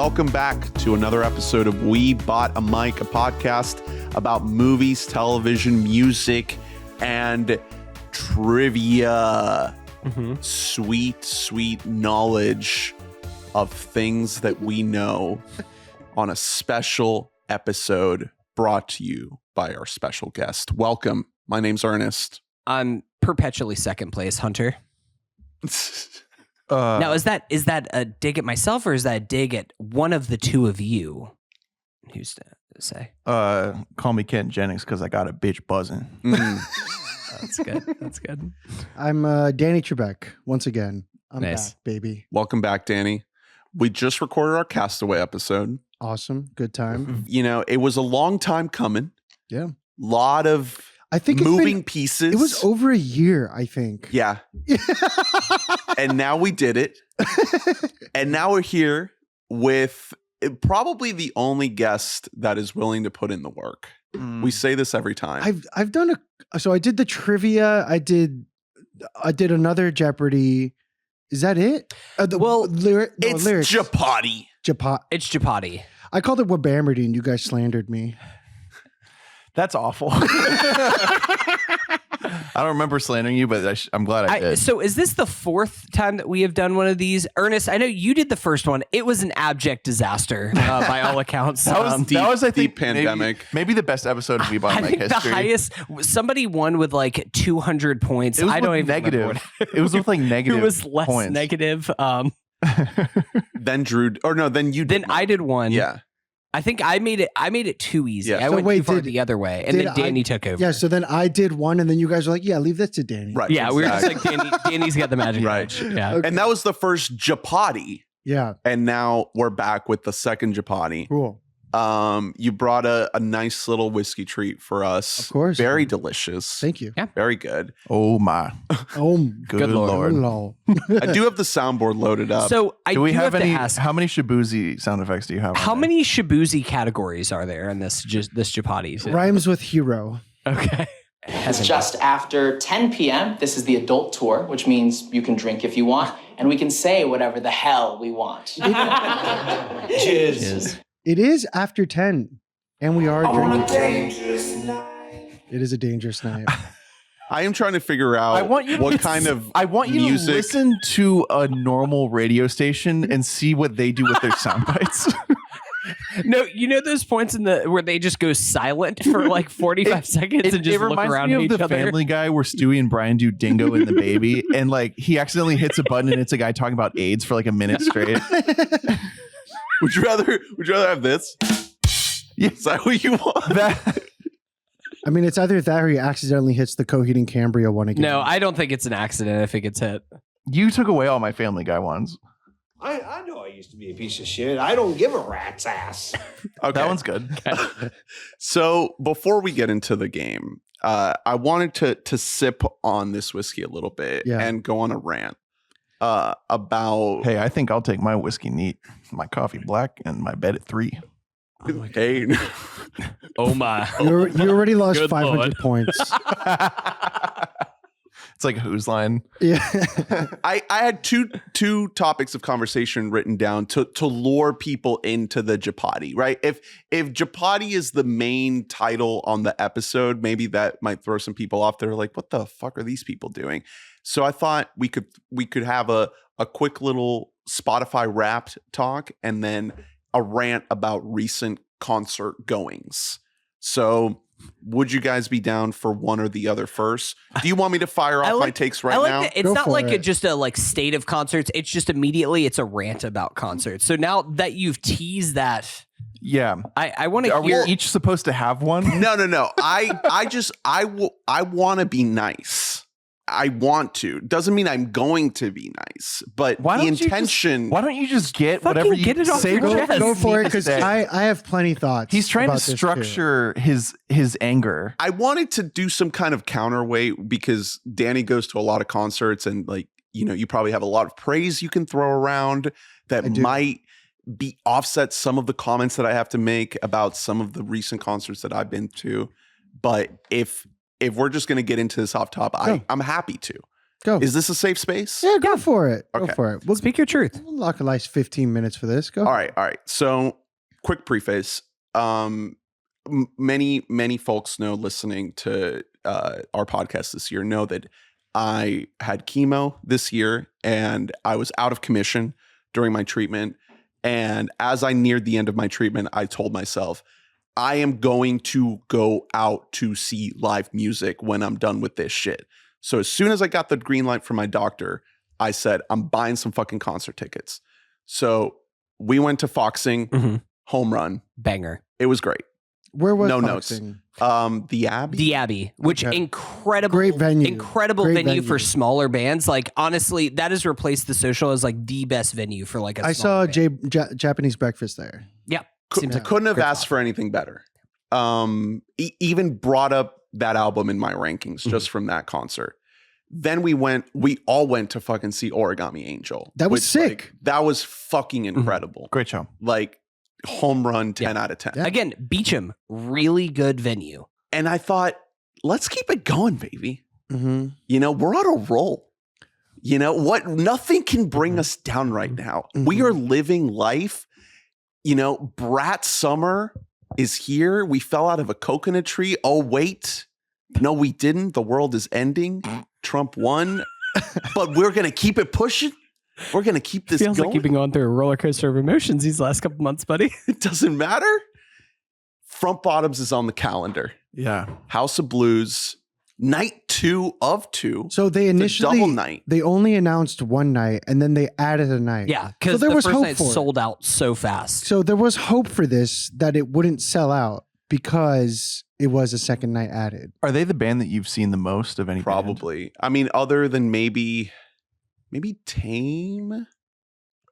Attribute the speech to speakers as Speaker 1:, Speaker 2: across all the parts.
Speaker 1: welcome back to another episode of We Bought a Mic, a podcast about movies, television, music, and trivia. Sweet, sweet knowledge of things that we know on a special episode brought to you by our special guest. Welcome. My name's Ernest.
Speaker 2: I'm perpetually second place, Hunter. Now, is that a dig at myself or is that a dig at one of the two of you? Who's to say?
Speaker 3: Call me Ken Jennings because I got a bitch buzzing.
Speaker 2: That's good. That's good.
Speaker 4: I'm Danny Trebek once again. I'm
Speaker 2: Nice.
Speaker 4: back, baby.
Speaker 1: Welcome back, Danny. We just recorded our Castaway episode.
Speaker 4: Awesome. Good time.
Speaker 1: You know, it was a long time coming.
Speaker 4: Yeah.
Speaker 1: Lot of
Speaker 4: I think
Speaker 1: moving pieces.
Speaker 4: It was over a year, I think.
Speaker 1: Yeah. And now we did it. And now we're here with probably the only guest that is willing to put in the work. We say this every time.
Speaker 4: I've done so I did the trivia. I did another Jeopardy. Is that it?
Speaker 1: It's
Speaker 4: lyrics.
Speaker 1: JeoPoddy.
Speaker 2: It's JeoPoddy.
Speaker 4: I called it WBAM, you guys slandered me.
Speaker 3: That's awful. I don't remember slandering you, but I'm glad I did.
Speaker 2: So is this the fourth time that we have done one of these? Ernest, I know you did the first one. It was an abject disaster by all accounts.
Speaker 3: That was, I think,
Speaker 1: pandemic.
Speaker 3: Maybe the best episode of We Bought a Mic history.
Speaker 2: The highest, somebody won with like 200 points.
Speaker 3: It was
Speaker 2: I don't even
Speaker 3: negative.
Speaker 2: remember what
Speaker 3: It was with like negative.
Speaker 2: It was less
Speaker 3: points.
Speaker 2: negative.
Speaker 1: Then Drew, or no, then you did.
Speaker 2: Then I did one.
Speaker 1: Yeah.
Speaker 2: I think I made it too easy.
Speaker 1: Yeah.
Speaker 2: I
Speaker 4: So
Speaker 2: went
Speaker 4: wait,
Speaker 2: too far
Speaker 4: did-
Speaker 2: the other way, and
Speaker 4: did
Speaker 2: then Danny took over.
Speaker 4: Yeah, so then I did one, and then you guys were like, yeah, leave this to Danny.
Speaker 1: Right.
Speaker 2: Yeah, we were just
Speaker 1: exactly.
Speaker 2: like, Danny's got the magic.
Speaker 1: Right.
Speaker 2: touch. Yeah.
Speaker 4: Okay.
Speaker 1: And that was the first JeoPoddy.
Speaker 4: Yeah,
Speaker 1: And now we're back with the second JeoPoddy.
Speaker 4: cool.
Speaker 1: You brought a nice little whiskey treat for us.
Speaker 4: Of course.
Speaker 1: Very delicious.
Speaker 4: Thank you.
Speaker 2: Yeah.
Speaker 1: Very good.
Speaker 3: Oh my.
Speaker 4: Oh,
Speaker 3: Good Lord.
Speaker 4: lol.
Speaker 1: I do have the soundboard loaded up.
Speaker 2: So I
Speaker 3: Do we have
Speaker 2: to
Speaker 3: any?
Speaker 2: ask,
Speaker 3: How many Shabuzi sound effects do you have?
Speaker 2: how
Speaker 3: on there?
Speaker 2: many Shibuzi categories are there in this JeoPoddy?
Speaker 4: Rhymes with hero.
Speaker 2: Okay.
Speaker 5: It's just after 10 p.m. This is the adult tour, which means you can drink if you want, and we can say whatever the hell we want. Cheers.
Speaker 4: It is after 10, and we are drinking. It is a dangerous night.
Speaker 1: I am trying to figure out
Speaker 3: I want you to
Speaker 1: what kind of
Speaker 3: I want you
Speaker 1: music.
Speaker 3: to listen to a normal radio station and see what they do with their sound bites.
Speaker 2: No, you know those points where they just go silent for like 45 seconds and just look
Speaker 3: reminds
Speaker 2: around
Speaker 3: me
Speaker 2: at
Speaker 3: of
Speaker 2: each
Speaker 3: the
Speaker 2: other.
Speaker 3: Family Guy where Stewie and Brian do Dingo and the Baby, and like he accidentally hits a button and it's a guy talking about AIDS for like a minute straight.
Speaker 1: Would you rather have this?
Speaker 3: Yeah.
Speaker 1: Is that what you want?
Speaker 3: That
Speaker 4: I mean, it's either that or he accidentally hits the Coheed and Cambria one again.
Speaker 2: No, I don't think it's an accident if it gets hit.
Speaker 3: you took away all my Family Guy ones.
Speaker 6: I know I used to be a piece of shit. I don't give a rat's ass.
Speaker 1: Okay.
Speaker 3: That one's good.
Speaker 1: So before we get into the game, I wanted to sip on this whiskey a little bit and go on a rant about.
Speaker 3: Hey, I think I'll take my whiskey neat, my coffee black, and my bed at 3.
Speaker 1: Hey,
Speaker 2: Oh my.
Speaker 4: You already lost
Speaker 2: Good
Speaker 4: 500
Speaker 2: Lord.
Speaker 4: points.
Speaker 3: It's like Who's Line.
Speaker 4: Yeah.
Speaker 1: I had two topics of conversation written down to lure people into the JeoPoddy, right? If JeoPoddy is the main title on the episode, maybe that might throw some people off. They're like, what the fuck are these people doing? So I thought we could have a quick little Spotify Wrapped talk and then a rant about recent concert goings. So would you guys be down for one or the other first? Do you want me to fire off my takes right now?
Speaker 2: It's
Speaker 4: Go
Speaker 2: not
Speaker 4: for
Speaker 2: like
Speaker 4: it.
Speaker 2: just a like state of concerts. It's just immediately it's a rant about concerts. So now that you've teased that,
Speaker 3: Yeah.
Speaker 2: I want to
Speaker 3: Are we
Speaker 2: hear.
Speaker 3: each supposed to have one?
Speaker 1: No. I want to be nice. I want to. Doesn't mean I'm going to be nice, but
Speaker 3: Why
Speaker 1: the
Speaker 3: don't you just-
Speaker 1: intention.
Speaker 3: Why don't you just get
Speaker 2: Fucking
Speaker 3: whatever you
Speaker 2: get it off
Speaker 3: say?
Speaker 2: your
Speaker 3: what
Speaker 2: chest.
Speaker 4: Go
Speaker 3: you
Speaker 4: for
Speaker 3: need
Speaker 4: it,
Speaker 3: to
Speaker 4: because
Speaker 3: say.
Speaker 4: I have plenty thoughts.
Speaker 3: He's trying to
Speaker 4: about this too.
Speaker 3: structure his anger.
Speaker 1: I wanted to do some kind of counterweight because Danny goes to a lot of concerts and like, you probably have a lot of praise you can throw around that
Speaker 4: I do.
Speaker 1: might be offset some of the comments that I have to make about some of the recent concerts that I've been to. But if we're just going to get into this off top,
Speaker 4: No.
Speaker 1: I'm happy to.
Speaker 4: Go.
Speaker 1: Is this a safe space?
Speaker 4: Yeah, go for it.
Speaker 1: Okay.
Speaker 4: Go for it. We'll
Speaker 2: Speak your truth.
Speaker 4: lock a nice 15 minutes for this. Go.
Speaker 1: All right. So, quick preface. Many folks know listening to our podcast this year know that I had chemo this year and I was out of commission during my treatment. And as I neared the end of my treatment, I told myself, I am going to go out to see live music when I'm done with this shit. So as soon as I got the green light from my doctor, I said, I'm buying some fucking concert tickets. So we went to Foxing, home run.
Speaker 2: Banger.
Speaker 1: It was great.
Speaker 4: Where was
Speaker 1: No
Speaker 4: Foxing?
Speaker 1: notes. The Abbey.
Speaker 2: The Abbey, which
Speaker 4: Okay.
Speaker 2: incredible,
Speaker 4: Great venue.
Speaker 2: incredible
Speaker 4: Great
Speaker 2: venue for
Speaker 4: venue.
Speaker 2: smaller bands. Like honestly, that has replaced the Social as like the best venue for like a.
Speaker 4: I saw
Speaker 2: smaller band.
Speaker 4: Japanese breakfast there.
Speaker 2: Yeah,
Speaker 1: Couldn't have
Speaker 2: great
Speaker 1: asked
Speaker 2: spot.
Speaker 1: for anything better. Even brought up that album in my rankings just from that concert. Then we all went to fucking see Origami Angel.
Speaker 4: That was
Speaker 1: which,
Speaker 4: sick.
Speaker 1: like, that was fucking incredible.
Speaker 3: Great show.
Speaker 1: Like home run 10 out of 10.
Speaker 4: Yeah.
Speaker 2: Again, Beecham, really good venue.
Speaker 1: And I thought, let's keep it going, baby.
Speaker 4: Mm-hmm.
Speaker 1: You know, we're on a roll. You know what? Nothing can bring us down right now. We are living life. You know, Brat Summer is here. We fell out of a coconut tree. Oh, wait. No, we didn't. The world is ending. Trump won. But we're going to keep it pushing. We're going to keep this
Speaker 2: Feels
Speaker 1: going.
Speaker 2: like you've been going through a roller coaster of emotions these last couple months, buddy.
Speaker 1: It doesn't matter. Front Bottoms is on the calendar.
Speaker 3: Yeah.
Speaker 1: House of Blues, night 2 of 2.
Speaker 4: So they
Speaker 1: It's a
Speaker 4: initially
Speaker 1: double night.
Speaker 4: they only announced one night and then they added a night.
Speaker 2: Yeah,
Speaker 4: So
Speaker 2: because
Speaker 4: there
Speaker 2: the
Speaker 4: was
Speaker 2: first
Speaker 4: hope
Speaker 2: night
Speaker 4: for it.
Speaker 2: sold out so fast.
Speaker 4: So there was hope for this that it wouldn't sell out because it was a second night added.
Speaker 3: Are they the band that you've seen the most of any band?
Speaker 1: Probably. I mean, other than maybe Tame.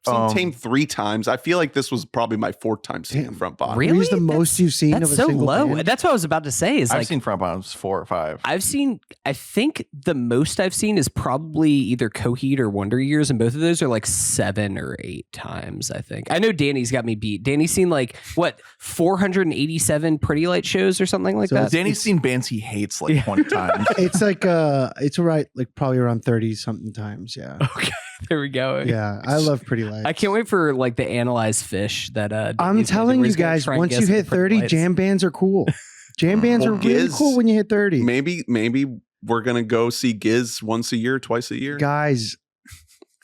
Speaker 1: I've seen Tame 3 times. I feel like this was probably my 4th time seeing
Speaker 4: Damn.
Speaker 1: Front Bottom.
Speaker 2: Really?
Speaker 4: Three's the most you've seen
Speaker 2: That's
Speaker 4: of a
Speaker 2: so
Speaker 4: single
Speaker 2: low.
Speaker 4: band?
Speaker 2: That's what I was about to say. Is
Speaker 3: I've
Speaker 2: like
Speaker 3: seen Front Bottoms 4 or 5.
Speaker 2: I've seen. I think the most I've seen is probably either Coheed or Wonder Years, and both of those are like 7 or 8 times. I think. I know Danny's got me beat. Danny's seen like what 487 Pretty Light shows or something like
Speaker 4: So
Speaker 2: that.
Speaker 3: Danny's seen bands he hates like 20 times.
Speaker 4: It's like it's right, like probably around 30 something times. Yeah.
Speaker 2: Okay, there we go.
Speaker 4: Yeah. I love Pretty Lights.
Speaker 2: I can't wait for like the Analyze Fish that
Speaker 4: I'm
Speaker 2: Danny's gonna do,
Speaker 4: telling
Speaker 2: where
Speaker 4: you
Speaker 2: he's gonna
Speaker 4: guys,
Speaker 2: try and
Speaker 4: once
Speaker 2: guess
Speaker 4: you
Speaker 2: the
Speaker 4: hit
Speaker 2: Pretty
Speaker 4: 30,
Speaker 2: Lights.
Speaker 4: jam bands are cool. Jam bands
Speaker 1: Well,
Speaker 4: are really
Speaker 1: Giz-
Speaker 4: cool when you hit 30.
Speaker 1: Maybe we're gonna go see Giz once a year, twice a year.
Speaker 4: Guys,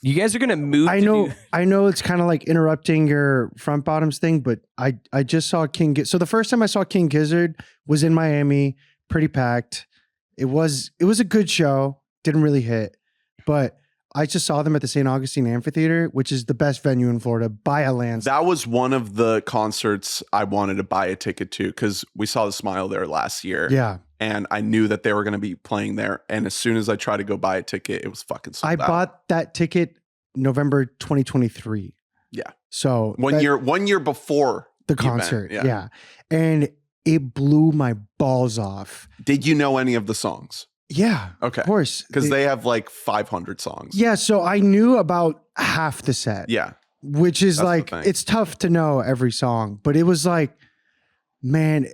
Speaker 2: You guys are gonna move.
Speaker 4: I
Speaker 2: to
Speaker 4: know
Speaker 2: do-
Speaker 4: I know it's kind of like interrupting your Front Bottoms thing, but I just saw So the first time I saw King Gizzard was in Miami, pretty packed. It was a good show, didn't really hit, but I just saw them at the St. Augustine Amphitheater, which is the best venue in Florida by a landslide.
Speaker 1: That was one of the concerts I wanted to buy a ticket to because we saw the Smile there last year.
Speaker 4: Yeah.
Speaker 1: And I knew that they were going to be playing there. And as soon as I tried to go buy a ticket, it was fucking sold
Speaker 4: I
Speaker 1: out.
Speaker 4: bought that ticket November 2023.
Speaker 1: Yeah.
Speaker 4: So
Speaker 1: one year before
Speaker 4: the
Speaker 1: event,
Speaker 4: concert. Yeah. And it blew my balls off.
Speaker 1: Did you know any of the songs?
Speaker 4: Yeah.
Speaker 1: Okay.
Speaker 4: Of course.
Speaker 1: Because they have like 500 songs.
Speaker 4: Yeah, so I knew about half the set.
Speaker 1: Yeah.
Speaker 4: Which is
Speaker 1: That's the
Speaker 4: like
Speaker 1: thing.
Speaker 4: it's tough to know every song, but it was like, man,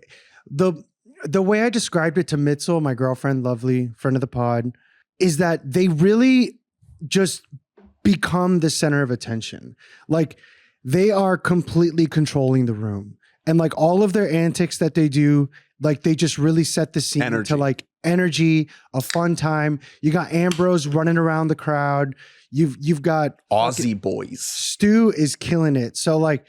Speaker 4: the way I described it to Mitzel, my girlfriend, lovely friend of the pod, is that they really just become the center of attention. Like they are completely controlling the room. And like all of their antics that they do, like they just really set the scene
Speaker 1: Energy.
Speaker 4: to like energy, a fun time. You got Ambrose running around the crowd. You've got
Speaker 1: Aussie boys.
Speaker 4: Stu is killing it. So like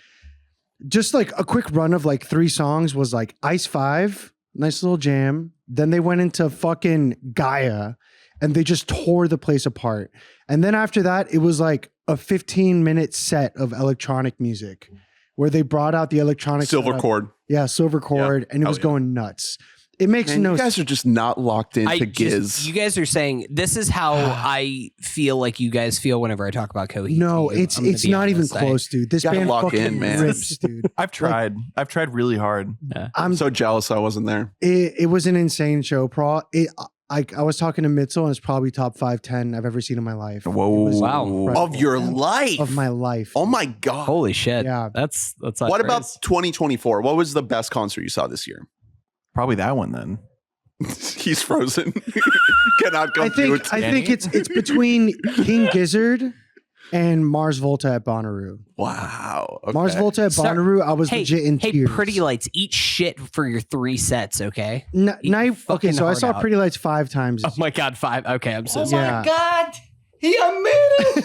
Speaker 4: just like a quick run of like 3 songs was like Ice 5, nice little jam. Then they went into fucking Gaia and they just tore the place apart. And then after that, it was like a 15-minute set of electronic music where they brought out the electronic
Speaker 1: Silver
Speaker 4: setup.
Speaker 1: Chord.
Speaker 4: Yeah, silver chord, and it
Speaker 1: Hell
Speaker 4: was
Speaker 1: yeah.
Speaker 4: going nuts. It makes
Speaker 1: Man,
Speaker 4: no
Speaker 1: you guys
Speaker 4: sense.
Speaker 1: are just not locked into Giz.
Speaker 2: You guys are saying this is how I feel like you guys feel whenever I talk about Coheed.
Speaker 4: No,
Speaker 2: to you.
Speaker 4: it's
Speaker 2: I'm gonna
Speaker 4: it's
Speaker 2: be
Speaker 4: not even
Speaker 2: honest.
Speaker 4: close, dude. This
Speaker 1: gotta
Speaker 4: band
Speaker 1: lock
Speaker 4: fucking
Speaker 1: in, man.
Speaker 4: rips, dude.
Speaker 3: I've tried. I've tried really hard.
Speaker 2: Yeah.
Speaker 1: I'm so jealous I wasn't there.
Speaker 4: It was an insane show. I was talking to Mitzel, and it's probably top 5-10 I've ever seen in my life. It
Speaker 3: Whoa.
Speaker 4: was
Speaker 2: Wow.
Speaker 4: incredible.
Speaker 1: Of your life.
Speaker 4: Of my life.
Speaker 1: Oh my God.
Speaker 2: Holy shit!
Speaker 4: Yeah.
Speaker 2: that's
Speaker 1: What about 2024? What was the best concert you saw this year?
Speaker 3: Probably that one then.
Speaker 1: He's frozen. Cannot
Speaker 4: I
Speaker 1: compute.
Speaker 4: think it's between King Gizzard and Mars Volta at Bonnaroo.
Speaker 1: Wow. Okay.
Speaker 4: Mars Volta at Bonnaroo, I was legit in
Speaker 2: Hey,
Speaker 4: tears.
Speaker 2: Pretty Lights, eat shit for your 3 sets, okay?
Speaker 4: Okay,
Speaker 2: fucking
Speaker 4: so I
Speaker 2: heart
Speaker 4: saw
Speaker 2: out.
Speaker 4: Pretty Lights 5 times.
Speaker 2: Oh my God, 5. Okay, I'm so
Speaker 5: Oh
Speaker 2: sorry.
Speaker 4: Yeah.
Speaker 5: my God. He admitted.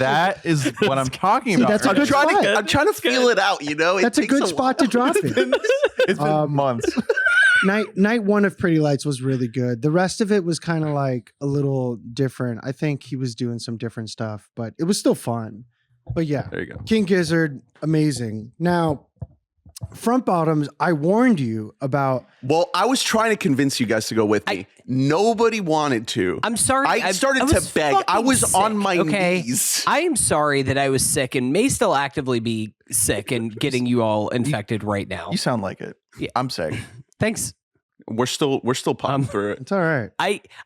Speaker 3: That is what I'm talking
Speaker 4: See,
Speaker 3: about.
Speaker 4: that's a
Speaker 3: right?
Speaker 4: good spot.
Speaker 1: I'm trying to feel it out, you know? It
Speaker 4: That's a
Speaker 1: takes
Speaker 4: good spot to drop it.
Speaker 3: It's been months.
Speaker 4: Night 1 of Pretty Lights was really good. The rest of it was kind of like a little different. I think he was doing some different stuff, but it was still fun. But yeah,
Speaker 1: There you go.
Speaker 4: King Gizzard, amazing. Now, Front Bottoms, I warned you about.
Speaker 1: Well, I was trying to convince you guys to go with me. Nobody wanted to.
Speaker 2: I'm sorry.
Speaker 1: I started
Speaker 2: was
Speaker 1: to beg. I
Speaker 2: fucking
Speaker 1: was on
Speaker 2: sick,
Speaker 1: my
Speaker 2: okay?
Speaker 1: knees.
Speaker 2: I am sorry that I was sick and may still actively be sick and getting you all infected right now.
Speaker 3: You sound like it.
Speaker 2: Yeah.
Speaker 3: I'm sick.
Speaker 2: Thanks.
Speaker 1: We're still popping through it.
Speaker 4: It's all right.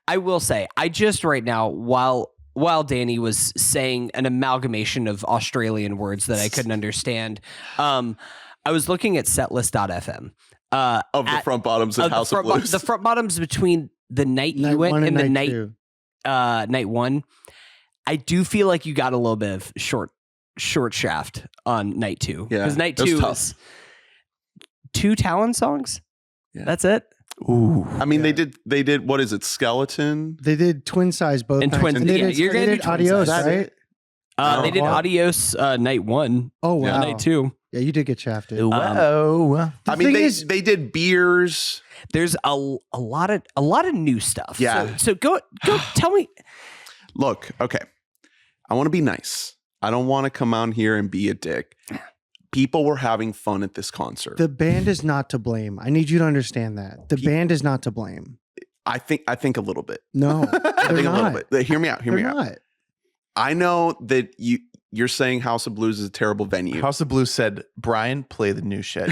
Speaker 2: I will say, I just right now, while Danny was saying an amalgamation of Australian words that I couldn't understand, I was looking at setlist.fm.
Speaker 1: Of the front bottoms of House of Blues.
Speaker 2: The front bottoms between the night you went
Speaker 4: one
Speaker 2: and the night
Speaker 4: two.
Speaker 2: night 1. I do feel like you got a little bit of short shaft on night 2.
Speaker 1: Yeah,
Speaker 2: Because night
Speaker 1: it was
Speaker 2: 2
Speaker 1: tough.
Speaker 2: was 2 Talon songs.
Speaker 1: Yeah.
Speaker 2: That's it.
Speaker 3: Ooh.
Speaker 1: I mean, they did. What is it? Skeleton.
Speaker 4: They did twin size both
Speaker 2: And
Speaker 4: nights.
Speaker 2: twin-
Speaker 4: And they
Speaker 2: yeah,
Speaker 4: did,
Speaker 2: you're
Speaker 4: they
Speaker 2: gonna
Speaker 4: did
Speaker 2: do twin
Speaker 4: Adios,
Speaker 2: size.
Speaker 4: right?
Speaker 2: They did
Speaker 4: Wow.
Speaker 2: Adios night 1.
Speaker 4: Oh wow.
Speaker 2: Night 2.
Speaker 4: Yeah, you did get shafted.
Speaker 3: Whoa.
Speaker 1: I mean,
Speaker 4: thing
Speaker 1: they
Speaker 4: is-
Speaker 1: they did beers.
Speaker 2: There's a lot of new stuff.
Speaker 1: Yeah.
Speaker 2: So go tell me.
Speaker 1: Look, okay. I want to be nice. I don't want to come out here and be a dick. People were having fun at this concert.
Speaker 4: The band is not to blame. I need you to understand that. The band is not to blame.
Speaker 1: I think a little bit.
Speaker 4: No,
Speaker 1: I
Speaker 4: they're
Speaker 1: think a
Speaker 4: not.
Speaker 1: little bit. Hear me out. Hear me
Speaker 4: They're
Speaker 1: out.
Speaker 4: not.
Speaker 1: I know that you're saying House of Blues is a terrible venue.
Speaker 3: House of Blues said, Brian, play the new shit.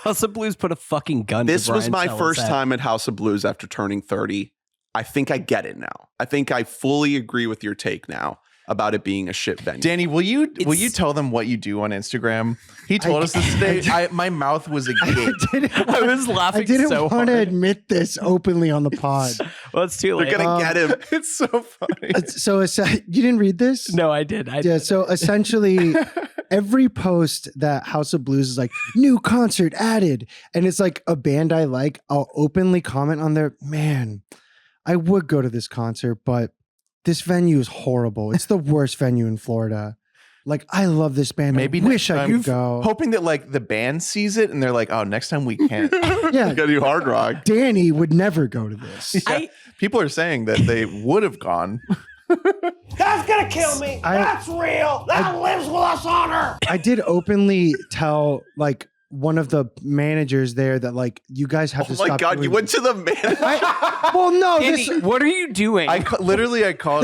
Speaker 2: House of Blues put a fucking gun.
Speaker 1: This
Speaker 2: to
Speaker 1: was
Speaker 2: Brian
Speaker 1: my
Speaker 2: Sellers'
Speaker 1: first
Speaker 2: head.
Speaker 1: time at House of Blues after turning 30. I think I get it now. I think I fully agree with your take now about it being a shit venue.
Speaker 3: Danny, will you tell them what you do on Instagram? He told us this today. My mouth was agape.
Speaker 2: I was laughing
Speaker 4: I didn't
Speaker 2: so
Speaker 4: want to
Speaker 2: hard.
Speaker 4: admit this openly on the pod.
Speaker 2: Well, it's too
Speaker 1: They're
Speaker 2: late.
Speaker 1: gonna get him.
Speaker 3: It's so funny.
Speaker 4: So you didn't read this?
Speaker 2: No, I did.
Speaker 4: Yeah. So essentially, every post that House of Blues is like new concert added, and it's like a band I like, I'll openly comment on there. Man, I would go to this concert, but this venue is horrible. It's the worst venue in Florida. Like, I love this band.
Speaker 3: Maybe
Speaker 4: I wish
Speaker 3: next
Speaker 4: I
Speaker 3: time-
Speaker 4: could go.
Speaker 3: Hoping that like the band sees it and they're like, oh, next time we can't.
Speaker 4: Yeah,
Speaker 1: You gotta do hard rock.
Speaker 4: Danny would never go to this.
Speaker 2: I-
Speaker 3: People are saying that they would have gone.
Speaker 6: That's gonna kill me. That's real. That lives with us on Earth.
Speaker 4: I did openly tell like one of the managers there that like you guys have to
Speaker 1: Oh
Speaker 4: stop.
Speaker 1: my God,
Speaker 4: doing
Speaker 1: you went
Speaker 4: this.
Speaker 1: to the man.
Speaker 4: Well, no,
Speaker 2: Danny,
Speaker 4: this.
Speaker 2: what are you doing?
Speaker 3: I called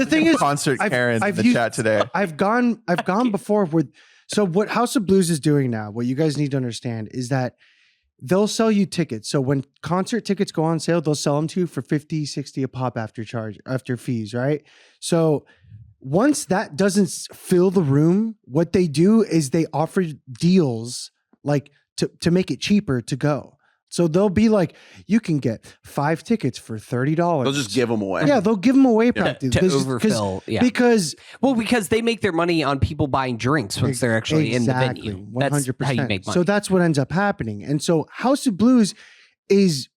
Speaker 4: The thing
Speaker 3: him
Speaker 4: is,
Speaker 3: concert
Speaker 4: I've-
Speaker 3: Karen
Speaker 4: I've
Speaker 3: in the
Speaker 4: used-
Speaker 3: chat today.
Speaker 4: I've gone before with. So what House of Blues is doing now, what you guys need to understand is that they'll sell you tickets. So when concert tickets go on sale, they'll sell them to you for 50, 60 a pop after fees, right? So once that doesn't fill the room, what they do is they offer deals like to make it cheaper to go. So they'll be like, you can get 5 tickets for $30.
Speaker 1: They'll just give them away.
Speaker 4: Yeah, they'll give them away practically.
Speaker 2: to
Speaker 4: This is-
Speaker 2: overfill. Yeah.
Speaker 4: Because
Speaker 2: Because they make their money on people buying drinks once they're actually in the venue. That's
Speaker 4: 100%.
Speaker 2: how you make money.
Speaker 4: So that's what ends up happening. And so House of Blues is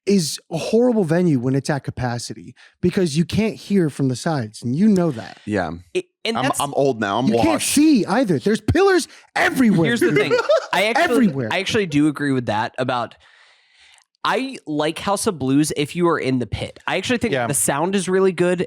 Speaker 4: a horrible venue when it's at capacity because you can't hear from the sides, and you know that.
Speaker 1: Yeah.
Speaker 2: And
Speaker 1: I'm
Speaker 2: that's,
Speaker 1: old now. I'm
Speaker 4: You can't
Speaker 1: washed.
Speaker 4: see either. There's pillars everywhere.
Speaker 2: here's the thing.
Speaker 4: Everywhere.
Speaker 2: I actually do agree with that about. I like House of Blues if you are in the pit. I actually think
Speaker 3: Yeah.
Speaker 2: the sound is really good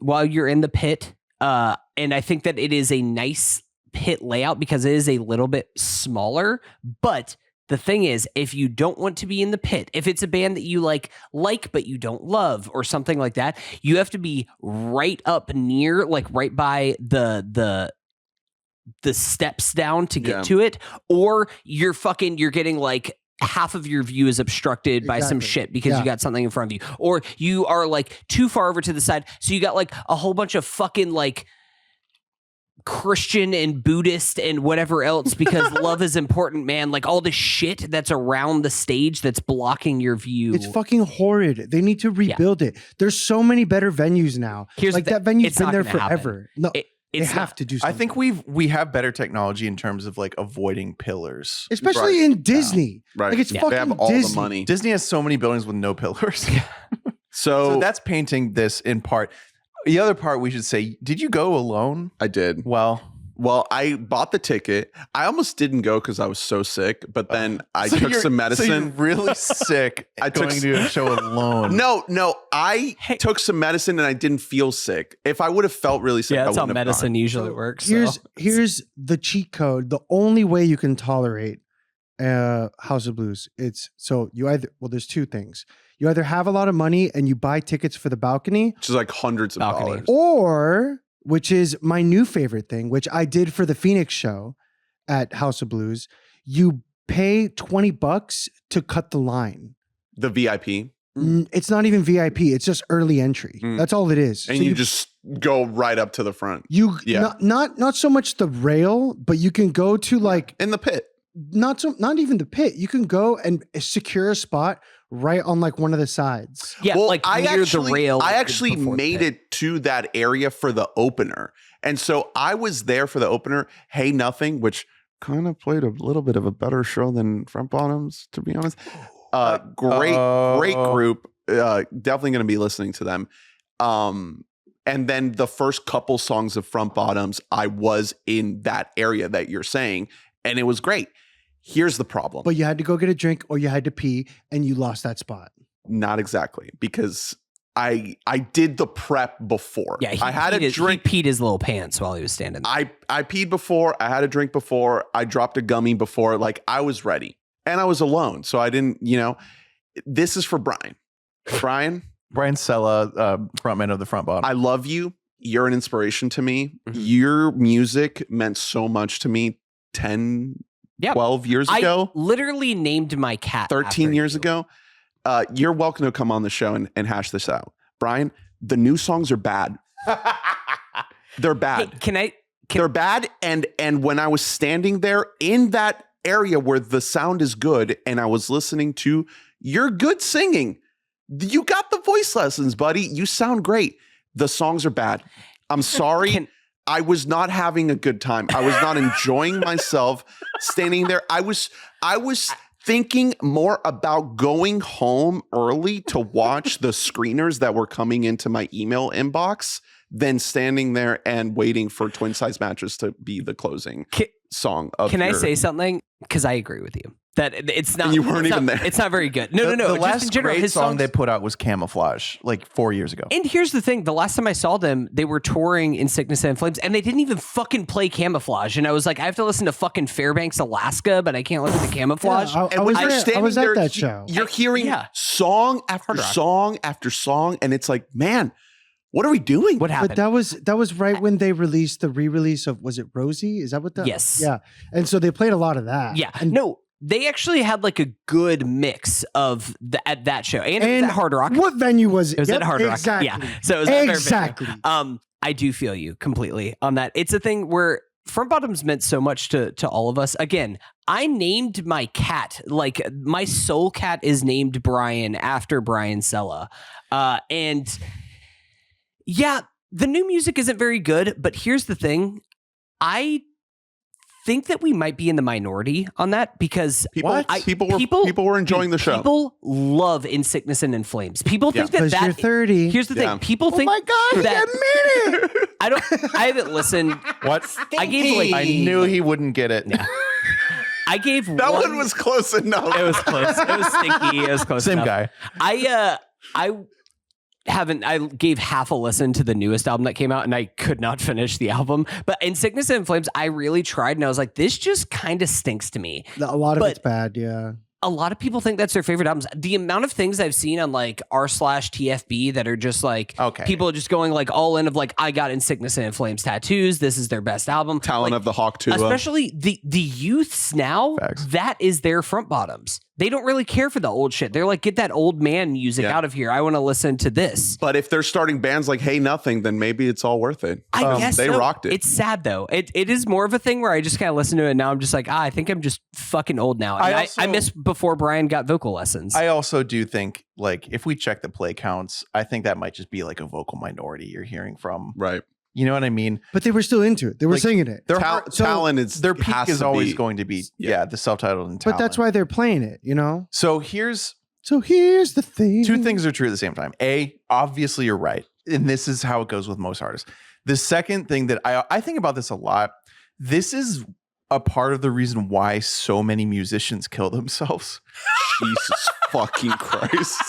Speaker 2: while you're in the pit. And I think that it is a nice pit layout because it is a little bit smaller. But the thing is, if you don't want to be in the pit, if it's a band that you like but you don't love or something like that, you have to be right up near, like right by the steps down to get
Speaker 1: Yeah.
Speaker 2: to it, or you're getting like half of your view is obstructed by some
Speaker 4: Exactly.
Speaker 2: shit because
Speaker 4: Yeah.
Speaker 2: you got something in front of you, or you are like too far over to the side, so you got like a whole bunch of fucking like Christian and Buddhist and whatever else because love is important, man. Like all the shit that's around the stage that's blocking your view.
Speaker 4: It's fucking horrid. They need to rebuild it. There's so many better venues now. That venue's been there forever. No, they have to do something.
Speaker 3: I think we have better technology in terms of like avoiding pillars,
Speaker 4: especially in Disney.
Speaker 1: Right.
Speaker 4: Like it's fucking
Speaker 1: they have all
Speaker 4: Disney.
Speaker 1: the money.
Speaker 3: Disney has so many buildings with no pillars.
Speaker 1: So
Speaker 3: that's painting this in part. The other part we should say, did you go alone?
Speaker 1: I did.
Speaker 3: Well,
Speaker 1: I bought the ticket. I almost didn't go because I was so sick, but then I took some medicine.
Speaker 3: So you're really sick going to a show alone.
Speaker 1: No, I took some medicine and I didn't feel sick. If I would have felt really sick,
Speaker 2: that's
Speaker 1: I
Speaker 2: how
Speaker 1: wouldn't have
Speaker 2: medicine
Speaker 1: gone.
Speaker 2: usually works.
Speaker 4: Here's the cheat code. The only way you can tolerate House of Blues, there's two things. You either have a lot of money and you buy tickets for the balcony,
Speaker 1: which is like hundreds of dollars,
Speaker 4: or which is my new favorite thing, which I did for the Phoenix show at House of Blues. You pay $20 to cut the line.
Speaker 1: The VIP.
Speaker 4: It's not even VIP. It's just early entry. That's all it is.
Speaker 1: And so you just go right up to the front.
Speaker 4: Not so much the rail, but you can go to like
Speaker 1: in the pit.
Speaker 4: Not even the pit. You can go and secure a spot right on like one of the sides.
Speaker 2: Yeah,
Speaker 1: well,
Speaker 2: like near the rail.
Speaker 1: I actually made it to that area for the opener. And so I was there for the opener. Hey Nothing, which kind of played a little bit of a better show than Front Bottoms, to be honest. Great group. Definitely going to be listening to them. And then the first couple songs of Front Bottoms, I was in that area that you're saying, and it was great. Here's the problem.
Speaker 4: But you had to go get a drink or you had to pee and you lost that spot.
Speaker 1: Not exactly, because I did the prep before.
Speaker 2: Yeah,
Speaker 1: I had a drink.
Speaker 2: He peed his little pants while he was standing there.
Speaker 1: I peed before. I had a drink before. I dropped a gummy before. Like I was ready, and I was alone, so I didn't. This is for Brian.
Speaker 3: Brian Sella, frontman of the Front Bottom.
Speaker 1: I love you. You're an inspiration to me. Your music meant so much to me 12 years ago.
Speaker 2: I literally named my cat
Speaker 1: 13 years ago. You're welcome to come on the show and hash this out. Brian, the new songs are bad. They're bad.
Speaker 2: Hey,
Speaker 1: They're bad. And when I was standing there in that area where the sound is good and I was listening to your good singing, you got the voice lessons, buddy. You sound great. The songs are bad. I'm sorry. I was not having a good time. I was not enjoying myself standing there. I was thinking more about going home early to watch the screeners that were coming into my email inbox than standing there and waiting for Twin Size Mattress to be the closing song of
Speaker 2: Can I say something? Because I agree with you. That it's not.
Speaker 1: And you weren't even there.
Speaker 2: It's not very good. No.
Speaker 3: The
Speaker 2: Just
Speaker 3: last
Speaker 2: in general,
Speaker 3: great
Speaker 2: his
Speaker 3: song
Speaker 2: songs,
Speaker 3: they put out was Camouflage, like 4 years ago.
Speaker 2: And here's the thing: the last time I saw them, they were touring in Sickness and Flames, and they didn't even fucking play Camouflage. And I was like, I have to listen to fucking Fairbanks, Alaska, but I can't listen to Camouflage.
Speaker 4: Yeah, I was at that show.
Speaker 1: You're hearing song after song after song, and it's like, man, what are we doing?
Speaker 2: What happened?
Speaker 4: But that was right when they released the re-release of, was it Rosie? Is that what that?
Speaker 2: Yes.
Speaker 4: Yeah. And so they played a lot of that.
Speaker 2: Yeah.
Speaker 4: And
Speaker 2: No, they actually had like a good mix of at that show, and it was at Hard Rock.
Speaker 4: What venue was it?
Speaker 2: It was at Hard Rock.
Speaker 4: Exactly.
Speaker 2: Yeah. So it was at
Speaker 4: exactly.
Speaker 2: Very venue. I do feel you completely on that. It's a thing where Front Bottoms meant so much to all of us. Again, I named my cat, like my soul cat is named Brian after Brian Sella. And yeah, the new music isn't very good, but here's the thing. I think that we might be in the minority on that because
Speaker 1: people were enjoying the show.
Speaker 2: People love In Sickness and in Flames. People think that
Speaker 4: you're 30.
Speaker 2: Here's the thing. People think
Speaker 4: my God,
Speaker 2: that
Speaker 4: admit it.
Speaker 2: I haven't listened.
Speaker 3: What?
Speaker 2: I gave
Speaker 3: I knew he wouldn't get it.
Speaker 2: Yeah. I gave
Speaker 1: that one was close enough.
Speaker 2: It was close. It was stinky. It was close.
Speaker 3: Same
Speaker 2: enough.
Speaker 3: guy.
Speaker 2: I gave half a listen to the newest album that came out and I could not finish the album. But In Sickness and Flames, I really tried and I was like, this just kind of stinks to me.
Speaker 4: A lot of it's bad, yeah.
Speaker 2: A lot of people think that's their favorite albums. The amount of things I've seen on like r/TFB that are just like people are just going like all in of like, I got In Sickness and Flames tattoos. This is their best album.
Speaker 1: Talent
Speaker 2: like,
Speaker 1: of the Hawk too.
Speaker 2: Especially the youths now, that is their Front Bottoms. they don't really care for the old shit. They're like, get that old man music out of here. I want to listen to this.
Speaker 1: But if they're starting bands like Hey Nothing, then maybe it's all worth it.
Speaker 2: I guess
Speaker 1: they rocked it.
Speaker 2: It's sad though. It is more of a thing where I just kind of listen to it and now I'm just like, I think I'm just fucking old now. And I miss before Brian got vocal lessons.
Speaker 3: I also do think, like, if we check the play counts, I think that might just be like a vocal minority you're hearing from.
Speaker 1: Right.
Speaker 3: You know what I mean?
Speaker 4: But they were still into it. They were
Speaker 3: Like,
Speaker 4: singing it.
Speaker 3: Their
Speaker 1: talent is
Speaker 3: their peak
Speaker 1: has
Speaker 3: is
Speaker 1: to
Speaker 3: always
Speaker 1: be-
Speaker 3: going to be the self-titled and
Speaker 4: But
Speaker 3: talent.
Speaker 4: that's why they're playing it, you know?
Speaker 3: So here's
Speaker 4: the thing.
Speaker 3: two things are true at the same time. A, obviously you're right. And this is how it goes with most artists. The second thing that I think about this a lot, this is a part of the reason why so many musicians kill themselves.
Speaker 1: Jesus fucking Christ.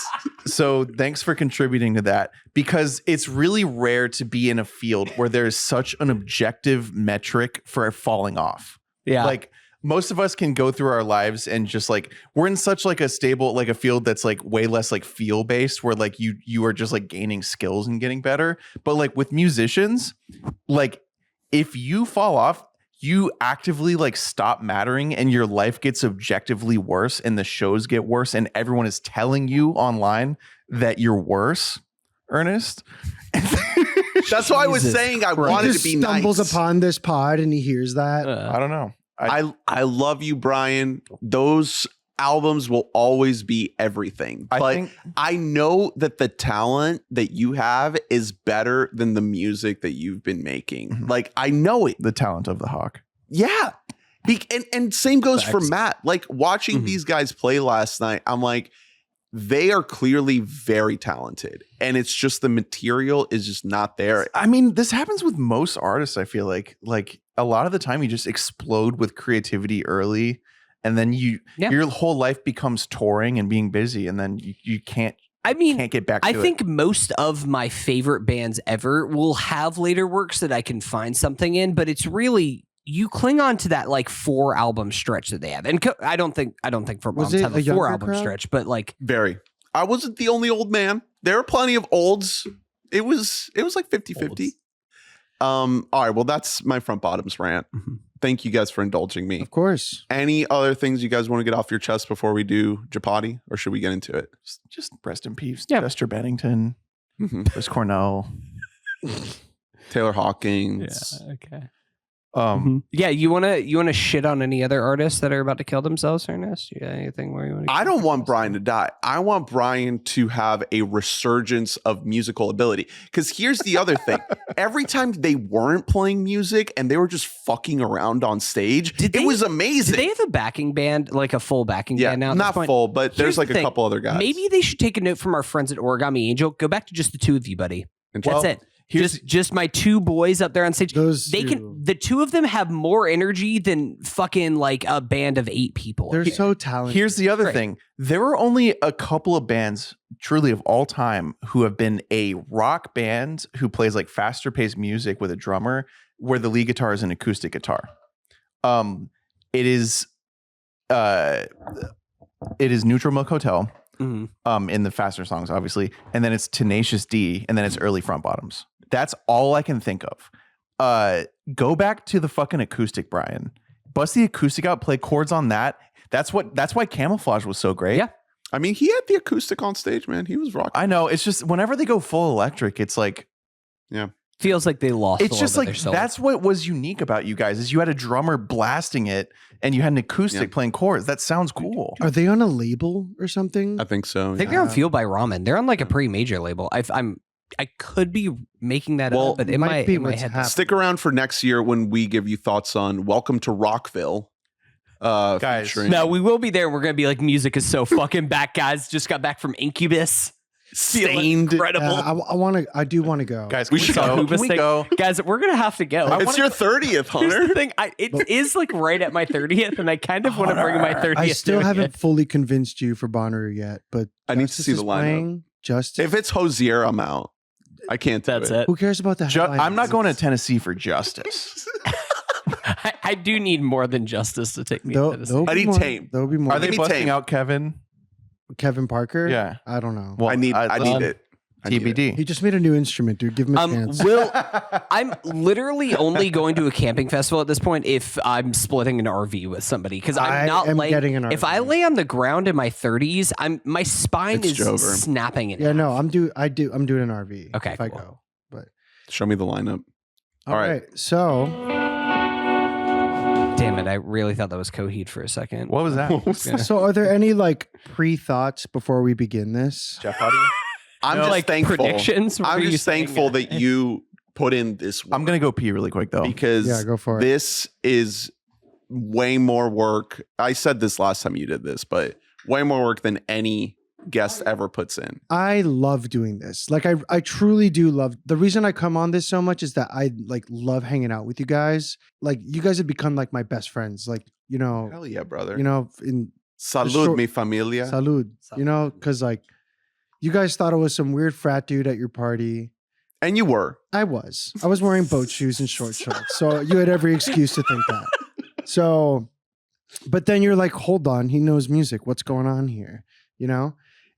Speaker 3: So thanks for contributing to that, because it's really rare to be in a field where there's such an objective metric for falling off.
Speaker 2: Yeah.
Speaker 3: Like most of us can go through our lives and just like, we're in such like a stable, like a field that's like way less like feel based, where like you are just like gaining skills and getting better. But like with musicians, like if you fall off, you actively like stop mattering and your life gets objectively worse and the shows get worse and everyone is telling you online that you're worse, Ernest.
Speaker 1: That's why I was
Speaker 2: Jesus
Speaker 1: saying I
Speaker 2: Christ.
Speaker 1: wanted
Speaker 4: He
Speaker 1: to
Speaker 4: just
Speaker 1: be
Speaker 4: stumbles
Speaker 1: nice.
Speaker 4: upon this pod and he hears that.
Speaker 3: I don't know.
Speaker 1: I love you, Brian. Those albums will always be everything. But I know that the talent that you have is better than the music that you've been making.
Speaker 3: Mhm.
Speaker 1: Like, I know it.
Speaker 3: The talent of the hawk.
Speaker 1: Yeah. And same goes for
Speaker 2: Facts.
Speaker 1: Matt. Like watching
Speaker 2: Mhm.
Speaker 1: these guys play last night, I'm like, they are clearly very talented. And it's just the material is just not there.
Speaker 3: I mean, this happens with most artists, I feel like a lot of the time you just explode with creativity early and then your whole life becomes touring and being busy and then you can't get back to it.
Speaker 2: I think most of my favorite bands ever will have later works that I can find something in, but it's really, you cling on to that like 4 album stretch that they have. And I don't think For
Speaker 4: Was
Speaker 2: Bombs
Speaker 4: it
Speaker 2: have
Speaker 4: a
Speaker 2: a
Speaker 4: younger
Speaker 2: 4 album
Speaker 4: crowd?
Speaker 2: stretch, but like
Speaker 1: Very. I wasn't the only old man. There are plenty of olds. It was like 50-50. All right. Well, that's my front bottoms rant.
Speaker 2: Mhm.
Speaker 1: Thank you guys for indulging me.
Speaker 4: Of course.
Speaker 1: Any other things you guys want to get off your chest before we do JeoPoddy, or should we get into it?
Speaker 3: Just rest in peace.
Speaker 2: Yeah.
Speaker 3: Chester Bennington,
Speaker 1: Mhm.
Speaker 3: Chris Cornell.
Speaker 1: Taylor Hawkins.
Speaker 2: okay.
Speaker 3: Yeah,
Speaker 2: you wanna shit on any other artists that are about to kill themselves, Ernest? You got anything where you want?
Speaker 1: I don't want Brian to die. I want Brian to have a resurgence of musical ability. Because here's the other thing. Every time they weren't playing music and they were just fucking around on stage, it was amazing.
Speaker 2: Do they have a backing band, like a full backing
Speaker 1: yeah,
Speaker 2: band now? At
Speaker 1: not
Speaker 2: this point?
Speaker 1: full, but
Speaker 2: Here's
Speaker 1: there's like
Speaker 2: the
Speaker 1: a
Speaker 2: thing.
Speaker 1: couple other guys.
Speaker 2: Maybe they should take a note from our friends at Origami Angel. Go back to just the 2 of you, buddy.
Speaker 1: Well,
Speaker 2: That's it. Just my 2 boys up there on stage. The 2 of them have more energy than fucking like a band of 8 people.
Speaker 4: They're so talented.
Speaker 3: here's the other
Speaker 2: Right.
Speaker 3: thing. There are only a couple of bands truly of all time who have been a rock band who plays like faster paced music with a drummer where the lead guitar is an acoustic guitar. It is Neutral Milk Hotel.
Speaker 2: Mhm.
Speaker 3: In the faster songs, obviously, and then it's Tenacious D, and then it's early Front Bottoms. That's all I can think of. Go back to the fucking acoustic, Brian. Bust the acoustic out, play chords on that. That's why Camouflage was so great.
Speaker 2: Yeah.
Speaker 1: I mean, he had the acoustic on stage, man. He was rocking.
Speaker 3: I know. It's just whenever they go full electric, it's like
Speaker 2: Feels like they lost.
Speaker 3: it's
Speaker 2: a
Speaker 3: just
Speaker 2: little bit
Speaker 3: like
Speaker 2: of their soul.
Speaker 3: that's what was unique about you guys is you had a drummer blasting it and you had an acoustic playing chords. That sounds cool.
Speaker 4: Are they on a label or something?
Speaker 1: I think so.
Speaker 2: I think they're on Fueled by Ramen. They're on like a pretty major label. I could be making that
Speaker 1: Well,
Speaker 2: up, but
Speaker 4: it
Speaker 2: in
Speaker 4: might
Speaker 2: my
Speaker 4: be
Speaker 2: in my
Speaker 4: what's
Speaker 2: head,
Speaker 4: happening.
Speaker 1: Stick around for next year when we give you thoughts on Welcome to Rockville.
Speaker 3: Guys,
Speaker 1: featuring
Speaker 2: no, we will be there. We're gonna be like, music is so fucking back, guys. Just got back from Incubus. Feeling
Speaker 1: Stained.
Speaker 2: incredible.
Speaker 4: I do want to go.
Speaker 3: Guys,
Speaker 1: We
Speaker 3: can
Speaker 1: should
Speaker 3: go?
Speaker 2: go.
Speaker 3: Can we go?
Speaker 2: Guys, we're gonna have to go.
Speaker 1: It's your 30th,
Speaker 2: Here's
Speaker 1: Hunter.
Speaker 2: the thing. It is like right at my 30th, and I kind of want to bring my 30th.
Speaker 4: I still
Speaker 2: to
Speaker 4: haven't
Speaker 2: it.
Speaker 4: fully convinced you for Bonnaroo yet, but
Speaker 1: I need to
Speaker 4: Justice
Speaker 1: see the
Speaker 4: is
Speaker 1: lineup.
Speaker 4: playing. Justice.
Speaker 1: If it's Hosier, I'm out. I can't do
Speaker 2: That's
Speaker 1: it.
Speaker 2: it.
Speaker 4: Who cares about the headlines?
Speaker 3: I'm not going to Tennessee for Justice.
Speaker 2: I do need more than justice to take me.
Speaker 4: There'll,
Speaker 2: to this.
Speaker 4: there'll
Speaker 1: I
Speaker 4: be
Speaker 1: need
Speaker 4: more.
Speaker 1: Tame.
Speaker 4: There'll be more.
Speaker 3: Are they
Speaker 1: Give me
Speaker 3: busting
Speaker 1: Tame.
Speaker 3: out Kevin?
Speaker 4: Kevin Parker?
Speaker 3: Yeah.
Speaker 4: I don't know.
Speaker 3: Well,
Speaker 1: I need
Speaker 3: I
Speaker 1: it. I need it.
Speaker 3: TBD.
Speaker 4: He just made a new instrument, dude. Give him a chance.
Speaker 2: Will, I'm literally only going to a camping festival at this point if I'm splitting an RV with somebody because I'm not
Speaker 4: am
Speaker 2: laying.
Speaker 4: getting an
Speaker 2: If
Speaker 4: RV.
Speaker 2: I lay on the ground in my 30s, my spine
Speaker 1: It's
Speaker 2: is
Speaker 1: Jover.
Speaker 2: snapping. In
Speaker 4: Yeah,
Speaker 2: half.
Speaker 4: no, I'm doing an RV.
Speaker 2: Okay,
Speaker 4: if I
Speaker 2: cool.
Speaker 4: go. But
Speaker 1: Show me the lineup.
Speaker 4: all right. So
Speaker 2: Damn it! I really thought that was Coheed for a second.
Speaker 3: What was that?
Speaker 4: are there any like pre-thoughts before we begin this?
Speaker 3: JeoPoddy?
Speaker 1: I'm
Speaker 2: No,
Speaker 1: just
Speaker 2: like
Speaker 1: thankful.
Speaker 2: predictions? What
Speaker 1: I'm
Speaker 2: were you
Speaker 1: just
Speaker 2: saying?
Speaker 1: thankful that you put in this work
Speaker 3: I'm going to go pee really quick, though.
Speaker 1: because
Speaker 4: Yeah, go for it.
Speaker 1: this is way more work. I said this last time you did this, but way more work than any guest ever puts in.
Speaker 4: I love doing this. Like I truly do love. The reason I come on this so much is that I like love hanging out with you guys. Like you guys have become like my best friends. Like,
Speaker 1: Hell yeah, brother.
Speaker 4: in
Speaker 1: Salud,
Speaker 4: short-
Speaker 1: mi familia.
Speaker 4: salud, because like you guys thought I was some weird frat dude at your party.
Speaker 1: And you were.
Speaker 4: I was wearing boat shoes and short shorts. So you had every excuse to think that. So, but then you're like, hold on, he knows music. What's going on here?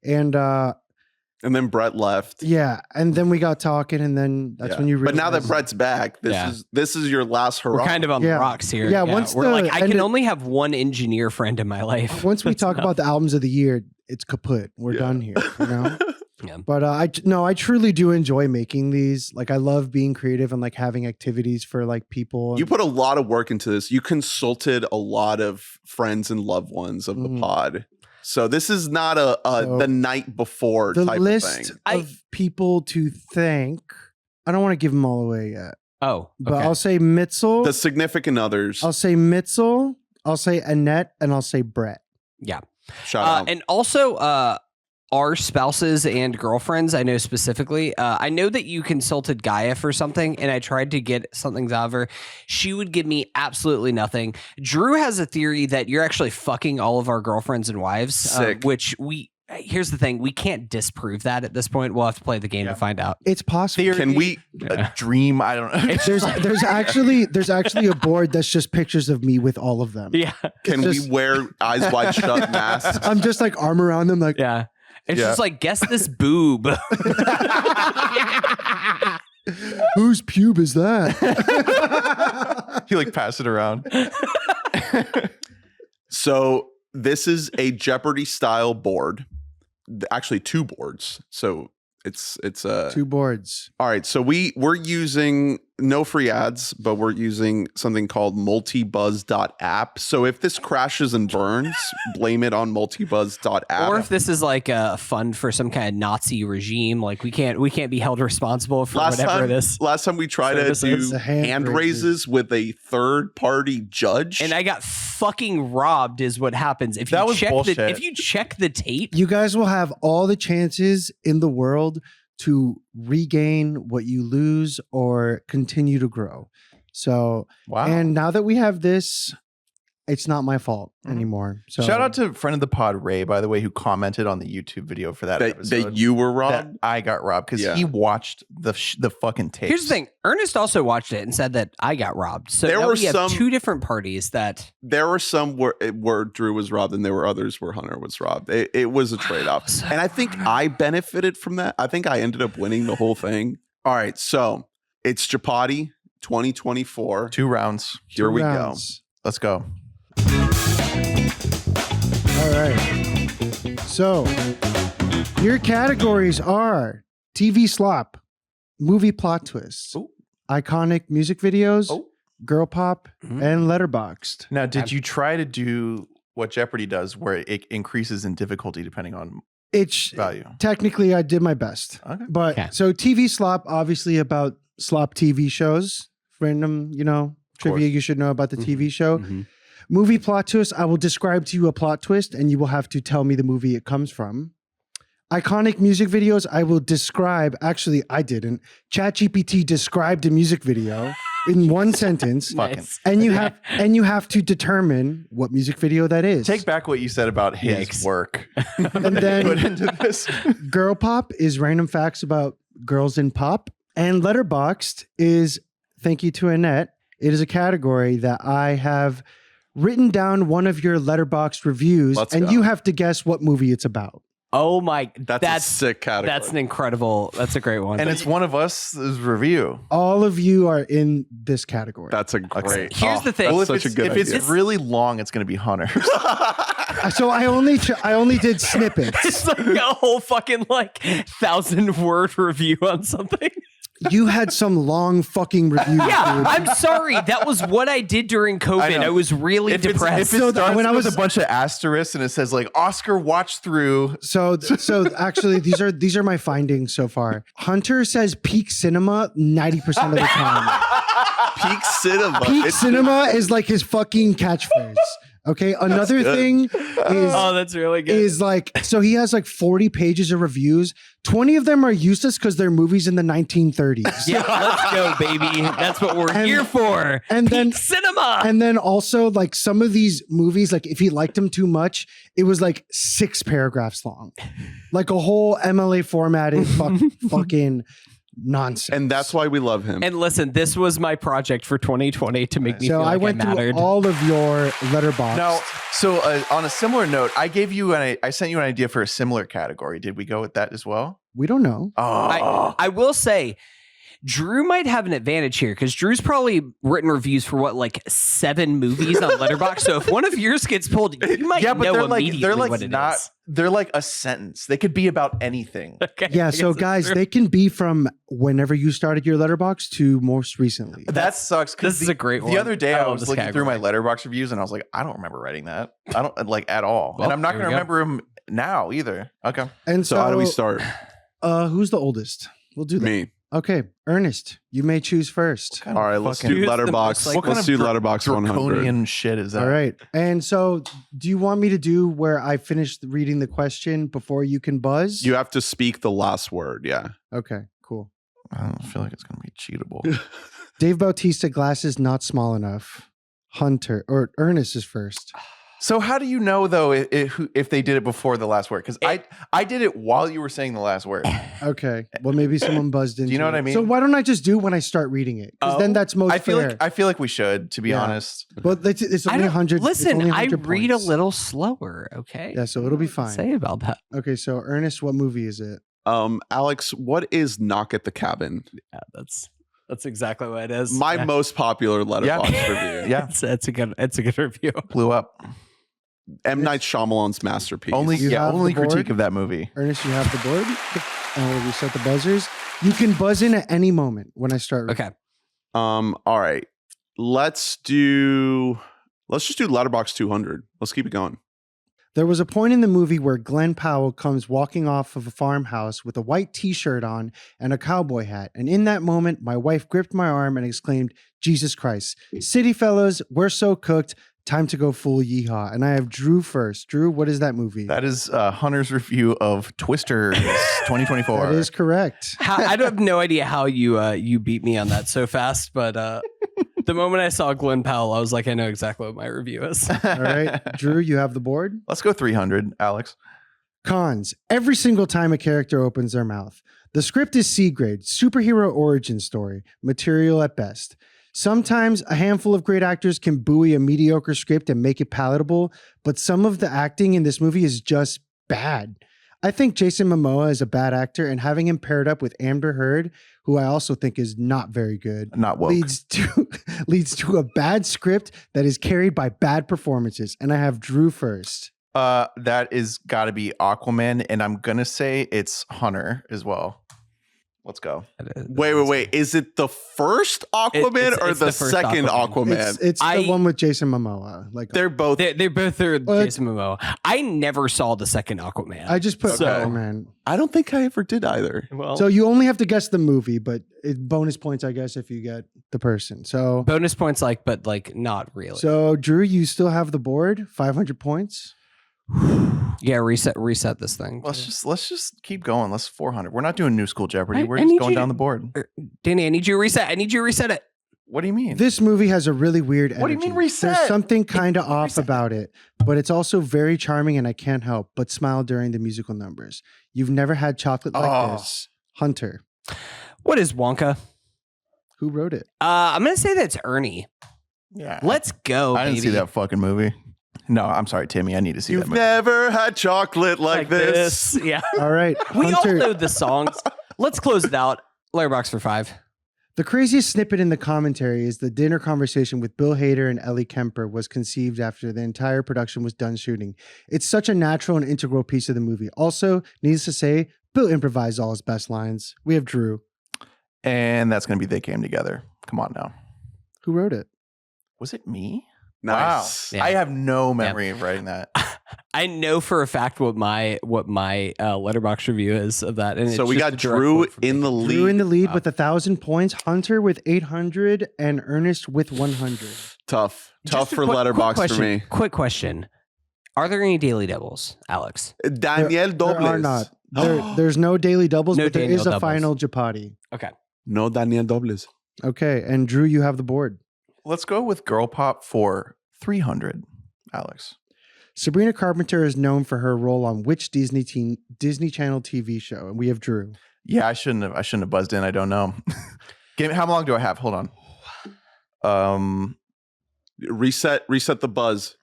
Speaker 4: And
Speaker 1: And then Brett left.
Speaker 4: yeah, and then we got talking, and then that's
Speaker 1: Yeah.
Speaker 4: when you
Speaker 1: But
Speaker 4: realized.
Speaker 1: now that Brett's back, this is your last hurrah.
Speaker 2: We're kind of on
Speaker 4: Yeah.
Speaker 2: the rocks here.
Speaker 4: Yeah, once
Speaker 2: we're
Speaker 4: the
Speaker 2: like, I
Speaker 4: end
Speaker 2: can
Speaker 4: of-
Speaker 2: only have one engineer friend in my life.
Speaker 4: once we
Speaker 2: That's
Speaker 4: talk
Speaker 2: enough.
Speaker 4: about the albums of the year, it's kaput. We're
Speaker 1: Yeah.
Speaker 4: done here.
Speaker 2: Yeah.
Speaker 4: But I truly do enjoy making these. Like I love being creative and like having activities for like people.
Speaker 1: You put a lot of work into this. You consulted a lot of friends and loved ones of the
Speaker 4: Mhm.
Speaker 1: pod. So this is not
Speaker 4: So,
Speaker 1: the night before
Speaker 4: the
Speaker 1: type
Speaker 4: list
Speaker 1: of thing.
Speaker 4: of people to thank. I don't want to give them all away yet,
Speaker 2: Oh,
Speaker 4: but
Speaker 2: okay.
Speaker 4: I'll say Mitzel.
Speaker 1: The significant others.
Speaker 4: I'll say Mitzel. I'll say Annette, and I'll say Brett.
Speaker 1: Shout out.
Speaker 2: And also, our spouses and girlfriends, I know specifically. I know that you consulted Gaia for something, and I tried to get something out of her. She would give me absolutely nothing. Drew has a theory that you're actually fucking all of our girlfriends and wives,
Speaker 1: Sick.
Speaker 2: which here's the thing, we can't disprove that at this point. We'll have to play the game to find out.
Speaker 4: It's possible.
Speaker 1: Can we?
Speaker 3: A dream? I don't know.
Speaker 4: There's actually a board that's just pictures of me with all of them.
Speaker 2: Yeah,
Speaker 1: Can we
Speaker 4: just-
Speaker 1: wear eyes wide shut masks?
Speaker 4: I'm just like arm around them, like
Speaker 2: yeah. It's
Speaker 3: Yeah.
Speaker 2: just like, guess this boob.
Speaker 4: whose pube is that?
Speaker 3: You like pass it around.
Speaker 1: So this is a Jeopardy style board. Actually, two boards. So it's
Speaker 4: Two boards.
Speaker 1: all right. So we're using no free ads, but we're using something called multibuzz.app. So if this crashes and burns, blame it on multibuzz.app.
Speaker 2: Or if this is like a fund for some kind of Nazi regime, like we can't be held responsible for whatever it is.
Speaker 1: Last time we tried to
Speaker 2: services.
Speaker 1: do
Speaker 4: The hand
Speaker 1: hand
Speaker 4: raises.
Speaker 1: raises with a third party judge.
Speaker 2: And I got fucking robbed is what happens. If
Speaker 3: That
Speaker 2: you
Speaker 3: was
Speaker 2: check
Speaker 3: bullshit.
Speaker 2: if you check the tape,
Speaker 4: You guys will have all the chances in the world to regain what you lose or continue to grow. So,
Speaker 3: Wow.
Speaker 4: and now that we have this, it's not my fault anymore. So
Speaker 3: Shout out to friend of the pod, Ray, by the way, who commented on the YouTube video for that episode.
Speaker 1: that you were
Speaker 3: that
Speaker 1: robbed.
Speaker 3: I got robbed because
Speaker 1: Yeah.
Speaker 3: he watched the fucking tapes.
Speaker 2: here's the thing. Ernest also watched it and said that I got robbed. So
Speaker 1: There
Speaker 2: now
Speaker 1: were
Speaker 2: we have
Speaker 1: some-
Speaker 2: two different parties that
Speaker 1: There were some where Drew was robbed, and there were others where Hunter was robbed. It was a trade off, and I think I benefited from that. I think I ended up winning the whole thing. All right, so it's JeoPoddy 2024.
Speaker 3: 2 rounds.
Speaker 1: Here we go.
Speaker 4: rounds.
Speaker 3: Let's go.
Speaker 4: All right. So your categories are TV slop, movie plot twists,
Speaker 3: Ooh.
Speaker 4: iconic music videos,
Speaker 3: Oh.
Speaker 4: girl pop,
Speaker 2: Mhm.
Speaker 4: and letterboxed.
Speaker 3: Now, did you try to do what Jeopardy does, where it increases in difficulty depending on
Speaker 4: It's
Speaker 3: value?
Speaker 4: technically I did my best.
Speaker 3: Okay.
Speaker 4: But
Speaker 2: Okay.
Speaker 4: so TV slop, obviously about slop TV shows, random, trivia you should know about the TV show.
Speaker 2: Mhm.
Speaker 4: Movie plot twist, I will describe to you a plot twist and you will have to tell me the movie it comes from. Iconic music videos, I will describe, actually I didn't. ChatGPT described a music video in one sentence.
Speaker 3: Fucking-
Speaker 2: Nice.
Speaker 4: And you have to determine what music video that is.
Speaker 3: Take back what you said about his
Speaker 2: Yikes.
Speaker 3: work.
Speaker 4: And then-
Speaker 3: put into this.
Speaker 4: Girl pop is random facts about girls in pop. And letterboxed is, thank you to Annette, it is a category that I have written down one of your letterboxed reviews
Speaker 1: Let's
Speaker 4: and
Speaker 1: go.
Speaker 4: you have to guess what movie it's about.
Speaker 2: Oh my,
Speaker 1: That's a sick category.
Speaker 2: That's an incredible. That's a great one.
Speaker 3: And it's one of us' review.
Speaker 4: All of you are in this category.
Speaker 1: That's a great.
Speaker 2: Here's the thing.
Speaker 3: Well, if
Speaker 1: Such a good
Speaker 3: it's
Speaker 1: idea.
Speaker 3: really long, it's going to be Hunter.
Speaker 4: So I only did snippets.
Speaker 2: It's like a whole fucking like 1,000-word review on something.
Speaker 4: You had some long fucking reviews.
Speaker 2: Yeah,
Speaker 4: dude.
Speaker 2: I'm sorry. That was what I did during COVID. I was really
Speaker 3: If
Speaker 2: depressed.
Speaker 3: it starts
Speaker 4: when I
Speaker 3: with
Speaker 4: was-
Speaker 3: a bunch of asterisks and it says like Oscar watch through.
Speaker 4: So actually, these are my findings so far. Hunter says peak cinema 90% of the time.
Speaker 1: Peak cinema.
Speaker 4: Peak
Speaker 1: It's-
Speaker 4: cinema is like his fucking catchphrase. Okay. Another thing is
Speaker 2: oh, that's really good.
Speaker 4: is like, so he has like 40 pages of reviews. 20 of them are useless because they're movies in the 1930s.
Speaker 2: Yeah, let's go, baby. That's what we're here for.
Speaker 4: and
Speaker 2: Peak
Speaker 4: then-
Speaker 2: cinema.
Speaker 4: And then also like some of these movies, like if he liked them too much, it was like 6 paragraphs long, like a whole MLA formatted fucking nonsense.
Speaker 1: And that's why we love him.
Speaker 2: And listen, this was my project for 2020 to make me
Speaker 4: so
Speaker 2: feel like
Speaker 4: I went through
Speaker 2: mattered.
Speaker 4: all of your Letterboxd.
Speaker 3: Now, so on a similar note, I gave you I sent you an idea for a similar category. Did we go with that as well?
Speaker 4: We don't know.
Speaker 3: Oh,
Speaker 2: I will say, Drew might have an advantage here because Drew's probably written reviews for what, like 7 movies on Letterboxd. So if one of yours gets pulled, you might
Speaker 3: yeah, but
Speaker 2: know
Speaker 3: they're like
Speaker 2: what it
Speaker 3: not.
Speaker 2: is.
Speaker 3: They're like a sentence. They could be about anything.
Speaker 2: Okay,
Speaker 4: Yeah,
Speaker 2: I
Speaker 4: so
Speaker 2: guess that's
Speaker 4: guys,
Speaker 2: true.
Speaker 4: they can be from whenever you started your Letterboxd to most recently.
Speaker 3: That sucks.
Speaker 2: This is a great one.
Speaker 3: The other day,
Speaker 2: I
Speaker 3: I
Speaker 2: love
Speaker 3: was
Speaker 2: this
Speaker 3: looking through my
Speaker 2: category.
Speaker 3: Letterboxd reviews, and I was like, I don't remember writing that. I don't like at all,
Speaker 2: Well,
Speaker 3: and I'm not
Speaker 2: there
Speaker 3: going
Speaker 2: we
Speaker 3: to
Speaker 2: go.
Speaker 3: remember them now either. Okay.
Speaker 4: And
Speaker 1: so how do we start?
Speaker 4: Who's the oldest? We'll do that.
Speaker 1: Me.
Speaker 4: Okay, Ernest, you may choose first.
Speaker 1: All right, let's
Speaker 3: fucking-
Speaker 1: do
Speaker 2: Who's the
Speaker 1: Letterboxd.
Speaker 2: most, like,
Speaker 1: Let's do Letterboxd 100.
Speaker 3: Draconian shit is that?
Speaker 4: All right. And so do you want me to do where I finish reading the question before you can buzz?
Speaker 1: You have to speak the last word. Yeah.
Speaker 4: Okay, cool.
Speaker 3: I don't feel like it's going to be cheatable.
Speaker 4: Dave Bautista, glasses not small enough. Hunter or Ernest is first.
Speaker 3: So how do you know though if they did it before the last word? Because I did it while you were saying the last word.
Speaker 4: Okay. Well, maybe someone buzzed in.
Speaker 3: Do you know what I mean?
Speaker 4: So why don't I just do it when I start reading it? Because then that's most
Speaker 3: I feel
Speaker 4: fair.
Speaker 3: like we should, to be
Speaker 4: Yeah.
Speaker 3: honest.
Speaker 4: But it's
Speaker 2: I
Speaker 4: only
Speaker 2: don't,
Speaker 4: 100. it's
Speaker 2: listen,
Speaker 4: only
Speaker 2: I
Speaker 4: 100
Speaker 2: read
Speaker 4: points.
Speaker 2: a little slower. Okay.
Speaker 4: Yeah, so it'll be fine.
Speaker 2: Say about that.
Speaker 4: Okay, so Ernest, what movie is it?
Speaker 1: Alex, what is Knock at the Cabin?
Speaker 2: Yeah, that's exactly what it is.
Speaker 1: My most popular Letterboxd review.
Speaker 3: Yeah,
Speaker 2: it's a good review.
Speaker 3: blew up.
Speaker 1: M. Night Shyamalan's masterpiece.
Speaker 3: Only
Speaker 4: You have
Speaker 3: only
Speaker 4: the board?
Speaker 3: critique of that movie.
Speaker 4: Ernest, you have the board. And we'll reset the buzzers. You can buzz in at any moment when I start.
Speaker 2: Okay.
Speaker 1: All right. Let's just do Letterboxd 200. Let's keep it going.
Speaker 4: There was a point in the movie where Glenn Powell comes walking off of a farmhouse with a white t-shirt on and a cowboy hat. And in that moment, my wife gripped my arm and exclaimed, Jesus Christ. City fellows, we're so cooked. Time to go full yeehaw. And I have Drew first. Drew, what is that movie?
Speaker 3: That is Hunter's review of Twisters 2024.
Speaker 4: That is correct.
Speaker 2: I have no idea how you beat me on that so fast, but the moment I saw Glenn Powell, I was like, I know exactly what my review is.
Speaker 4: All right. Drew, you have the board.
Speaker 3: Let's go 300, Alex.
Speaker 4: Cons. Every single time a character opens their mouth. The script is C grade, superhero origin story, material at best. Sometimes a handful of great actors can buoy a mediocre script and make it palatable, but some of the acting in this movie is just bad. I think Jason Momoa is a bad actor, and having him paired up with Amber Heard, who I also think is not very good,
Speaker 3: Not woke.
Speaker 4: leads to a bad script that is carried by bad performances. And I have Drew first.
Speaker 3: That is got to be Aquaman, and I'm gonna say it's Hunter as well. Let's go.
Speaker 1: Wait. Is it the first Aquaman or
Speaker 2: it's
Speaker 1: the
Speaker 2: the first
Speaker 1: second
Speaker 2: Aquaman.
Speaker 1: Aquaman?
Speaker 4: It's the one with Jason Momoa. Like
Speaker 1: They're both.
Speaker 2: They both are
Speaker 4: But-
Speaker 2: Jason Momoa. I never saw the second Aquaman.
Speaker 4: I just put
Speaker 1: So-
Speaker 4: Aquaman.
Speaker 1: I don't think I ever did either.
Speaker 2: well,
Speaker 4: So you only have to guess the movie, but bonus points, I guess, if you get the person. So,
Speaker 2: bonus points, but not really.
Speaker 4: so Drew, you still have the board, 500 points.
Speaker 2: Yeah, reset this thing.
Speaker 3: Let's just keep going. Let's 400. We're not doing New School Jeopardy. We're
Speaker 2: I
Speaker 3: just
Speaker 2: need
Speaker 3: going
Speaker 2: you
Speaker 3: down
Speaker 2: to-
Speaker 3: the board.
Speaker 2: Danny, I need you to reset it.
Speaker 3: What do you mean?
Speaker 4: This movie has a really weird energy.
Speaker 3: What do you mean reset?
Speaker 4: There's something kind of off about it, but it's also very charming, and I can't help but smile during the musical numbers. You've never had chocolate like
Speaker 3: Oh.
Speaker 4: this. Hunter,
Speaker 2: What is Wonka?
Speaker 4: who wrote it?
Speaker 2: I'm gonna say that's Ernie.
Speaker 3: Yeah.
Speaker 2: Let's go.
Speaker 3: I didn't see
Speaker 2: baby.
Speaker 3: that fucking movie. No, I'm sorry, Timmy. I need to see that
Speaker 1: You've
Speaker 3: movie.
Speaker 1: never had chocolate like this.
Speaker 2: Yeah.
Speaker 4: All right.
Speaker 2: We all
Speaker 4: Hunter,
Speaker 2: know the songs. Let's close it out. Letterboxd for 5.
Speaker 4: the craziest snippet in the commentary is the dinner conversation with Bill Hader and Ellie Kemper was conceived after the entire production was done shooting. It's such a natural and integral piece of the movie. Also, needless to say, Bill improvised all his best lines. We have Drew.
Speaker 3: And that's going to be They Came Together. Come on now.
Speaker 4: Who wrote it?
Speaker 3: Was it me?
Speaker 1: Nice.
Speaker 3: Wow. I have no memory of writing that.
Speaker 2: I know for a fact what my Letterboxd review is of that. And
Speaker 1: So
Speaker 2: it's
Speaker 1: we
Speaker 2: just
Speaker 1: got
Speaker 2: a direct
Speaker 1: Drew
Speaker 2: quote from
Speaker 1: in
Speaker 2: me.
Speaker 1: the lead.
Speaker 4: Drew in the lead with 1,000 points, Hunter with 800, and Ernest with 100.
Speaker 1: Tough
Speaker 2: Just a
Speaker 1: for
Speaker 2: quick
Speaker 1: Letterboxd for
Speaker 2: question.
Speaker 1: me.
Speaker 2: Quick question. Are there any daily doubles, Alex?
Speaker 1: Daniel
Speaker 4: There
Speaker 1: Dobles.
Speaker 4: are not. There's no daily doubles,
Speaker 2: No
Speaker 4: but there
Speaker 2: Daniel
Speaker 4: is a
Speaker 2: doubles.
Speaker 4: final JeoPoddy.
Speaker 2: Okay.
Speaker 1: No Daniel Dobles.
Speaker 4: Okay, and Drew, you have the board.
Speaker 3: Let's go with Girl Pop for 300, Alex.
Speaker 4: Sabrina Carpenter is known for her role on which Disney Channel TV show? And we have Drew.
Speaker 3: Yeah, I shouldn't have buzzed in. I don't know. How long do I have? Hold on.
Speaker 1: Reset the buzz.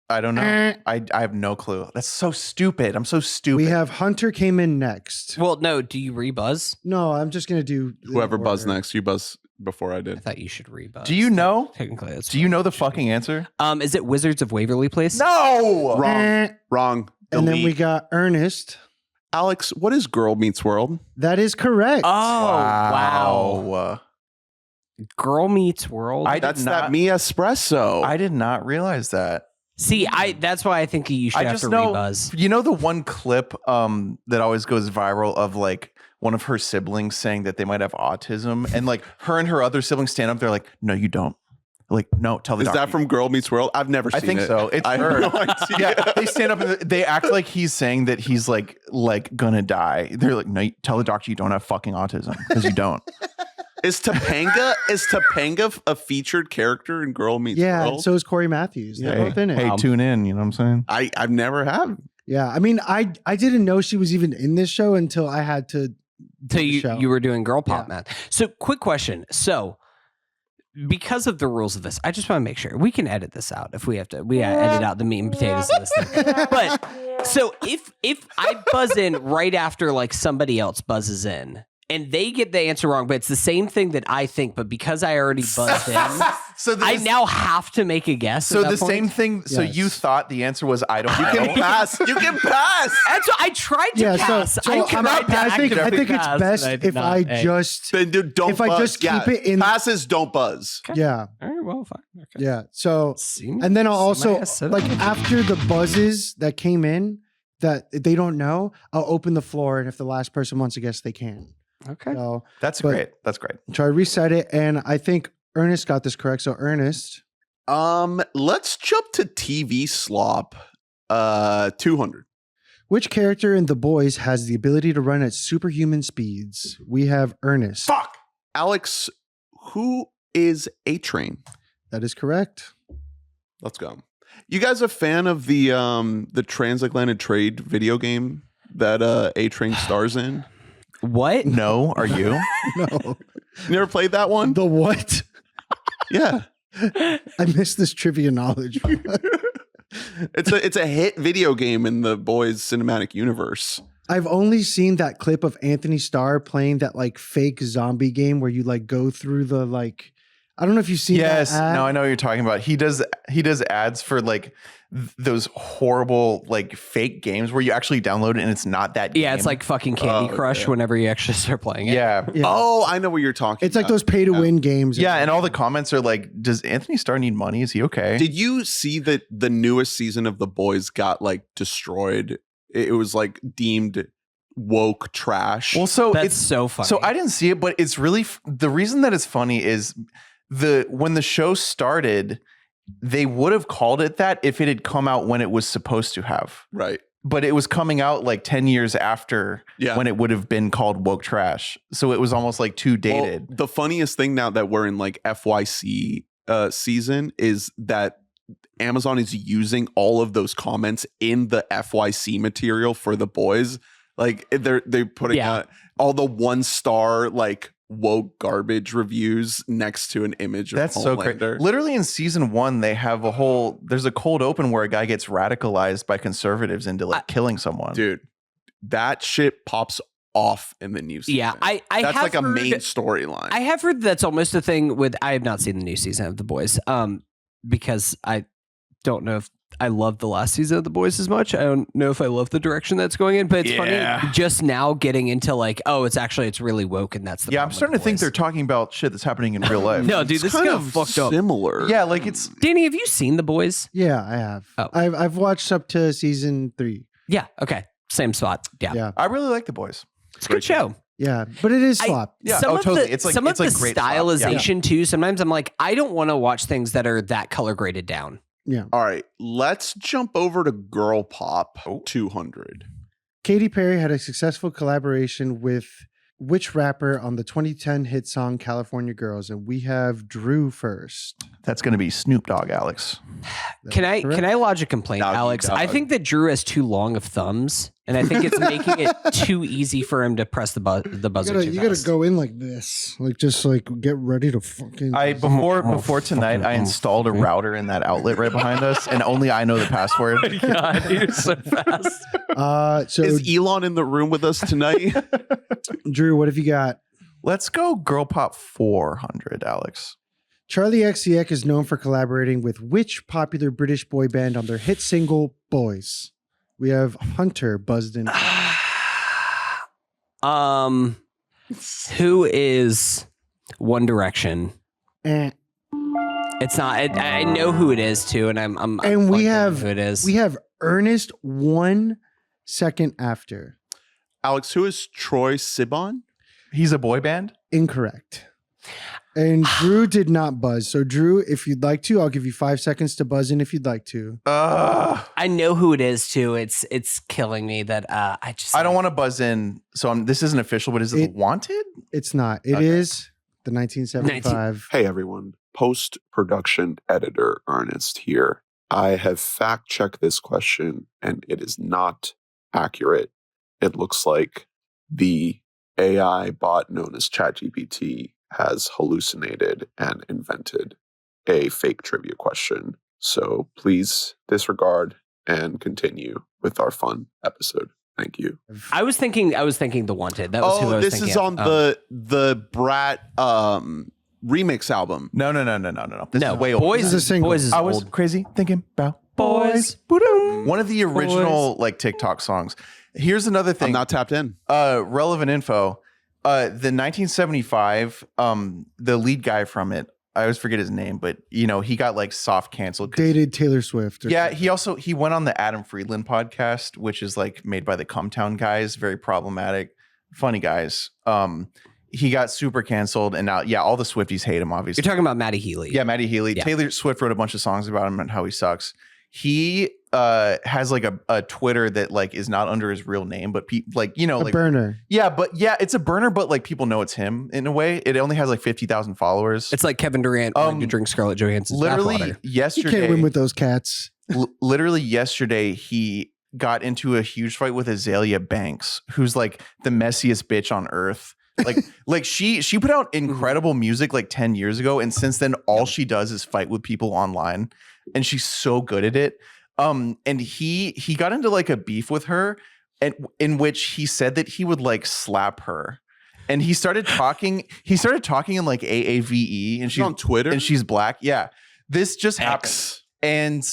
Speaker 3: I don't know. I have no clue. That's so stupid. I'm so stupid.
Speaker 4: We have Hunter came in next.
Speaker 2: Well, no. Do you rebuzz?
Speaker 4: No, I'm just gonna do the
Speaker 1: Whoever buzzed
Speaker 4: order.
Speaker 1: next. You buzz before I
Speaker 2: I
Speaker 1: did.
Speaker 2: thought you should rebuzz.
Speaker 3: Do you know?
Speaker 2: Technically, that's
Speaker 3: Do you know the
Speaker 2: what it should
Speaker 3: fucking answer?
Speaker 2: be. Is it Wizards of Waverly Place?
Speaker 3: No.
Speaker 1: Wrong. Wrong.
Speaker 4: And then we
Speaker 1: Delete.
Speaker 4: got Ernest.
Speaker 1: Alex, what is Girl Meets World?
Speaker 4: That is correct.
Speaker 2: Oh, wow.
Speaker 3: Wow.
Speaker 2: Girl Meets World.
Speaker 1: That's that Me Espresso.
Speaker 3: I did not realize that.
Speaker 2: See, that's why I think you should
Speaker 3: I
Speaker 2: have
Speaker 3: just
Speaker 2: to
Speaker 3: know,
Speaker 2: rebuzz.
Speaker 3: you know, the one clip that always goes viral of like one of her siblings saying that they might have autism, and like her and her other siblings stand up. They're like, "No, you don't." Like, no, tell the
Speaker 1: Is
Speaker 3: doctor.
Speaker 1: that from Girl Meets World? I've never seen
Speaker 3: I think
Speaker 1: it.
Speaker 3: so. It's
Speaker 1: I
Speaker 3: her.
Speaker 1: have no idea.
Speaker 3: Yeah, they stand up and they act like he's saying that he's like gonna die. They're like, "No, tell the doctor you don't have fucking autism because you don't."
Speaker 1: Is Topanga a featured character in Girl Meets
Speaker 4: Yeah,
Speaker 1: World?
Speaker 4: so is Corey Matthews. They're both in it.
Speaker 3: Hey, tune in. You know what I'm saying?
Speaker 1: I've never have.
Speaker 4: Yeah, I mean, I didn't know she was even in this show until I had to.
Speaker 2: So
Speaker 4: the show.
Speaker 2: you were doing girl pop
Speaker 4: Yeah.
Speaker 2: math. So quick question. So because of the rules of this, I just want to make sure we can edit this out if we have to. We edit out the meat and potatoes of this thing. But so if I buzz in right after like somebody else buzzes in and they get the answer wrong, but it's the same thing that I think, but because I already buzzed in,
Speaker 3: So
Speaker 2: I now have to make a guess.
Speaker 3: So
Speaker 2: at that
Speaker 3: the
Speaker 2: point.
Speaker 3: same thing. So
Speaker 4: Yes.
Speaker 3: you thought the answer was I don't
Speaker 1: You
Speaker 3: know.
Speaker 1: can pass. You can pass.
Speaker 2: That's what I tried to
Speaker 4: Yeah,
Speaker 2: pass.
Speaker 4: so
Speaker 2: I
Speaker 4: I'm
Speaker 2: tried
Speaker 4: not,
Speaker 2: to
Speaker 4: I think
Speaker 2: actively
Speaker 4: it's
Speaker 2: pass,
Speaker 4: best
Speaker 2: and did
Speaker 4: if
Speaker 2: not.
Speaker 4: I
Speaker 2: Hey.
Speaker 4: just
Speaker 1: Then don't
Speaker 4: If I
Speaker 1: buzz.
Speaker 4: just
Speaker 1: Yeah.
Speaker 4: keep it in-
Speaker 1: passes, don't buzz.
Speaker 4: yeah.
Speaker 2: All right, well, fine. Okay.
Speaker 4: Yeah. So
Speaker 2: See,
Speaker 4: and then I'll
Speaker 2: see my
Speaker 4: also
Speaker 2: ass set
Speaker 4: like
Speaker 2: up.
Speaker 4: after the buzzes that came in that they don't know, I'll open the floor and if the last person wants to guess, they can.
Speaker 2: Okay.
Speaker 4: So
Speaker 3: That's
Speaker 4: But-
Speaker 3: great. That's great.
Speaker 4: try to reset it, and I think Ernest got this correct. So Ernest,
Speaker 1: Let's jump to TV slop. 200.
Speaker 4: which character in The Boys has the ability to run at superhuman speeds? We have Ernest.
Speaker 1: Fuck. Alex, who is A-Train?
Speaker 4: That is correct.
Speaker 1: Let's go. You guys a fan of the transatlantic trade video game that A-Train stars in?
Speaker 2: What?
Speaker 3: No, are you?
Speaker 4: No,
Speaker 1: You never played that one?
Speaker 4: the what?
Speaker 1: Yeah.
Speaker 4: I missed this trivia knowledge.
Speaker 1: It's a hit video game in the Boys cinematic universe.
Speaker 4: I've only seen that clip of Anthony Starr playing that like fake zombie game where you like go through the like. I don't know if you've seen
Speaker 3: Yes.
Speaker 4: that ad.
Speaker 3: No, I know what you're talking about. He does ads for like those horrible like fake games where you actually download it and it's not that
Speaker 2: Yeah,
Speaker 3: game.
Speaker 2: it's like fucking Candy
Speaker 1: Oh,
Speaker 2: Crush
Speaker 1: yeah.
Speaker 2: whenever you actually start playing it.
Speaker 3: Yeah.
Speaker 4: Yeah.
Speaker 1: Oh, I know what you're talking
Speaker 4: It's like
Speaker 1: about.
Speaker 4: those pay to win games.
Speaker 3: Yeah, and all the comments are like, does Anthony Starr need money? Is he okay?
Speaker 1: Did you see that the newest season of The Boys got like destroyed? It was like deemed woke trash.
Speaker 3: Well, so
Speaker 2: That's
Speaker 3: it's
Speaker 2: so funny.
Speaker 3: So I didn't see it, but it's really the reason that it's funny is when the show started, they would have called it that if it had come out when it was supposed to have.
Speaker 1: right.
Speaker 3: But it was coming out like 10 years after
Speaker 1: Yeah.
Speaker 3: when it would have been called woke trash. So it was almost like too
Speaker 1: Well,
Speaker 3: dated.
Speaker 1: the funniest thing now that we're in like FYC season is that Amazon is using all of those comments in the FYC material for The Boys. Like they're putting
Speaker 2: Yeah.
Speaker 1: all the 1-star like woke garbage reviews next to an image of
Speaker 3: That's so great.
Speaker 1: Homelander.
Speaker 3: Literally in season 1, they have there's a cold open where a guy gets radicalized by conservatives into like killing someone.
Speaker 1: Dude, that shit pops off in the new season.
Speaker 2: Yeah, I
Speaker 1: that's
Speaker 2: have
Speaker 1: like a
Speaker 2: heard-
Speaker 1: main storyline.
Speaker 2: I have heard that's almost a thing with. I have not seen the new season of The Boys, because I don't know if I love the last season of The Boys as much. I don't know if I love the direction that's going in, but it's funny just now getting into like, oh, it's really woke, and that's the
Speaker 3: Yeah, I'm
Speaker 2: problem
Speaker 3: starting
Speaker 2: with
Speaker 3: to think
Speaker 2: The
Speaker 3: they're
Speaker 2: Boys.
Speaker 3: talking about shit that's happening in real life.
Speaker 2: No, dude, this is kind of fucked up.
Speaker 1: similar.
Speaker 3: Yeah, like it's
Speaker 2: Danny, have you seen The Boys?
Speaker 4: Yeah, I have.
Speaker 2: Oh.
Speaker 4: I've watched up to season 3.
Speaker 2: Yeah. Okay. Same spot. Yeah.
Speaker 4: Yeah.
Speaker 3: I really like The Boys.
Speaker 2: It's a good show.
Speaker 4: Yeah, but it is Slop.
Speaker 3: Yeah,
Speaker 2: Some of
Speaker 3: totally.
Speaker 2: The,
Speaker 3: It's like
Speaker 2: some
Speaker 3: it's
Speaker 2: of
Speaker 3: like
Speaker 2: the
Speaker 3: great Slop. Yeah.
Speaker 2: stylization too. Sometimes I'm like, I don't want to watch things that are that color graded down.
Speaker 4: Yeah.
Speaker 1: All right, let's jump over to Girl Pop 200.
Speaker 4: Katy Perry had a successful collaboration with which rapper on the 2010 hit song California Girls? And we have Drew first.
Speaker 3: That's going to be Snoop Dogg, Alex.
Speaker 2: Can I lodge a complaint,
Speaker 1: Doggy
Speaker 2: Alex?
Speaker 1: dog.
Speaker 2: I think that Drew has too long of thumbs, and I think it's making it too easy for him to press the buzzer.
Speaker 4: You gotta go in like this, like just like get ready to fucking.
Speaker 3: Before tonight, I installed a router in that outlet right behind us, and only I know the password.
Speaker 2: God, you're so fast.
Speaker 4: So
Speaker 1: Is Elon in the room with us tonight?
Speaker 4: Drew, what have you got?
Speaker 3: Let's go Girl Pop 400, Alex.
Speaker 4: Charlie XCX is known for collaborating with which popular British boy band on their hit single "Boys"? We have Hunter buzzed in.
Speaker 2: Who is One Direction?
Speaker 4: Eh.
Speaker 2: It's not. I know who it is too, and I'm
Speaker 4: And we
Speaker 2: fucking
Speaker 4: have
Speaker 2: who it is.
Speaker 4: We have Ernest 1 second after.
Speaker 1: Alex, who is Troy Sivan?
Speaker 3: He's a boy band?
Speaker 4: Incorrect. And Drew did not buzz. So Drew, if you'd like to, I'll give you 5 seconds to buzz in if you'd like to.
Speaker 2: I know who it is too. It's killing me that I
Speaker 3: don't want to buzz in. So this isn't official, but is it Wanted?
Speaker 4: It's not. It is the 1975.
Speaker 7: Hey everyone, post-production editor Ernest here. I have fact-checked this question and it is not accurate. It looks like the AI bot known as ChatGPT has hallucinated and invented a fake trivia question. So please disregard and continue with our fun episode. Thank you.
Speaker 2: I was thinking The Wanted. That was who I was
Speaker 1: this
Speaker 2: thinking
Speaker 1: is
Speaker 2: of.
Speaker 1: on the Brat remix album.
Speaker 3: No. This is way old.
Speaker 2: Boys
Speaker 4: This is a single.
Speaker 2: Boys is
Speaker 3: I was
Speaker 2: old.
Speaker 3: crazy thinking about
Speaker 2: Boys.
Speaker 3: Boom. One of the original like TikTok songs. Here's another
Speaker 1: I'm
Speaker 3: thing.
Speaker 1: not tapped in.
Speaker 3: Relevant info. The 1975, the lead guy from it, I always forget his name, but he got like soft canceled.
Speaker 4: Dated Taylor Swift.
Speaker 3: Yeah, he went on the Adam Friedland podcast, which is like made by the Cumtown guys, very problematic, funny guys. He got super canceled, and now all the Swifties hate him. Obviously,
Speaker 2: You're talking about Matty Healy.
Speaker 3: yeah, Matty Healy.
Speaker 2: Yeah.
Speaker 3: Taylor Swift wrote a bunch of songs about him and how he sucks. He has like a Twitter that like is not under his real name, but people
Speaker 4: a burner.
Speaker 3: it's a burner, but like people know it's him in a way. It only has like 50,000 followers.
Speaker 2: It's like Kevin Durant wanting to drink Scarlett Johansson's
Speaker 3: literally
Speaker 2: bathwater.
Speaker 4: You
Speaker 3: yesterday.
Speaker 4: can't win with those cats.
Speaker 3: Literally yesterday, he got into a huge fight with Azalea Banks, who's like the messiest bitch on earth. Like she put out incredible music like 10 years ago, and since then all she does is fight with people online, and she's so good at it. And he got into like a beef with her, and in which he said that he would like slap her. And he started talking in like AAVE, and she's
Speaker 1: on Twitter
Speaker 3: and she's black. Yeah. This just happened. And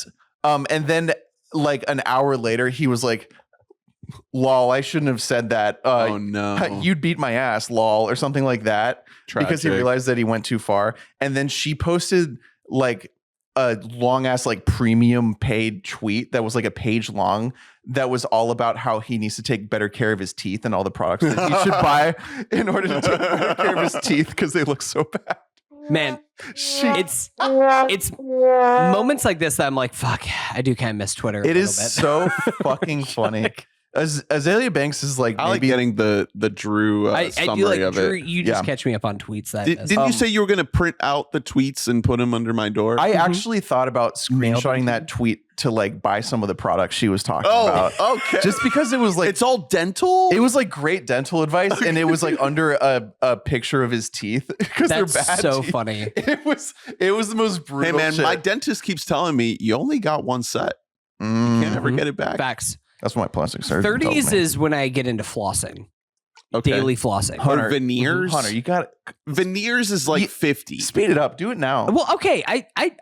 Speaker 3: then like an hour later, he was like, lol, I shouldn't have said that.
Speaker 1: Oh no.
Speaker 3: You'd beat my ass, lol, or something like that. Because he
Speaker 1: Tragic.
Speaker 3: realized that he went too far. And then she posted like a long ass like premium paid tweet that was like a page long that was all about how he needs to take better care of his teeth and all the products that he should buy in order to take better care of his teeth because they look so bad.
Speaker 2: Man, it's moments like this that I'm like, fuck, I do kind of miss Twitter.
Speaker 3: It is so fucking funny. Azalea Banks is like
Speaker 1: I like
Speaker 3: maybe
Speaker 1: getting the Drew
Speaker 2: I
Speaker 1: summary
Speaker 2: do like
Speaker 1: of
Speaker 2: Drew,
Speaker 1: it.
Speaker 2: you just
Speaker 3: Yeah.
Speaker 2: catch me up on tweets that
Speaker 1: Didn't you say you were going to print out the tweets and put them under my door?
Speaker 3: I actually thought about
Speaker 2: Mailed them
Speaker 3: screenshotting
Speaker 2: to
Speaker 3: that tweet to like buy some of the products she was talking
Speaker 1: oh,
Speaker 3: about.
Speaker 1: okay.
Speaker 3: Just because it was like
Speaker 1: it's all dental.
Speaker 3: it was like great dental advice, and it was like under a picture of his teeth because they're
Speaker 2: that's
Speaker 3: bad.
Speaker 2: so
Speaker 3: teeth.
Speaker 2: funny.
Speaker 3: It was the most brutal.
Speaker 1: Hey man,
Speaker 3: shit.
Speaker 1: my dentist keeps telling me you only got one set. You can't ever
Speaker 2: Mhm.
Speaker 1: get it back.
Speaker 2: Facts.
Speaker 3: That's what my plastic surgeon tells
Speaker 2: 30s
Speaker 3: me.
Speaker 2: is when I get into flossing,
Speaker 1: Okay.
Speaker 2: daily flossing.
Speaker 3: Hunter,
Speaker 1: Or veneers.
Speaker 3: Hunter, you got
Speaker 1: Veneers is like
Speaker 3: Ye-
Speaker 1: 50.
Speaker 3: speed it up. Do it now.
Speaker 2: Well, okay,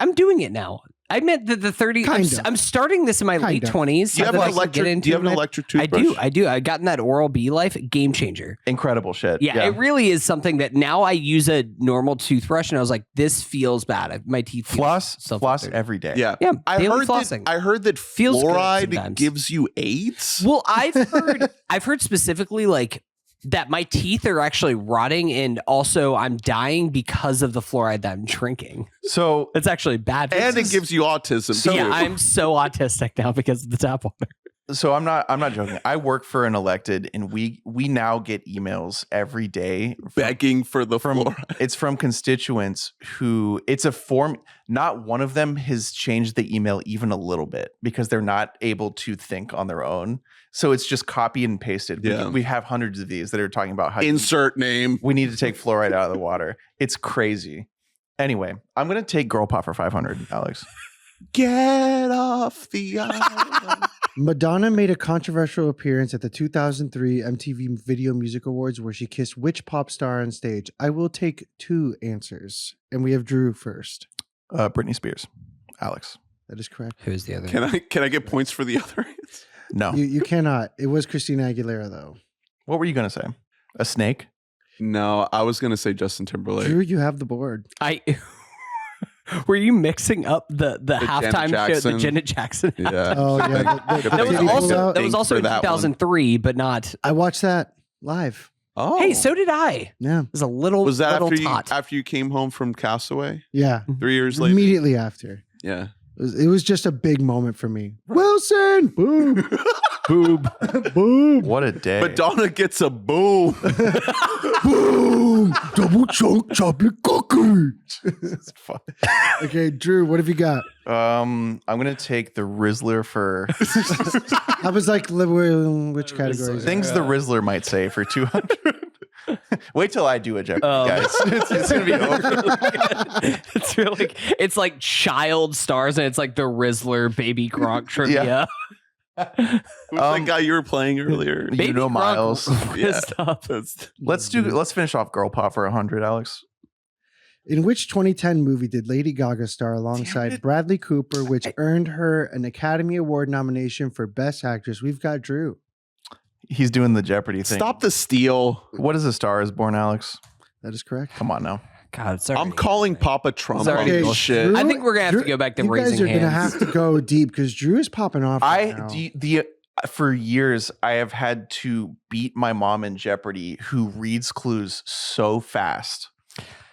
Speaker 2: I'm doing it now. I meant that the 30.
Speaker 4: Kinda.
Speaker 2: I'm starting this in my late
Speaker 4: Kinda.
Speaker 2: 20s.
Speaker 1: Do you have
Speaker 2: so that
Speaker 1: an
Speaker 2: I can get
Speaker 1: electric? Do
Speaker 2: into
Speaker 1: you have an
Speaker 2: it.
Speaker 1: electric
Speaker 2: I
Speaker 1: toothbrush?
Speaker 2: do. I gotten that Oral-B Life, game changer.
Speaker 3: Incredible shit.
Speaker 2: Yeah, it really is something that now I use a normal toothbrush and I was like, this feels bad. My teeth feel
Speaker 3: floss
Speaker 2: self-filtered.
Speaker 3: every day.
Speaker 1: Yeah.
Speaker 2: Yeah,
Speaker 1: I
Speaker 2: daily
Speaker 1: heard
Speaker 2: flossing.
Speaker 1: that. I heard that
Speaker 2: Feels good
Speaker 1: fluoride
Speaker 2: sometimes.
Speaker 1: gives you AIDS.
Speaker 2: Well, I've heard specifically like that my teeth are actually rotting and also I'm dying because of the fluoride that I'm drinking.
Speaker 3: So
Speaker 2: It's actually bad.
Speaker 1: And it gives you autism.
Speaker 3: So-
Speaker 1: too.
Speaker 2: yeah, I'm so autistic now because of the tap water.
Speaker 3: So I'm not joking. I work for an elected, and we now get emails every day
Speaker 1: begging for the
Speaker 3: from
Speaker 1: fluoride.
Speaker 3: it's from constituents who it's a form. Not one of them has changed the email even a little bit because they're not able to think on their own. So it's just copy and pasted.
Speaker 1: Yeah.
Speaker 3: We have hundreds of these that are talking about how
Speaker 1: Insert name.
Speaker 3: we need to take fluoride out of the water. It's crazy. Anyway, I'm gonna take Girl Pop for 500, Alex.
Speaker 1: Get off the island.
Speaker 4: Madonna made a controversial appearance at the 2003 MTV Video Music Awards where she kissed which pop star on stage? I will take 2 answers. And we have Drew first.
Speaker 3: Britney Spears, Alex.
Speaker 4: That is correct.
Speaker 2: Who's the other?
Speaker 1: Can I get points for the other answer?
Speaker 3: No.
Speaker 4: You cannot. It was Christina Aguilera, though.
Speaker 3: What were you gonna say? A snake?
Speaker 1: No, I was gonna say Justin Timberlake.
Speaker 4: Drew, you have the board.
Speaker 2: Were you mixing up the halftime show,
Speaker 1: Jackson.
Speaker 2: the Janet Jackson?
Speaker 1: Yeah.
Speaker 4: Oh, yeah.
Speaker 1: Good
Speaker 2: That was
Speaker 1: thing I
Speaker 2: also
Speaker 1: got
Speaker 2: that was
Speaker 1: dinged
Speaker 2: also
Speaker 1: for
Speaker 2: in
Speaker 1: that one.
Speaker 2: 2003, but not.
Speaker 4: I watched that live.
Speaker 1: Oh,
Speaker 2: Hey, so did I.
Speaker 4: Yeah.
Speaker 2: It was a little
Speaker 1: was that
Speaker 2: little
Speaker 1: after
Speaker 2: tot.
Speaker 1: after you came home from Castaway
Speaker 4: Yeah.
Speaker 1: 3 years later?
Speaker 4: Immediately after.
Speaker 1: Yeah.
Speaker 4: It was just a big moment for me. Wilson! Boom! Boob! Boom!
Speaker 3: What a day.
Speaker 1: Madonna gets a boom.
Speaker 4: Boom! Double chunk chocolate cookie!
Speaker 3: It's fun.
Speaker 4: Okay, Drew, what have you got?
Speaker 3: I'm gonna take the Rizzler for
Speaker 4: I was like, which categories?
Speaker 3: things the Rizzler might say for 200. Wait till I do a Jeopardy, guys. It's gonna be over.
Speaker 2: It's really it's like child stars and it's like the Rizzler baby Gronk trivia.
Speaker 1: Who's that guy you were playing earlier?
Speaker 3: You
Speaker 2: Baby
Speaker 3: know
Speaker 2: Gronk
Speaker 3: Miles.
Speaker 2: rizzed up.
Speaker 3: Let's finish off Girl Pop for 100, Alex.
Speaker 4: In which 2010 movie did Lady Gaga star alongside Bradley Cooper, which earned her an Academy Award nomination for Best Actress? We've got Drew.
Speaker 3: He's doing the Jeopardy thing.
Speaker 1: Stop the steal.
Speaker 3: What is A Star Is Born, Alex?
Speaker 4: That is correct.
Speaker 3: Come on now.
Speaker 2: God, it's already
Speaker 1: I'm calling Papa Trump on
Speaker 2: already
Speaker 1: this
Speaker 2: bullshit.
Speaker 1: shit.
Speaker 4: Drew-
Speaker 2: I think we're gonna have to
Speaker 4: Drew-
Speaker 2: go back to
Speaker 4: you
Speaker 2: raising
Speaker 4: guys are gonna
Speaker 2: hands.
Speaker 4: have to go deep because Drew is popping off. Right now.
Speaker 3: For years I have had to beat my mom in Jeopardy, who reads clues so fast.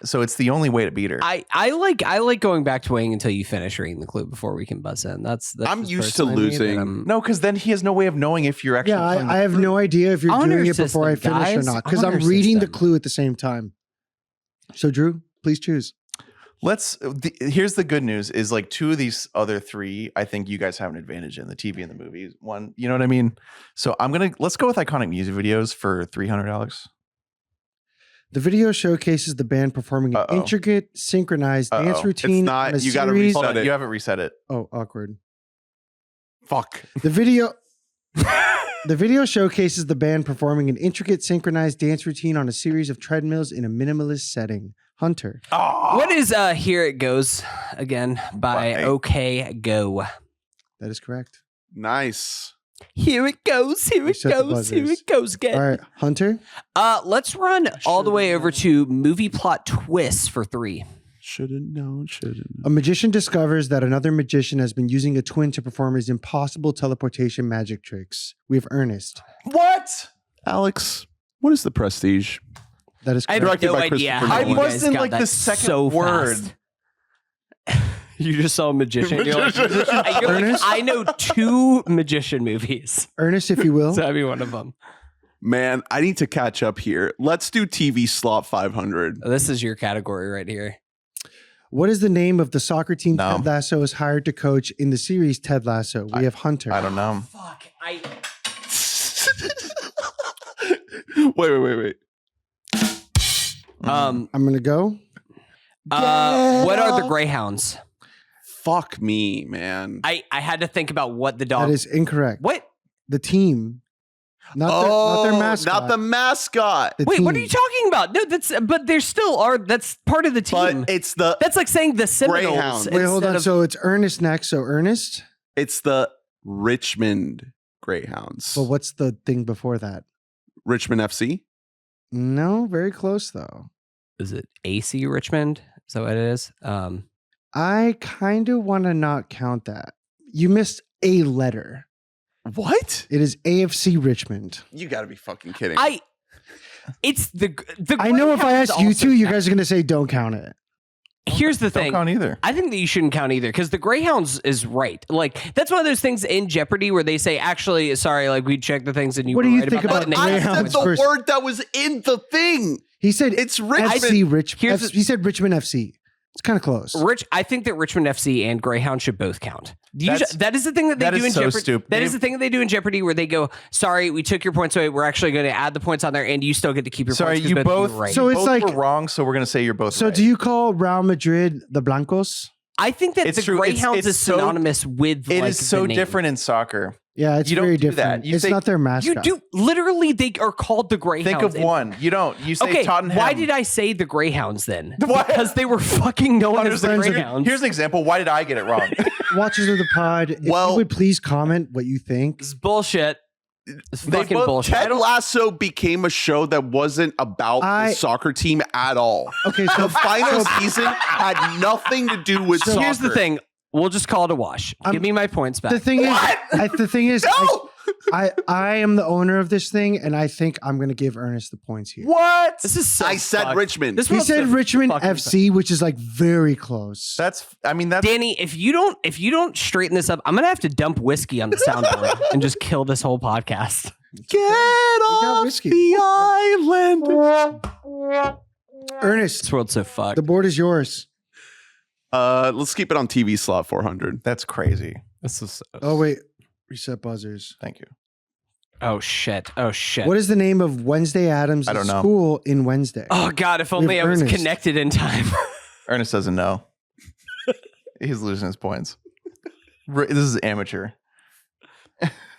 Speaker 3: So it's the only way to beat her.
Speaker 2: I like going back to waiting until you finish reading the clue before we can buzz in. That's
Speaker 1: I'm
Speaker 2: just
Speaker 1: used to
Speaker 2: personally me,
Speaker 1: losing.
Speaker 2: that I'm-
Speaker 3: No, because then he has no way of knowing if you're actually.
Speaker 4: Yeah,
Speaker 3: telling the
Speaker 4: I have
Speaker 3: truth.
Speaker 4: no idea if you're
Speaker 2: Honor
Speaker 4: doing it before I
Speaker 2: system,
Speaker 4: finish
Speaker 2: guys.
Speaker 4: or not because I'm
Speaker 2: Honor
Speaker 4: reading the
Speaker 2: system.
Speaker 4: clue at the same time. So, Drew, please choose.
Speaker 3: Here's the good news: is like 2 of these other 3, I think you guys have an advantage in the TV and the movies. One, you know what I mean. So let's go with iconic music videos for 300, Alex.
Speaker 4: The video showcases the band performing an intricate, synchronized dance
Speaker 3: Uh-oh.
Speaker 4: routine.
Speaker 1: It's not-
Speaker 4: on a
Speaker 1: you gotta
Speaker 4: series-
Speaker 1: reset
Speaker 3: Hold on,
Speaker 1: it.
Speaker 3: you haven't reset it.
Speaker 4: Oh, awkward.
Speaker 1: Fuck.
Speaker 4: The video showcases the band performing an intricate, synchronized dance routine on a series of treadmills in a minimalist setting. Hunter.
Speaker 2: What is Here It Goes again by
Speaker 3: Right.
Speaker 2: OK Go?
Speaker 4: That is correct.
Speaker 1: Nice.
Speaker 2: Here it goes, here it
Speaker 4: Reset the
Speaker 2: goes, here
Speaker 4: buzzers.
Speaker 2: it goes again.
Speaker 4: All right, Hunter.
Speaker 2: Let's run all the way over to movie plot twists for 3.
Speaker 1: Should've known.
Speaker 4: A magician discovers that another magician has been using a twin to perform his impossible teleportation magic tricks. We have Ernest.
Speaker 3: What?
Speaker 1: Alex, what is the Prestige?
Speaker 4: That is
Speaker 2: I
Speaker 4: correct.
Speaker 2: have
Speaker 1: Directed
Speaker 2: no
Speaker 1: by
Speaker 2: idea
Speaker 1: Christopher
Speaker 2: how
Speaker 1: Nolan.
Speaker 2: you
Speaker 3: I
Speaker 2: guys
Speaker 3: buzzed in
Speaker 2: got
Speaker 3: like
Speaker 2: that
Speaker 3: the second
Speaker 2: so
Speaker 3: word.
Speaker 2: fast. You just saw a magician. You're like,
Speaker 4: Ernest?
Speaker 2: I know 2 magician movies.
Speaker 4: Ernest, if you will.
Speaker 2: So that'd be one of them.
Speaker 1: Man, I need to catch up here. Let's do TV Slop 500.
Speaker 2: This is your category right here.
Speaker 4: What is the name of the soccer team
Speaker 3: No.
Speaker 4: Ted Lasso is hired to coach in the series Ted Lasso? We have Hunter.
Speaker 3: I don't know.
Speaker 2: Fuck.
Speaker 1: Wait.
Speaker 4: I'm going to go.
Speaker 2: What are the Greyhounds?
Speaker 1: Fuck me, man.
Speaker 2: I had to think about what the dog.
Speaker 4: That is incorrect.
Speaker 2: What?
Speaker 4: The team. Not their mascot.
Speaker 1: Not the mascot.
Speaker 4: The
Speaker 2: Wait, what are
Speaker 4: team.
Speaker 2: you talking about? No, but there still are. That's part of the team.
Speaker 1: But it's the
Speaker 2: That's like saying the Seminoles.
Speaker 1: Greyhounds.
Speaker 4: Wait, hold on.
Speaker 2: instead of-
Speaker 4: So it's Ernest next. So Ernest.
Speaker 1: it's the Richmond Greyhounds.
Speaker 4: But what's the thing before that?
Speaker 1: Richmond FC.
Speaker 4: No, very close though.
Speaker 2: Is it AC Richmond? Is that what it is?
Speaker 4: I kind of want to not count that. You missed a letter.
Speaker 1: What?
Speaker 4: It is AFC Richmond.
Speaker 1: You got to be fucking kidding.
Speaker 2: It's the.
Speaker 4: I know if I
Speaker 2: Greyhounds
Speaker 4: ask you
Speaker 2: also
Speaker 4: two, you
Speaker 2: count.
Speaker 4: guys are going to say don't count it.
Speaker 2: Here's the
Speaker 3: Don't
Speaker 2: thing.
Speaker 3: count either.
Speaker 2: I think that you shouldn't count either because the Greyhounds is right. Like that's one of those things in Jeopardy where they say, "Actually, sorry, like we checked the things and you
Speaker 4: What
Speaker 2: were
Speaker 4: do you
Speaker 2: right
Speaker 4: think
Speaker 2: about
Speaker 4: about
Speaker 2: that." and they
Speaker 1: I
Speaker 2: got
Speaker 1: said
Speaker 4: Greyhounds
Speaker 1: the
Speaker 4: first?
Speaker 1: word that was in the thing.
Speaker 4: He said
Speaker 1: It's Richmond.
Speaker 4: FC
Speaker 2: Here's the-
Speaker 4: He said Richmond FC. It's kind of close.
Speaker 2: I think that Richmond FC and Greyhound should both count.
Speaker 3: That's-
Speaker 2: That is the thing that they
Speaker 3: that
Speaker 2: do
Speaker 3: is
Speaker 2: in
Speaker 3: so
Speaker 2: Jeopardy.
Speaker 3: stupid.
Speaker 2: That is the thing that they do in Jeopardy where they go, "Sorry, we took your points away. We're actually going to add the points on there, and you still get to keep your
Speaker 3: Sorry,
Speaker 2: points." 'cause
Speaker 3: you
Speaker 2: of
Speaker 3: both.
Speaker 2: were right.
Speaker 4: So it's
Speaker 3: both
Speaker 4: like-
Speaker 3: were wrong. So we're gonna say you're both.
Speaker 4: So
Speaker 3: right.
Speaker 4: do you call Real Madrid the Blancos?
Speaker 2: I think that
Speaker 3: It's
Speaker 2: the
Speaker 3: true.
Speaker 2: Greyhounds
Speaker 3: It's
Speaker 2: is
Speaker 3: so-
Speaker 2: synonymous with.
Speaker 3: It
Speaker 2: like,
Speaker 3: is so
Speaker 2: the name.
Speaker 3: different in soccer.
Speaker 4: Yeah, it's
Speaker 3: You don't
Speaker 4: very
Speaker 3: do
Speaker 4: different.
Speaker 3: that. You
Speaker 4: It's
Speaker 3: say-
Speaker 4: not their mascot.
Speaker 2: You do literally. They are called the Greyhounds.
Speaker 3: Think of
Speaker 2: And-
Speaker 3: one. You don't. You say
Speaker 2: Okay,
Speaker 3: Tottenham.
Speaker 2: why did I say the Greyhounds then?
Speaker 3: Why?
Speaker 2: Because they were fucking known as the
Speaker 4: friends of-
Speaker 2: Greyhounds.
Speaker 3: Here's an example. Why did I get it wrong?
Speaker 4: Watchers of the pod, if
Speaker 1: Well-
Speaker 4: you would please comment what you think.
Speaker 2: This is bullshit. It's
Speaker 3: They
Speaker 2: fucking
Speaker 3: both-
Speaker 2: bullshit.
Speaker 1: Ted Lasso became a show that wasn't about the soccer team at all.
Speaker 4: Okay, so
Speaker 1: The final season had nothing to do with
Speaker 4: So
Speaker 1: soccer.
Speaker 2: Here's the thing. We'll just call it a wash. Give me my points back.
Speaker 4: the thing is,
Speaker 1: No!
Speaker 4: I am the owner of this thing, and I think I'm going to give Ernest the points here.
Speaker 3: What?
Speaker 2: This is so
Speaker 1: I said
Speaker 2: fucked.
Speaker 1: Richmond.
Speaker 2: This
Speaker 4: He
Speaker 2: world's
Speaker 4: said
Speaker 2: so
Speaker 4: Richmond
Speaker 2: fucking
Speaker 4: FC, which is like very close.
Speaker 3: That's. I mean, that's.
Speaker 2: Danny, if you don't straighten this up, I'm gonna have to dump whiskey on the soundboard and just kill this whole podcast.
Speaker 1: Get off
Speaker 4: whiskey.
Speaker 1: the island.
Speaker 4: Ernest,
Speaker 2: This world's so fucked.
Speaker 4: the board is yours.
Speaker 1: Let's keep it on TV Slot 400.
Speaker 3: That's crazy.
Speaker 2: This is
Speaker 4: Oh wait, reset buzzers.
Speaker 3: Thank you.
Speaker 2: oh shit.
Speaker 4: What is the name of Wednesday Adams'
Speaker 3: I don't know.
Speaker 4: school in Wednesday?
Speaker 2: Oh god, if only
Speaker 4: We
Speaker 2: I
Speaker 4: have
Speaker 2: was
Speaker 4: Ernest.
Speaker 2: connected in time.
Speaker 3: Ernest doesn't know. He's losing his points. This is amateur.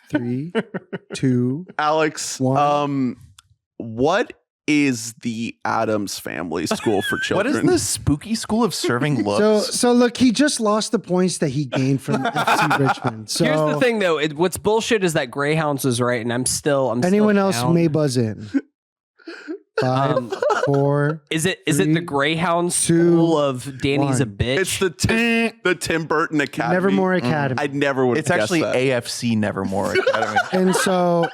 Speaker 4: 3, 2.
Speaker 1: Alex,
Speaker 4: One.
Speaker 1: what is the Adams Family School for
Speaker 3: What
Speaker 1: Children?
Speaker 3: is this spooky school of serving looks?
Speaker 4: So look, he just lost the points that he gained from FC Richmond. So
Speaker 2: Here's the thing though, what's bullshit is that Greyhounds is right, and I'm still
Speaker 4: anyone else
Speaker 2: down.
Speaker 4: may buzz in. 5, 4.
Speaker 2: Is it the
Speaker 4: 3,
Speaker 2: Greyhound
Speaker 4: 2,
Speaker 2: school of Danny's a
Speaker 4: 1.
Speaker 2: bitch?
Speaker 1: It's the Tim Burton Academy.
Speaker 4: Nevermore Academy.
Speaker 1: I never would have
Speaker 3: It's
Speaker 1: guessed
Speaker 3: actually
Speaker 1: that.
Speaker 3: AFC Nevermore Academy.
Speaker 4: And so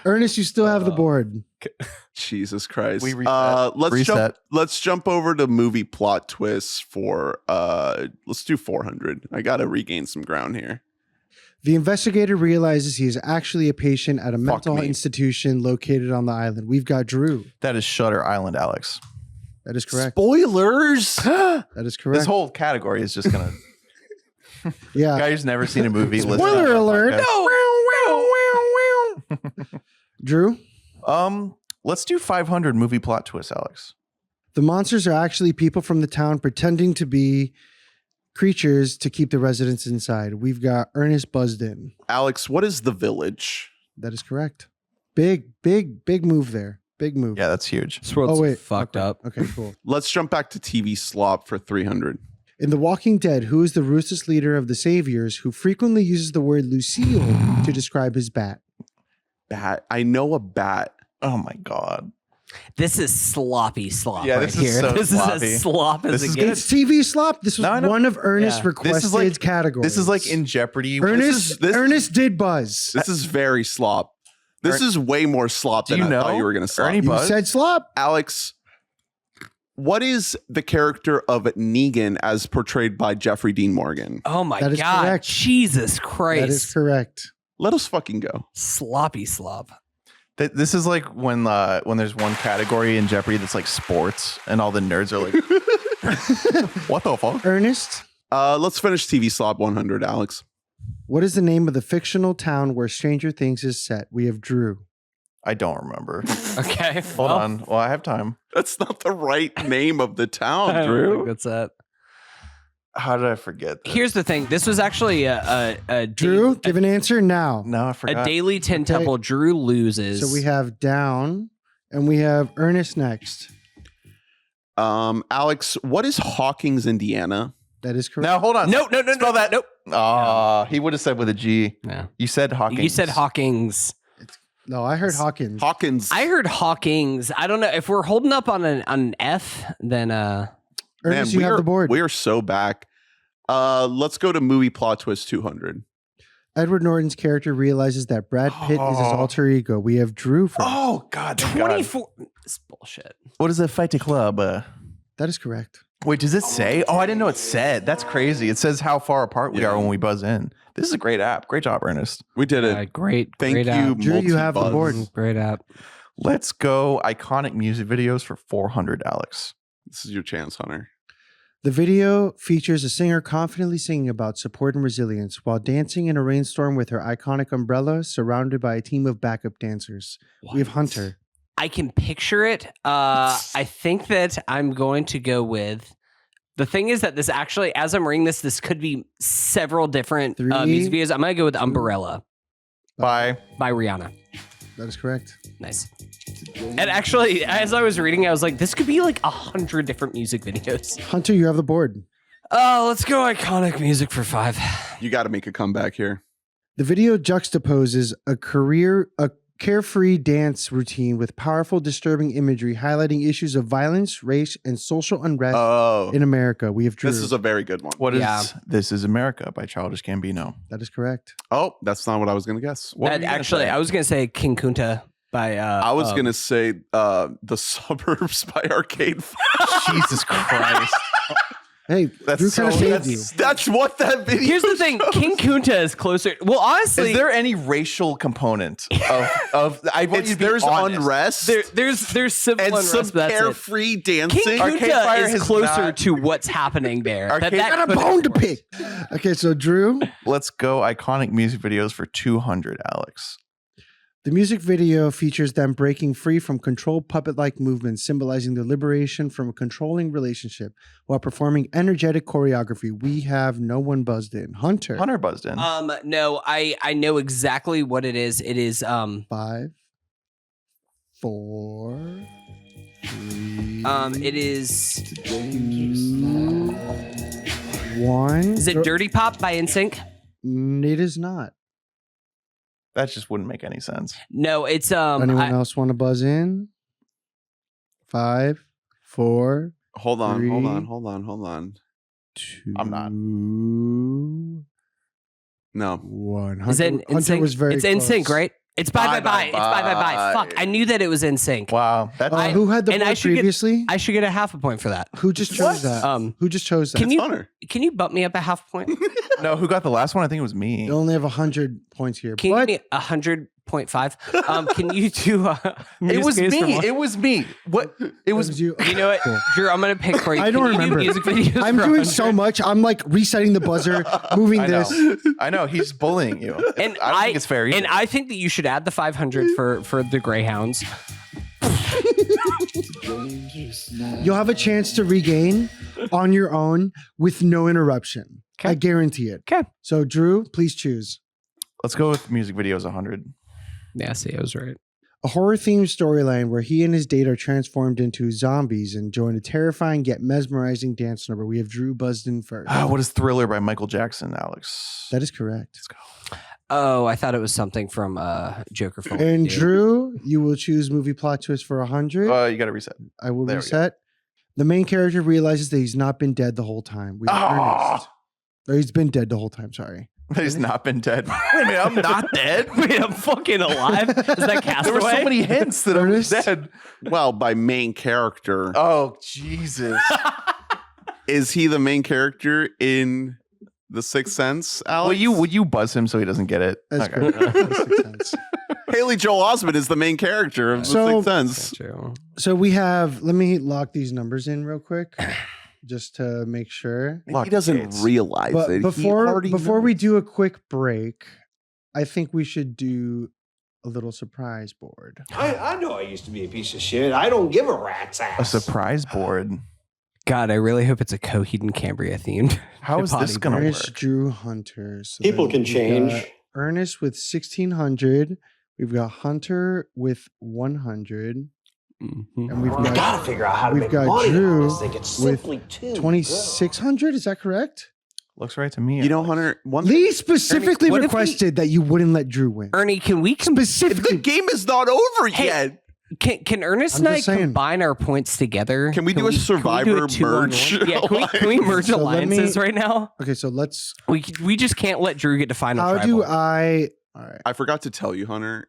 Speaker 4: Ernest, you still have the board.
Speaker 1: Jesus Christ.
Speaker 3: We reset. Reset.
Speaker 1: Let's jump over to movie plot twists for let's do 400. I gotta regain some ground here.
Speaker 4: The investigator realizes he is actually a patient at a mental
Speaker 1: me.
Speaker 4: institution located on the island. We've got Drew.
Speaker 3: That is Shutter Island, Alex.
Speaker 4: That is correct.
Speaker 1: Spoilers.
Speaker 4: That is correct.
Speaker 3: This whole category is just gonna.
Speaker 4: Yeah.
Speaker 3: Guy who's never seen a movie. listen
Speaker 4: Spoiler
Speaker 3: to our
Speaker 4: alert.
Speaker 3: podcast.
Speaker 4: Drew,
Speaker 3: Let's do 500 movie plot twist, Alex.
Speaker 4: the monsters are actually people from the town pretending to be creatures to keep the residents inside. We've got Ernest buzzed in.
Speaker 1: Alex, what is The Village?
Speaker 4: That is correct. Big move there. Big move.
Speaker 3: Yeah, that's huge.
Speaker 2: This world's
Speaker 4: Oh, wait.
Speaker 2: fucked up.
Speaker 4: Okay, cool.
Speaker 1: Let's jump back to TV Slop for 300.
Speaker 4: In The Walking Dead, who is the ruthless leader of the Saviors who frequently uses the word Lucille to describe his bat?
Speaker 1: Bat. I know a bat.
Speaker 3: Oh my god.
Speaker 2: This is sloppy slop
Speaker 3: Yeah,
Speaker 2: right
Speaker 3: this is
Speaker 2: here.
Speaker 3: so
Speaker 2: This
Speaker 3: sloppy.
Speaker 2: is as slop as
Speaker 3: This
Speaker 2: it
Speaker 3: is
Speaker 2: gets.
Speaker 4: It's TV slop. This was
Speaker 3: No, I know.
Speaker 4: one of Ernest's
Speaker 2: Yeah.
Speaker 4: requested
Speaker 3: This is like-
Speaker 4: categories.
Speaker 3: This is like in Jeopardy.
Speaker 4: Ernest did buzz.
Speaker 1: This is very slop. This is way more slop
Speaker 3: Do
Speaker 1: than
Speaker 3: you
Speaker 1: I thought
Speaker 3: know
Speaker 1: you were going to say.
Speaker 3: Ernie
Speaker 4: You
Speaker 3: Buzz?
Speaker 4: said slop.
Speaker 1: Alex, What is the character of Negan as portrayed by Jeffrey Dean Morgan?
Speaker 2: Oh my
Speaker 4: That is
Speaker 2: God.
Speaker 4: correct.
Speaker 2: Jesus Christ.
Speaker 4: That is correct.
Speaker 1: Let us fucking go.
Speaker 2: Sloppy slop.
Speaker 3: This is like when there's one category in Jeopardy that's like sports, and all the nerds are like, "What the fuck?"
Speaker 4: Ernest,
Speaker 1: Let's finish TV Slop 100, Alex.
Speaker 4: what is the name of the fictional town where Stranger Things is set? We have Drew.
Speaker 3: I don't remember.
Speaker 2: Okay.
Speaker 3: Hold on. Well, I have time.
Speaker 1: That's not the right name of the
Speaker 2: I
Speaker 1: town,
Speaker 2: don't
Speaker 1: Drew.
Speaker 2: think that's it.
Speaker 3: How did I forget this?
Speaker 2: Here's the thing. This was actually a
Speaker 4: Drew, give an answer now.
Speaker 3: No, I
Speaker 2: a
Speaker 3: forgot.
Speaker 2: daily 10
Speaker 4: Okay.
Speaker 2: temple. Drew loses.
Speaker 4: So we have down and we have Ernest next.
Speaker 1: Alex, what is Hawkins, Indiana?
Speaker 4: That is correct.
Speaker 3: Now hold on.
Speaker 2: no.
Speaker 3: Spell that.
Speaker 2: Nope.
Speaker 3: He would have said with a G.
Speaker 2: Yeah.
Speaker 3: You said Hawkins.
Speaker 2: You said Hawkins.
Speaker 4: No, I heard Hawkins.
Speaker 1: Hawkins.
Speaker 2: I heard Hawkins. I don't know if we're holding up on an F. Then
Speaker 4: Ernest, you have the board.
Speaker 1: We are so back. Let's go to movie plot twist 200.
Speaker 4: Edward Norton's character realizes that Brad Pitt is his alter ego. We have Drew first.
Speaker 3: Oh God. thank God.
Speaker 2: 24. It's bullshit.
Speaker 3: What is a fight club?
Speaker 4: That is correct.
Speaker 3: Wait, does it say? Oh, I didn't know it said. That's crazy. It says how far apart we
Speaker 1: Yeah.
Speaker 3: are when we buzz in. This is a great app. Great job, Ernest.
Speaker 1: We did it.
Speaker 2: Great.
Speaker 1: Thank
Speaker 2: great
Speaker 1: you,
Speaker 2: App.
Speaker 4: Drew, you have the
Speaker 1: Multi-Buzz.
Speaker 4: board.
Speaker 2: Great app.
Speaker 3: Let's go iconic music videos for 400, Alex.
Speaker 1: This is your chance, Hunter.
Speaker 4: The video features a singer confidently singing about support and resilience while dancing in a rainstorm with her iconic umbrella surrounded by a team of backup dancers. We have Hunter.
Speaker 2: I can picture it. I think that I'm going to go with. The thing is that this actually, as I'm reading this could be several different music videos. I'm going to go with Umbrella
Speaker 3: Bye.
Speaker 2: by Rihanna.
Speaker 4: That is correct.
Speaker 2: Nice. And actually, as I was reading, I was like, this could be like 100 different music videos.
Speaker 4: Hunter, you have the board.
Speaker 2: Oh, let's go iconic music for 5.
Speaker 1: You got to make a comeback here.
Speaker 4: The video juxtaposes a carefree dance routine with powerful, disturbing imagery highlighting issues of violence, race, and social unrest
Speaker 1: Oh,
Speaker 4: in America. We have Drew.
Speaker 1: this is a very good one.
Speaker 3: What is
Speaker 2: Yeah.
Speaker 3: This Is America by Childish Gambino?
Speaker 4: That is correct.
Speaker 1: Oh, that's not what I was going to guess.
Speaker 3: What were you gonna
Speaker 2: Actually,
Speaker 3: say?
Speaker 2: I was going to say King Kunta by.
Speaker 1: I was going to say The Suburbs by Arcade Fire.
Speaker 3: Jesus Christ.
Speaker 4: Hey,
Speaker 3: That's
Speaker 4: Drew kind of
Speaker 3: so-
Speaker 4: saved
Speaker 3: that's-
Speaker 4: you.
Speaker 1: That's what that video
Speaker 2: Here's the thing.
Speaker 1: shows.
Speaker 2: King Kunta is closer. Well, honestly,
Speaker 3: Is there any racial component of I want you to be
Speaker 1: There's
Speaker 3: honest.
Speaker 1: unrest
Speaker 2: there's civil
Speaker 1: and
Speaker 2: unrest,
Speaker 1: some
Speaker 2: but that's it.
Speaker 1: carefree
Speaker 2: King
Speaker 1: dancing.
Speaker 3: Arcade
Speaker 2: Kunta
Speaker 3: Fire
Speaker 2: is
Speaker 3: has
Speaker 2: closer
Speaker 3: not-
Speaker 2: to what's happening there.
Speaker 3: Arcade-
Speaker 4: Got a
Speaker 2: could
Speaker 4: bone to
Speaker 2: work.
Speaker 4: pick. Okay, so Drew,
Speaker 3: Let's go iconic music videos for 200, Alex.
Speaker 4: the music video features them breaking free from controlled puppet-like movements, symbolizing their liberation from a controlling relationship while performing energetic choreography. We have no one buzzed in. Hunter.
Speaker 3: Hunter buzzed in.
Speaker 2: No, I know exactly what it is. It is
Speaker 4: 5, 4, 3.
Speaker 2: it is
Speaker 4: 1.
Speaker 2: is it Dirty Pop by NSYNC?
Speaker 4: It is not.
Speaker 3: That just wouldn't make any sense.
Speaker 2: No, it's
Speaker 4: Anyone else want to buzz in? 5, 4,
Speaker 1: Hold on,
Speaker 4: 3.
Speaker 1: hold on.
Speaker 4: 2.
Speaker 3: I'm not.
Speaker 1: No.
Speaker 4: 1.
Speaker 2: is it
Speaker 4: Hunter
Speaker 2: NSYNC?
Speaker 4: was very
Speaker 2: It's NSYNC,
Speaker 4: close.
Speaker 2: right? It's Bye Bye Bye. It's Bye Bye Bye. Fuck, I knew that it was NSYNC.
Speaker 3: Wow. That's
Speaker 4: Who had the
Speaker 2: and I
Speaker 4: board
Speaker 2: should get-
Speaker 4: previously?
Speaker 2: I should get a half a point for that.
Speaker 4: Who just chose that? Who just chose that?
Speaker 2: Can you
Speaker 1: Hunter.
Speaker 2: can you bump me up a half point?
Speaker 3: no, who got the last one? I think it was me.
Speaker 4: You only have 100 points here.
Speaker 2: Can you
Speaker 4: But
Speaker 2: give me 100.5? Can you do?
Speaker 3: It was
Speaker 2: music videos for
Speaker 3: me.
Speaker 2: more?
Speaker 3: It was me. What? It was
Speaker 4: you.
Speaker 2: You know what,
Speaker 4: Cool.
Speaker 2: Drew? I'm gonna pick for you.
Speaker 4: I don't
Speaker 2: Can you do
Speaker 4: remember.
Speaker 2: music videos
Speaker 4: I'm
Speaker 2: for
Speaker 4: doing
Speaker 2: 100?
Speaker 4: so much. I'm like resetting the buzzer, moving
Speaker 3: I know.
Speaker 4: this.
Speaker 3: I know. He's bullying you.
Speaker 2: And
Speaker 3: I don't think it's fair either.
Speaker 2: And I think that you should add the 500 for the Greyhounds.
Speaker 4: You'll have a chance to regain on your own with no interruption.
Speaker 2: Okay.
Speaker 4: I guarantee it.
Speaker 2: Okay.
Speaker 4: So, Drew, please choose.
Speaker 3: Let's go with music videos 100.
Speaker 2: Yeah, see, I was right.
Speaker 4: A horror-themed storyline where he and his date are transformed into zombies and join a terrifying yet mesmerizing dance number. We have Drew buzzed in first.
Speaker 3: What is Thriller by Michael Jackson, Alex?
Speaker 4: That is correct.
Speaker 3: Let's go.
Speaker 2: Oh, I thought it was something from Joker film.
Speaker 4: And Drew, you will choose movie plot twist for 100.
Speaker 3: You got to reset.
Speaker 4: I will
Speaker 3: there we go.
Speaker 4: reset. The main character realizes that he's not been dead the whole time. We have Ernest. Or he's been dead the whole time, sorry.
Speaker 3: He's not been dead. Wait a minute, I'm not dead.
Speaker 2: Wait, I'm fucking alive. Is that Castaway?
Speaker 3: There were so many hints that I was dead.
Speaker 1: Well, by main character.
Speaker 3: Oh, Jesus.
Speaker 1: Is he the main character in The Sixth Sense, Alex?
Speaker 3: Would you buzz him so he doesn't get it?
Speaker 4: That's
Speaker 3: Okay.
Speaker 4: great. That makes sense.
Speaker 1: Haley Joel Osment is the main character of The Sixth Sense.
Speaker 2: True.
Speaker 4: So we have, let me lock these numbers in real quick just to make sure.
Speaker 1: He doesn't realize
Speaker 4: But
Speaker 1: it.
Speaker 4: before we
Speaker 1: knows.
Speaker 4: do a quick break, I think we should do a little surprise board.
Speaker 6: I know I used to be a piece of shit. I don't give a rat's ass.
Speaker 3: A surprise board.
Speaker 2: God, I really hope it's a Coheed and Cambria themed.
Speaker 3: How is this going to
Speaker 4: Ernest,
Speaker 3: work?
Speaker 4: Drew, Hunter. So
Speaker 6: People
Speaker 4: then
Speaker 6: can
Speaker 4: we've
Speaker 6: change.
Speaker 4: got Ernest with 1,600. We've got Hunter with 100.
Speaker 2: Mm-hmm.
Speaker 4: And we've
Speaker 6: I
Speaker 4: got
Speaker 6: gotta figure out how to
Speaker 4: we've
Speaker 6: make
Speaker 4: got
Speaker 6: money
Speaker 4: Drew
Speaker 6: on this thing. It's simply too
Speaker 4: 2,600. Is that correct?
Speaker 3: Looks right to me.
Speaker 1: You know, Hunter, one
Speaker 4: Lee specifically
Speaker 2: Ernie, what if
Speaker 4: requested that you wouldn't let Drew win.
Speaker 2: Ernie, can we
Speaker 4: Specifically.
Speaker 1: the game is not over
Speaker 2: Hey,
Speaker 1: yet.
Speaker 2: Can Ernest
Speaker 4: I'm
Speaker 2: and I
Speaker 4: just saying.
Speaker 2: combine our points together?
Speaker 1: Can we do a Survivor merge
Speaker 2: Yeah, can we merge
Speaker 4: So let me-
Speaker 2: alliances right now?
Speaker 4: Okay, so let's.
Speaker 2: We just can't let Drew get to final
Speaker 4: How
Speaker 2: tribal.
Speaker 4: do I? All right.
Speaker 1: I forgot to tell you, Hunter.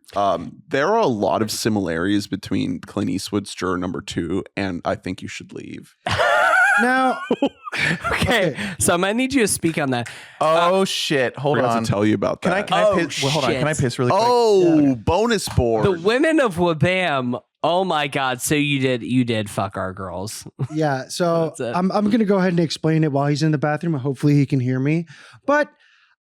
Speaker 1: There are a lot of similarities between Clint Eastwood's Juror Number 2 and I Think You Should Leave.
Speaker 4: Now,
Speaker 2: Okay, so I might need you to speak on that.
Speaker 3: Oh, shit. Hold
Speaker 1: I forgot
Speaker 3: on.
Speaker 1: to tell you about
Speaker 3: Can I
Speaker 1: that.
Speaker 3: piss? Well, hold on.
Speaker 2: shit.
Speaker 3: Can I piss really quick?
Speaker 1: Oh, bonus board.
Speaker 2: The women of WBAM. Oh my God! So you did fuck our girls.
Speaker 4: yeah. So
Speaker 2: That's it.
Speaker 4: I'm gonna go ahead and explain it while he's in the bathroom. Hopefully he can hear me. But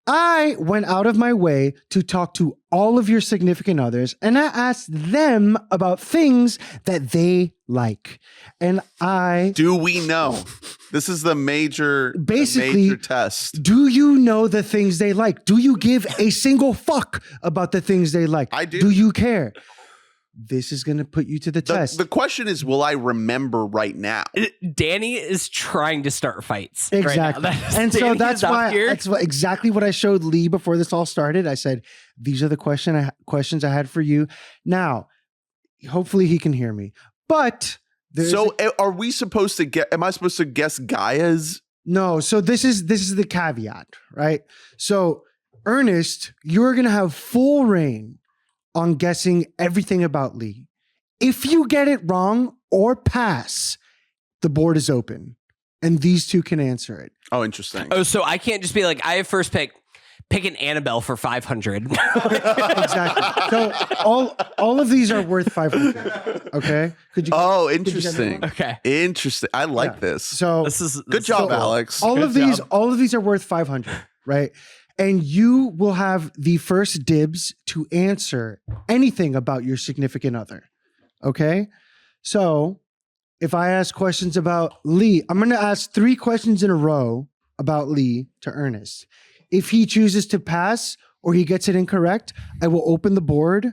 Speaker 4: I went out of my way to talk to all of your significant others, and I asked them about things that they like. And I
Speaker 1: Do we know? This is the major,
Speaker 4: Basically-
Speaker 1: major test.
Speaker 4: do you know the things they like? Do you give a single fuck about the things they like?
Speaker 1: I do.
Speaker 4: Do you care? This is gonna put you to the test.
Speaker 1: The question is, will I remember right now?
Speaker 2: Danny is trying to start fights.
Speaker 4: Exactly.
Speaker 2: Right now.
Speaker 4: And so
Speaker 2: Danny
Speaker 4: that's
Speaker 2: is out
Speaker 4: why
Speaker 2: here.
Speaker 4: that's exactly what I showed Lee before this all started. I said, these are the questions I had for you. Now, hopefully he can hear me. But there's
Speaker 1: So are we supposed to get, am I supposed to guess Gaia's?
Speaker 4: no, so this is the caveat, right? So Ernest, you're gonna have full reign on guessing everything about Lee. If you get it wrong or pass, the board is open. And these two can answer it.
Speaker 1: Oh, interesting.
Speaker 2: Oh, so I can't just be like, I have first pick. Pick an Annabelle for 500.
Speaker 4: Exactly. So all of these are worth 500. Okay. Could you?
Speaker 1: Oh,
Speaker 4: you get it
Speaker 1: interesting.
Speaker 4: wrong?
Speaker 2: Okay.
Speaker 1: Interesting. I like
Speaker 4: Yeah.
Speaker 1: this.
Speaker 4: So
Speaker 2: This is
Speaker 1: Good job,
Speaker 4: so
Speaker 1: Alex.
Speaker 4: all
Speaker 2: Good
Speaker 4: of these,
Speaker 2: job.
Speaker 4: all of these are worth 500, right? And you will have the first dibs to answer anything about your significant other. Okay. So if I ask questions about Lee, I'm going to ask 3 questions in a row about Lee to Ernest. If he chooses to pass or he gets it incorrect, I will open the board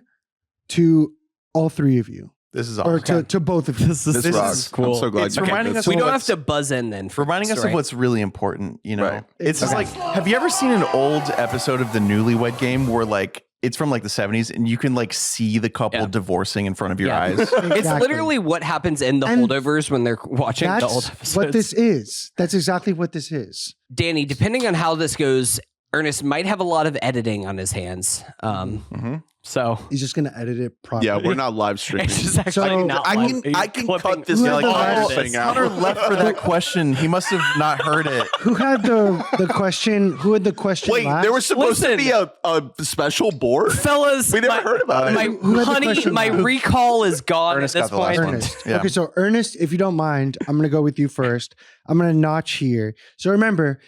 Speaker 4: to all 3 of you,
Speaker 3: This is
Speaker 4: or
Speaker 3: awesome.
Speaker 4: to both of you.
Speaker 2: This is
Speaker 1: This rocks. I'm so glad
Speaker 3: It's
Speaker 1: you did
Speaker 3: reminding
Speaker 1: this.
Speaker 3: us
Speaker 2: we
Speaker 3: of
Speaker 2: don't have
Speaker 3: what's-
Speaker 2: to buzz in then. For
Speaker 3: Reminding us
Speaker 2: this,
Speaker 3: of
Speaker 2: right?
Speaker 3: what's really important, you know.
Speaker 1: Right.
Speaker 3: It's just like, have you ever seen an old episode of the Newlywed Game where like it's from like the 70s and you can like see the couple
Speaker 2: Yeah.
Speaker 3: divorcing in front of your
Speaker 2: Yeah.
Speaker 3: eyes?
Speaker 2: It's
Speaker 4: Exactly.
Speaker 2: literally what happens in the
Speaker 4: And
Speaker 2: holdovers when they're watching the old
Speaker 4: That's
Speaker 2: episodes.
Speaker 4: what this is. That's exactly what this is.
Speaker 2: Danny, depending on how this goes, Ernest might have a lot of editing on his hands.
Speaker 3: Mhm.
Speaker 2: So
Speaker 4: He's just going to edit it properly.
Speaker 1: Yeah, we're not live streaming.
Speaker 2: it's just actually
Speaker 4: So-
Speaker 2: not
Speaker 1: I
Speaker 2: live.
Speaker 1: can- I can cut this
Speaker 4: Who
Speaker 1: like
Speaker 4: had the
Speaker 1: whole
Speaker 4: last-
Speaker 1: thing out.
Speaker 3: Hunter left for that question. He must have not heard it.
Speaker 4: Who had the question? Who had the question
Speaker 1: Wait,
Speaker 4: last?
Speaker 1: there was supposed to
Speaker 2: Listen.
Speaker 1: be a special board?
Speaker 2: Fellas,
Speaker 1: We never heard about it.
Speaker 2: My
Speaker 4: Who had the
Speaker 2: honey,
Speaker 4: question
Speaker 2: my
Speaker 4: last?
Speaker 2: recall is gone
Speaker 3: Ernest
Speaker 2: at this
Speaker 3: got the last
Speaker 2: point.
Speaker 3: one.
Speaker 4: Ernest.
Speaker 3: Yeah.
Speaker 4: Okay, so Ernest, if you don't mind, I'm going to go with you first. I'm going to notch here. So remember,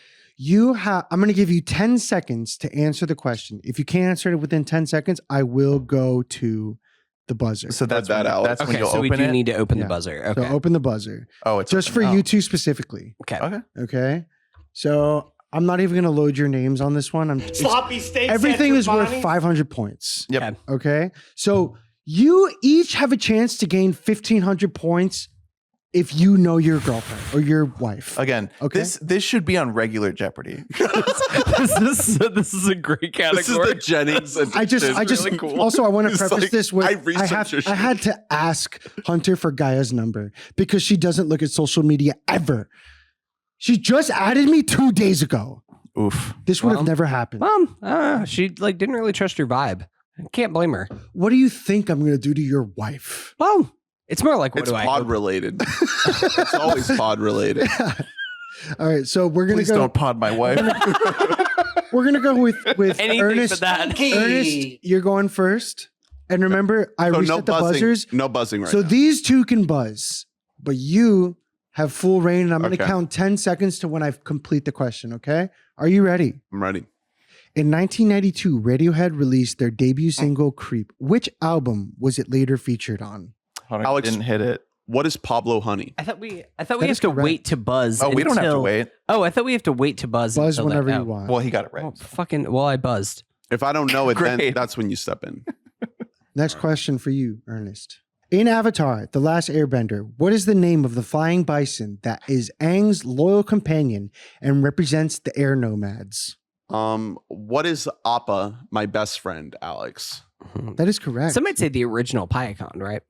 Speaker 4: I'm going to give you 10 seconds to answer the question. If you can't answer it within 10 seconds, I will go to the buzzer.
Speaker 3: So that's
Speaker 1: that
Speaker 3: when,
Speaker 1: out.
Speaker 3: that's when
Speaker 2: Okay,
Speaker 3: you'll
Speaker 2: so we
Speaker 3: open
Speaker 2: do
Speaker 3: it.
Speaker 2: need to open
Speaker 4: Yeah.
Speaker 2: the buzzer.
Speaker 4: So
Speaker 2: Okay.
Speaker 4: open the buzzer.
Speaker 3: Oh, it's
Speaker 4: Just for
Speaker 3: open.
Speaker 4: you
Speaker 3: Oh.
Speaker 4: two specifically.
Speaker 2: Okay.
Speaker 3: Okay.
Speaker 4: Okay. So I'm not even going to load your names on this one.
Speaker 6: Sloppy steaks.
Speaker 4: Everything
Speaker 6: at
Speaker 4: is worth
Speaker 6: Giovanni's?
Speaker 4: 500 points.
Speaker 3: Yep.
Speaker 2: Okay.
Speaker 4: Okay. So you each have a chance to gain 1,500 points if you know your girlfriend or your wife.
Speaker 3: Again,
Speaker 4: Okay.
Speaker 3: this should be on regular Jeopardy.
Speaker 2: this is a great category.
Speaker 1: This is the Jennings
Speaker 4: I just
Speaker 1: really cool.
Speaker 4: also I want to
Speaker 1: It's
Speaker 4: preface
Speaker 1: like,
Speaker 4: this with
Speaker 1: I
Speaker 4: I
Speaker 1: researched your shit.
Speaker 4: had to ask Hunter for Gaia's number because she doesn't look at social media ever. She just added me 2 days ago.
Speaker 3: Oof.
Speaker 4: This would have
Speaker 2: Well,
Speaker 4: never happened.
Speaker 2: She like didn't really trust your vibe. Can't blame her.
Speaker 4: What do you think I'm going to do to your wife?
Speaker 2: Well, it's more like what
Speaker 1: It's
Speaker 2: do I
Speaker 1: pod
Speaker 2: hope?
Speaker 1: related. It's always pod related.
Speaker 4: All right, so we're going to
Speaker 3: Please
Speaker 4: go.
Speaker 3: don't pod my wife.
Speaker 4: We're going to go with
Speaker 2: Anything
Speaker 4: Ernest.
Speaker 2: but that.
Speaker 4: Ernest, you're going first. And remember, I
Speaker 1: So
Speaker 4: reset the buzzers.
Speaker 1: No buzzing right
Speaker 4: So
Speaker 1: now.
Speaker 4: these two can buzz, but you have full reign, and I'm going to
Speaker 1: Okay.
Speaker 4: count 10 seconds to when I complete the question, okay? Are you ready?
Speaker 1: I'm ready.
Speaker 4: In 1992, Radiohead released their debut single, Creep. Which album was it later featured on?
Speaker 1: Alex-
Speaker 3: didn't hit it.
Speaker 1: What is Pablo Honey?
Speaker 2: I thought we
Speaker 4: That
Speaker 2: have
Speaker 4: is
Speaker 2: to
Speaker 4: correct.
Speaker 2: wait to buzz.
Speaker 3: Oh, we don't have to
Speaker 2: until-
Speaker 3: wait.
Speaker 2: Oh, I thought we have to wait to buzz.
Speaker 4: Buzz
Speaker 2: until
Speaker 4: whenever
Speaker 2: that.
Speaker 4: you
Speaker 2: Oh.
Speaker 4: want.
Speaker 3: Well, he got it right.
Speaker 2: Oh, fucking. Well, I buzzed.
Speaker 1: If I don't know it, then
Speaker 3: Great.
Speaker 1: that's when you step in.
Speaker 4: Next question for you, Ernest. In Avatar, The Last Airbender, what is the name of the flying bison that is Aang's loyal companion and represents the air nomads?
Speaker 1: What is Appa, my best friend, Alex?
Speaker 4: That is correct.
Speaker 2: Some might say the original Pyacon, right?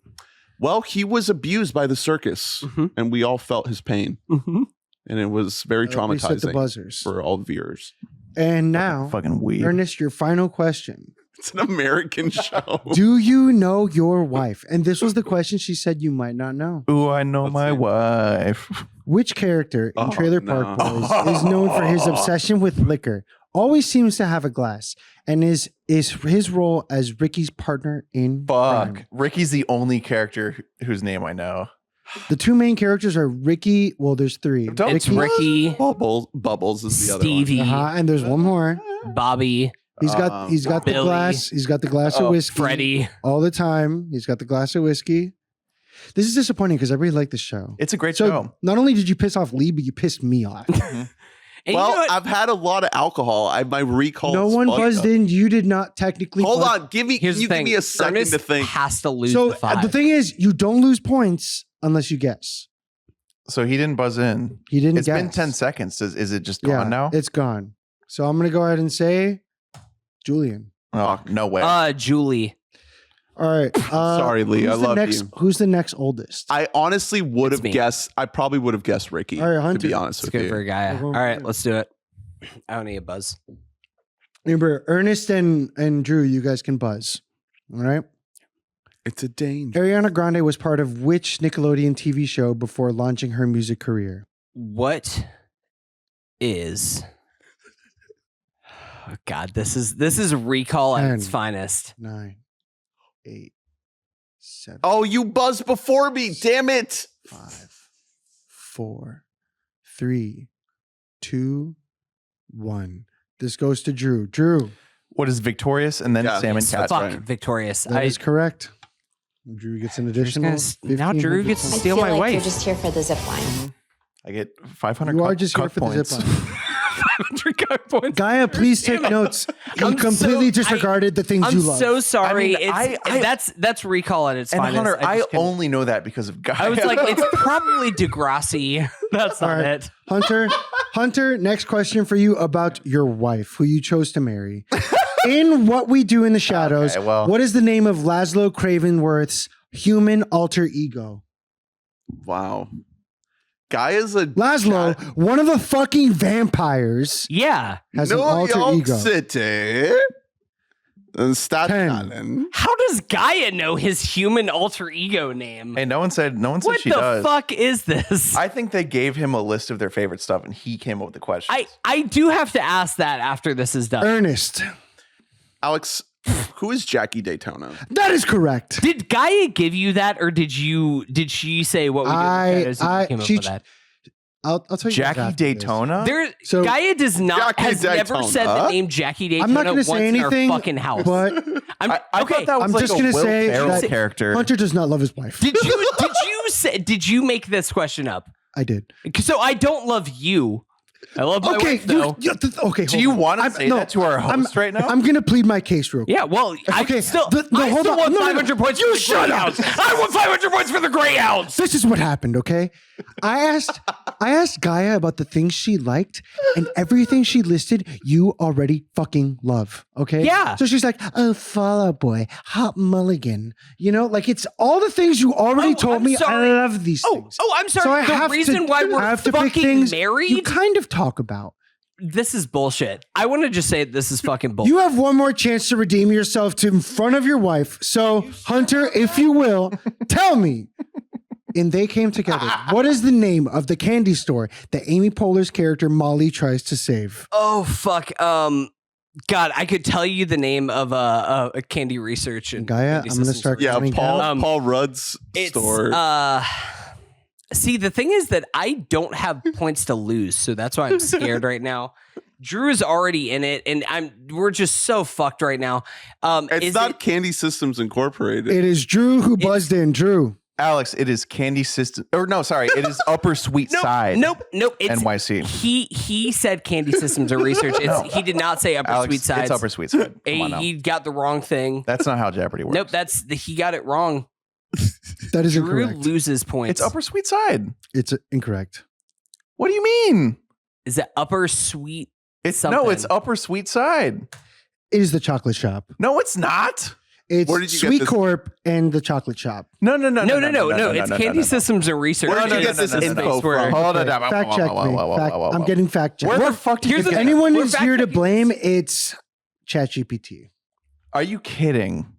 Speaker 1: Well, he was abused by the circus,
Speaker 2: Mhm.
Speaker 1: and we all felt his pain,
Speaker 2: Mm-hmm.
Speaker 1: and it was very
Speaker 4: Reset the
Speaker 1: traumatizing
Speaker 4: buzzers.
Speaker 1: for all viewers.
Speaker 4: And now,
Speaker 3: Fucking weird.
Speaker 4: Ernest, your final question.
Speaker 1: It's an American show.
Speaker 4: Do you know your wife? And this was the question she said you might not know.
Speaker 3: Ooh, I know
Speaker 1: Let's
Speaker 3: my
Speaker 1: see.
Speaker 3: wife.
Speaker 4: Which character in
Speaker 1: Oh,
Speaker 4: Trailer
Speaker 1: no.
Speaker 4: Park Boys is known for his obsession with liquor, always seems to have a glass, and is his role as Ricky's partner in
Speaker 3: Fuck.
Speaker 4: crime?
Speaker 3: Ricky's the only character whose name I know.
Speaker 4: The two main characters are Ricky. Well, there's three.
Speaker 3: Don't-
Speaker 2: It's Ricky,
Speaker 1: Bubbles is the other
Speaker 2: Stevie,
Speaker 4: And there's one more.
Speaker 2: Bobby,
Speaker 4: He's got the
Speaker 2: Billy.
Speaker 4: glass. He's got the glass of
Speaker 3: Oh,
Speaker 4: whiskey.
Speaker 2: Freddie.
Speaker 4: all the time. He's got the glass of whiskey. This is disappointing because I really like this show.
Speaker 3: It's a great
Speaker 4: So
Speaker 3: show.
Speaker 4: not only did you piss off Lee, but you pissed me off.
Speaker 2: And you
Speaker 1: Well,
Speaker 2: know what?
Speaker 1: I've had a lot of alcohol. My recall.
Speaker 4: No
Speaker 1: is
Speaker 4: one
Speaker 1: fucked
Speaker 4: buzzed
Speaker 1: up.
Speaker 4: in. You did not technically.
Speaker 1: Hold
Speaker 4: buzz.
Speaker 1: on, give me.
Speaker 2: Here's
Speaker 1: You
Speaker 2: the
Speaker 1: give
Speaker 2: thing.
Speaker 1: me a second
Speaker 2: Ernest
Speaker 1: to think.
Speaker 2: has to lose
Speaker 4: So
Speaker 2: the five.
Speaker 4: the thing is, you don't lose points unless you guess.
Speaker 3: So he didn't buzz in.
Speaker 4: He didn't
Speaker 3: It's
Speaker 4: guess.
Speaker 3: been 10 seconds. Is it just
Speaker 4: Yeah,
Speaker 3: gone now?
Speaker 4: it's gone. So I'm gonna go ahead and say Julian.
Speaker 3: Oh, no way.
Speaker 2: Julie.
Speaker 4: All right.
Speaker 1: Sorry, Lee. I
Speaker 4: who's the
Speaker 1: love
Speaker 4: next,
Speaker 1: you.
Speaker 4: Who's the next oldest?
Speaker 1: I honestly would
Speaker 2: It's
Speaker 1: have
Speaker 2: me.
Speaker 1: guessed. I probably would have guessed Ricky.
Speaker 4: All right,
Speaker 1: to
Speaker 4: Hunter.
Speaker 1: be honest
Speaker 2: It's
Speaker 1: with
Speaker 2: good for
Speaker 1: you.
Speaker 2: a guy.
Speaker 4: We're
Speaker 2: All
Speaker 4: going
Speaker 2: right,
Speaker 4: for it.
Speaker 2: let's do it. I don't need a buzz.
Speaker 4: Remember, Ernest and Drew, you guys can buzz. All right.
Speaker 1: It's a danger.
Speaker 4: Ariana Grande was part of which Nickelodeon TV show before launching her music career?
Speaker 2: What is? Oh God, this is recall at its
Speaker 4: 10.
Speaker 2: finest.
Speaker 4: 9, 8, 7,
Speaker 1: Oh, you buzzed before me. Damn it.
Speaker 4: 5, 4, 3, 2, 1. This goes to Drew. Drew,
Speaker 3: What is victorious and then
Speaker 1: Yeah,
Speaker 3: salmon
Speaker 1: yes,
Speaker 3: cat?
Speaker 2: Fuck,
Speaker 1: right.
Speaker 2: victorious.
Speaker 4: that is correct. Drew gets an additional.
Speaker 2: now
Speaker 4: 15
Speaker 2: Drew gets to
Speaker 4: points.
Speaker 2: steal
Speaker 8: I feel
Speaker 2: my
Speaker 8: like
Speaker 2: wife.
Speaker 8: you're just here for the zip line.
Speaker 3: I get 500
Speaker 4: You are
Speaker 3: cup-
Speaker 4: just here
Speaker 3: cup
Speaker 4: for the
Speaker 3: points.
Speaker 4: zip line.
Speaker 2: 500 card points.
Speaker 4: Gaia, please take notes. You
Speaker 2: I'm
Speaker 4: completely
Speaker 2: so-
Speaker 4: disregarded the things
Speaker 2: I'm
Speaker 4: you love.
Speaker 2: so sorry.
Speaker 3: I mean,
Speaker 2: It's that's recall at its
Speaker 3: And
Speaker 2: finest.
Speaker 3: Hunter, I
Speaker 2: just couldn't-
Speaker 3: only know that because of Guy.
Speaker 2: I was like, it's probably Degrassi. That's
Speaker 4: All
Speaker 2: not
Speaker 4: right.
Speaker 2: it.
Speaker 4: Hunter, next question for you about your wife, who you chose to marry. In What We Do in the Shadows,
Speaker 3: Okay, well.
Speaker 4: what is the name of Laszlo Cravenworth's human alter ego?
Speaker 1: Wow. Guy is a
Speaker 4: Laszlo, one of the fucking vampires,
Speaker 2: Yeah.
Speaker 4: has an
Speaker 1: New
Speaker 4: alter
Speaker 1: York
Speaker 4: ego.
Speaker 1: City. And Staten
Speaker 4: 10.
Speaker 1: Island.
Speaker 2: How does Gaia know his human alter ego name?
Speaker 3: Hey, no one said
Speaker 2: what
Speaker 3: she
Speaker 2: the
Speaker 3: does.
Speaker 2: fuck is this?
Speaker 3: I think they gave him a list of their favorite stuff and he came up with the questions.
Speaker 2: I do have to ask that after this is done.
Speaker 4: Ernest.
Speaker 1: Alex, who is Jackie Daytona?
Speaker 4: That is correct.
Speaker 2: Did Gaia give you that, or did she say what we did? in the shadows and you came up with that?
Speaker 4: I'll tell you.
Speaker 3: Jackie
Speaker 4: after this.
Speaker 3: Daytona?
Speaker 2: There,
Speaker 4: So-
Speaker 2: Gaia does not
Speaker 1: Jackie
Speaker 2: has never
Speaker 1: Daytona.
Speaker 2: said the name Jackie Daytona
Speaker 4: I'm not going to
Speaker 2: once
Speaker 4: say
Speaker 2: in
Speaker 4: anything,
Speaker 2: our fucking house.
Speaker 4: but
Speaker 2: I'm,
Speaker 3: I
Speaker 2: okay.
Speaker 3: thought that was
Speaker 4: I'm
Speaker 3: like
Speaker 4: just
Speaker 3: a
Speaker 4: gonna
Speaker 3: Will
Speaker 4: say
Speaker 3: Ferrell
Speaker 4: that
Speaker 3: character.
Speaker 4: Hunter does not love his wife.
Speaker 2: Did you make this question up?
Speaker 4: I did.
Speaker 2: So I don't love you. I love my
Speaker 4: Okay,
Speaker 2: wife, though.
Speaker 4: okay.
Speaker 3: Do
Speaker 4: hold
Speaker 3: you
Speaker 4: on.
Speaker 3: want to
Speaker 4: I'm-
Speaker 3: say
Speaker 4: no,
Speaker 3: that to our host right now?
Speaker 4: I'm going to plead my case real quick.
Speaker 2: Yeah, well,
Speaker 4: Okay,
Speaker 2: I still,
Speaker 4: no,
Speaker 2: I
Speaker 4: hold
Speaker 2: still
Speaker 4: on.
Speaker 2: want
Speaker 4: No, no,
Speaker 2: 500 points
Speaker 4: you
Speaker 2: for the
Speaker 4: shut up.
Speaker 2: Greyhounds. I want 500 points for the Greyhounds.
Speaker 4: This is what happened, okay? I asked Gaia about the things she liked, and everything she listed, you already fucking love, okay?
Speaker 2: Yeah.
Speaker 4: So she's like, oh, Fall Out Boy, Hot Mulligan. You know, like it's all the things you already
Speaker 2: Oh,
Speaker 4: told
Speaker 2: I'm
Speaker 4: me.
Speaker 2: sorry.
Speaker 4: I love these things.
Speaker 2: I'm sorry.
Speaker 4: So I
Speaker 2: The
Speaker 4: have
Speaker 2: reason why
Speaker 4: I
Speaker 2: we're
Speaker 4: have to pick
Speaker 2: fucking
Speaker 4: things you
Speaker 2: married?
Speaker 4: kind of talk about.
Speaker 2: This is bullshit. I want to just say this is fucking bullshit.
Speaker 4: You have one more chance to redeem yourself to in front of your wife. So, Hunter, if you will, tell me. And They Came Together. What is the name of the candy store that Amy Poehler's character Molly tries to save?
Speaker 2: Oh fuck. God, I could tell you the name of a candy research and
Speaker 4: Gaia,
Speaker 2: candy
Speaker 4: I'm going to
Speaker 2: systems
Speaker 4: start
Speaker 1: Yeah,
Speaker 4: counting down.
Speaker 1: Paul Rudd's store.
Speaker 2: See, the thing is that I don't have points to lose, so that's why I'm scared right now. Drew is already in it, and we're just so fucked right now.
Speaker 1: It's not Candy Systems Incorporated.
Speaker 4: It is Drew who buzzed in. Drew.
Speaker 3: Alex, it is Candy System. Or no, sorry, it is Upper Sweet Side.
Speaker 2: Nope. It's
Speaker 3: NYC.
Speaker 2: He said Candy Systems and Research. He did not say Upper
Speaker 3: Alex,
Speaker 2: Sweet Side.
Speaker 3: it's Upper Sweet Side. Come on now.
Speaker 2: He got the wrong thing.
Speaker 3: That's not how Jeopardy works.
Speaker 2: Nope, he got it wrong.
Speaker 4: That is
Speaker 2: Drew
Speaker 4: incorrect.
Speaker 2: loses points.
Speaker 3: It's Upper Sweet Side.
Speaker 4: It's incorrect.
Speaker 3: What do you mean?
Speaker 2: Is it Upper Sweet?
Speaker 3: It's
Speaker 2: something?
Speaker 3: It's Upper Sweet Side.
Speaker 4: It is the chocolate shop.
Speaker 3: No, it's not.
Speaker 4: It's
Speaker 1: Where did you get
Speaker 4: Sweet
Speaker 1: this?
Speaker 4: Corp and the chocolate shop.
Speaker 3: No.
Speaker 2: It's Candy Systems and Research.
Speaker 1: Where did you get this info from?
Speaker 3: Hold on.
Speaker 4: Fact check me. I'm getting fact checked.
Speaker 3: Where the fuck did you
Speaker 2: Here's
Speaker 3: get
Speaker 2: the-
Speaker 3: that?
Speaker 4: Anyone
Speaker 2: We're
Speaker 4: is here to
Speaker 2: fact-checking
Speaker 4: blame, it's ChatGPT.
Speaker 3: Are you kidding?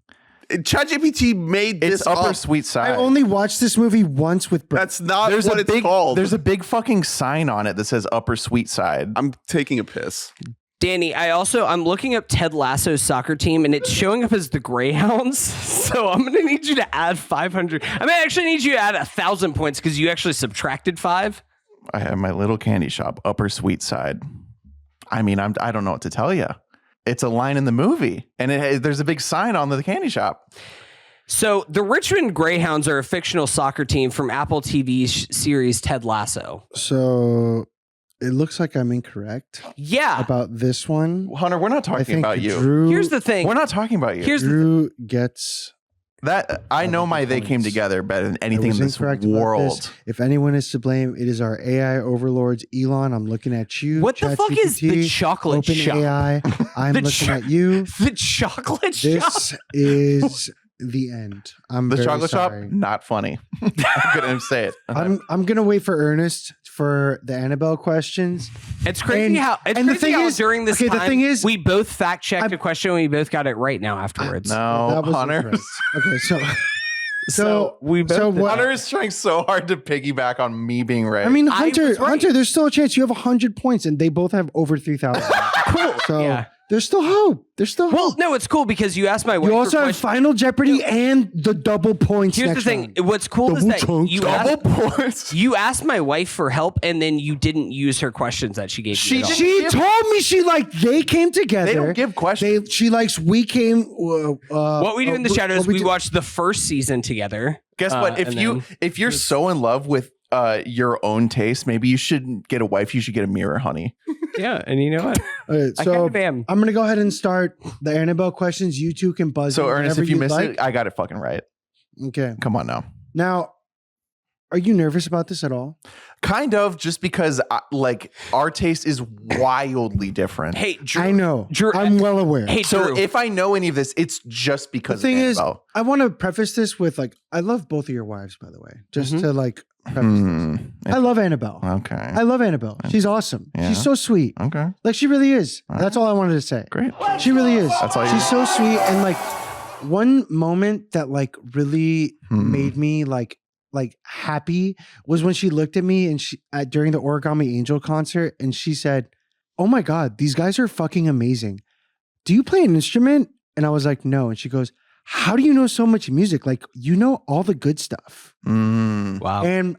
Speaker 1: ChatGPT made this
Speaker 3: It's Upper
Speaker 1: up.
Speaker 3: Sweet Side.
Speaker 4: I only watched this movie once with Brett.
Speaker 1: That's not what it's called.
Speaker 3: There's a big fucking sign on it that says Upper Sweet Side.
Speaker 1: I'm taking a piss.
Speaker 2: Danny, I'm looking up Ted Lasso's soccer team, and it's showing up as the Greyhounds. So I'm going to need you to add 500. I actually need you to add 1,000 points because you actually subtracted 5.
Speaker 3: I have my little candy shop, Upper Sweet Side. I don't know what to tell you. It's a line in the movie, and there's a big sign on the candy shop.
Speaker 2: So the Richmond Greyhounds are a fictional soccer team from Apple TV's series Ted Lasso.
Speaker 4: So it looks like I'm incorrect
Speaker 2: Yeah.
Speaker 4: about this one.
Speaker 3: Hunter, we're not
Speaker 4: I
Speaker 3: talking
Speaker 4: think
Speaker 3: about you.
Speaker 4: Drew,
Speaker 2: Here's the thing.
Speaker 3: We're not talking about you.
Speaker 4: Drew gets...
Speaker 3: That I know They Came Together better than anything in this
Speaker 4: incorrect about
Speaker 3: world.
Speaker 4: this. If anyone is to blame, it is our AI overlords. Elon, I'm looking at you.
Speaker 2: What the fuck is the chocolate shop?
Speaker 4: OpenAI, I'm
Speaker 2: The
Speaker 4: looking at you.
Speaker 2: The chocolate shop.
Speaker 4: This is the end. I'm
Speaker 3: The
Speaker 4: very
Speaker 3: chocolate
Speaker 4: sorry.
Speaker 3: shop, not funny. I'm gonna say it.
Speaker 4: I'm gonna wait for Ernest for the Annabelle questions.
Speaker 2: It's crazy
Speaker 4: And-
Speaker 2: how
Speaker 4: and the thing is-
Speaker 2: during this
Speaker 4: okay, the
Speaker 2: time
Speaker 4: thing is-
Speaker 2: we both fact checked a question and we both got it right now afterwards.
Speaker 3: No,
Speaker 4: That was
Speaker 3: Hunter.
Speaker 4: incorrect. Okay,
Speaker 3: So
Speaker 2: we both
Speaker 4: so what-
Speaker 3: Hunter is trying so hard to piggyback on me being right.
Speaker 4: I mean,
Speaker 2: I
Speaker 4: Hunter,
Speaker 2: was right.
Speaker 4: Hunter, there's still a chance you have 100 points, and they both have over 3,000.
Speaker 2: Cool.
Speaker 4: So
Speaker 2: Yeah.
Speaker 4: there's still hope. There's still
Speaker 2: Well,
Speaker 4: hope.
Speaker 2: no, it's cool because you asked my wife.
Speaker 4: You also
Speaker 2: for
Speaker 4: have
Speaker 2: questions.
Speaker 4: Final Jeopardy and the double points.
Speaker 2: Here's the
Speaker 4: next
Speaker 2: thing.
Speaker 4: round.
Speaker 2: What's cool is
Speaker 4: Double
Speaker 2: that
Speaker 4: chunk.
Speaker 2: you asked, you asked my wife for help, and then you didn't use her questions that she gave you. at all.
Speaker 4: She told me she liked They Came Together.
Speaker 3: They don't give questions.
Speaker 4: She likes We Came.
Speaker 2: What we do in the shadows,
Speaker 4: what
Speaker 2: we
Speaker 4: do-
Speaker 2: watched the first season together.
Speaker 3: Guess what?
Speaker 2: and
Speaker 3: If you're so in love with your own taste, maybe you shouldn't get a wife. You should get a mirror, honey.
Speaker 2: Yeah, and you know what?
Speaker 4: Okay,
Speaker 2: I
Speaker 4: so
Speaker 2: kind of am.
Speaker 4: I'm gonna go ahead and start the Annabelle questions. You two can buzz.
Speaker 3: So
Speaker 4: in
Speaker 3: Ernest,
Speaker 4: whenever
Speaker 3: if you
Speaker 4: you'd
Speaker 3: miss
Speaker 4: like.
Speaker 3: it, I got it fucking right.
Speaker 4: Okay.
Speaker 3: Come on now.
Speaker 4: Now, are you nervous about this at all?
Speaker 3: Kind of, just because our taste is wildly different.
Speaker 2: Hey, Drew,
Speaker 4: I know.
Speaker 2: Drew,
Speaker 4: I'm well aware.
Speaker 2: Hey,
Speaker 3: So
Speaker 2: Drew.
Speaker 3: if I know any of this, it's just
Speaker 4: the
Speaker 3: because
Speaker 4: thing
Speaker 3: of
Speaker 4: is,
Speaker 3: Annabelle.
Speaker 4: I want to preface this with I love both of your wives, by the way, just to preface this. I love Annabelle.
Speaker 3: Okay.
Speaker 4: I love Annabelle. She's awesome.
Speaker 3: Yeah.
Speaker 4: She's so sweet.
Speaker 3: Okay.
Speaker 4: She really is. That's all I wanted to say.
Speaker 3: Great.
Speaker 4: She really is.
Speaker 3: That's all you
Speaker 4: She's so sweet. And one moment that really made me happy was when she looked at me and during the Origami Angel concert and she said, "Oh my God, these guys are fucking amazing. Do you play an instrument?" And I was like, "No." And she goes, "How do you know so much music? You know all the good stuff."
Speaker 2: Wow.
Speaker 4: And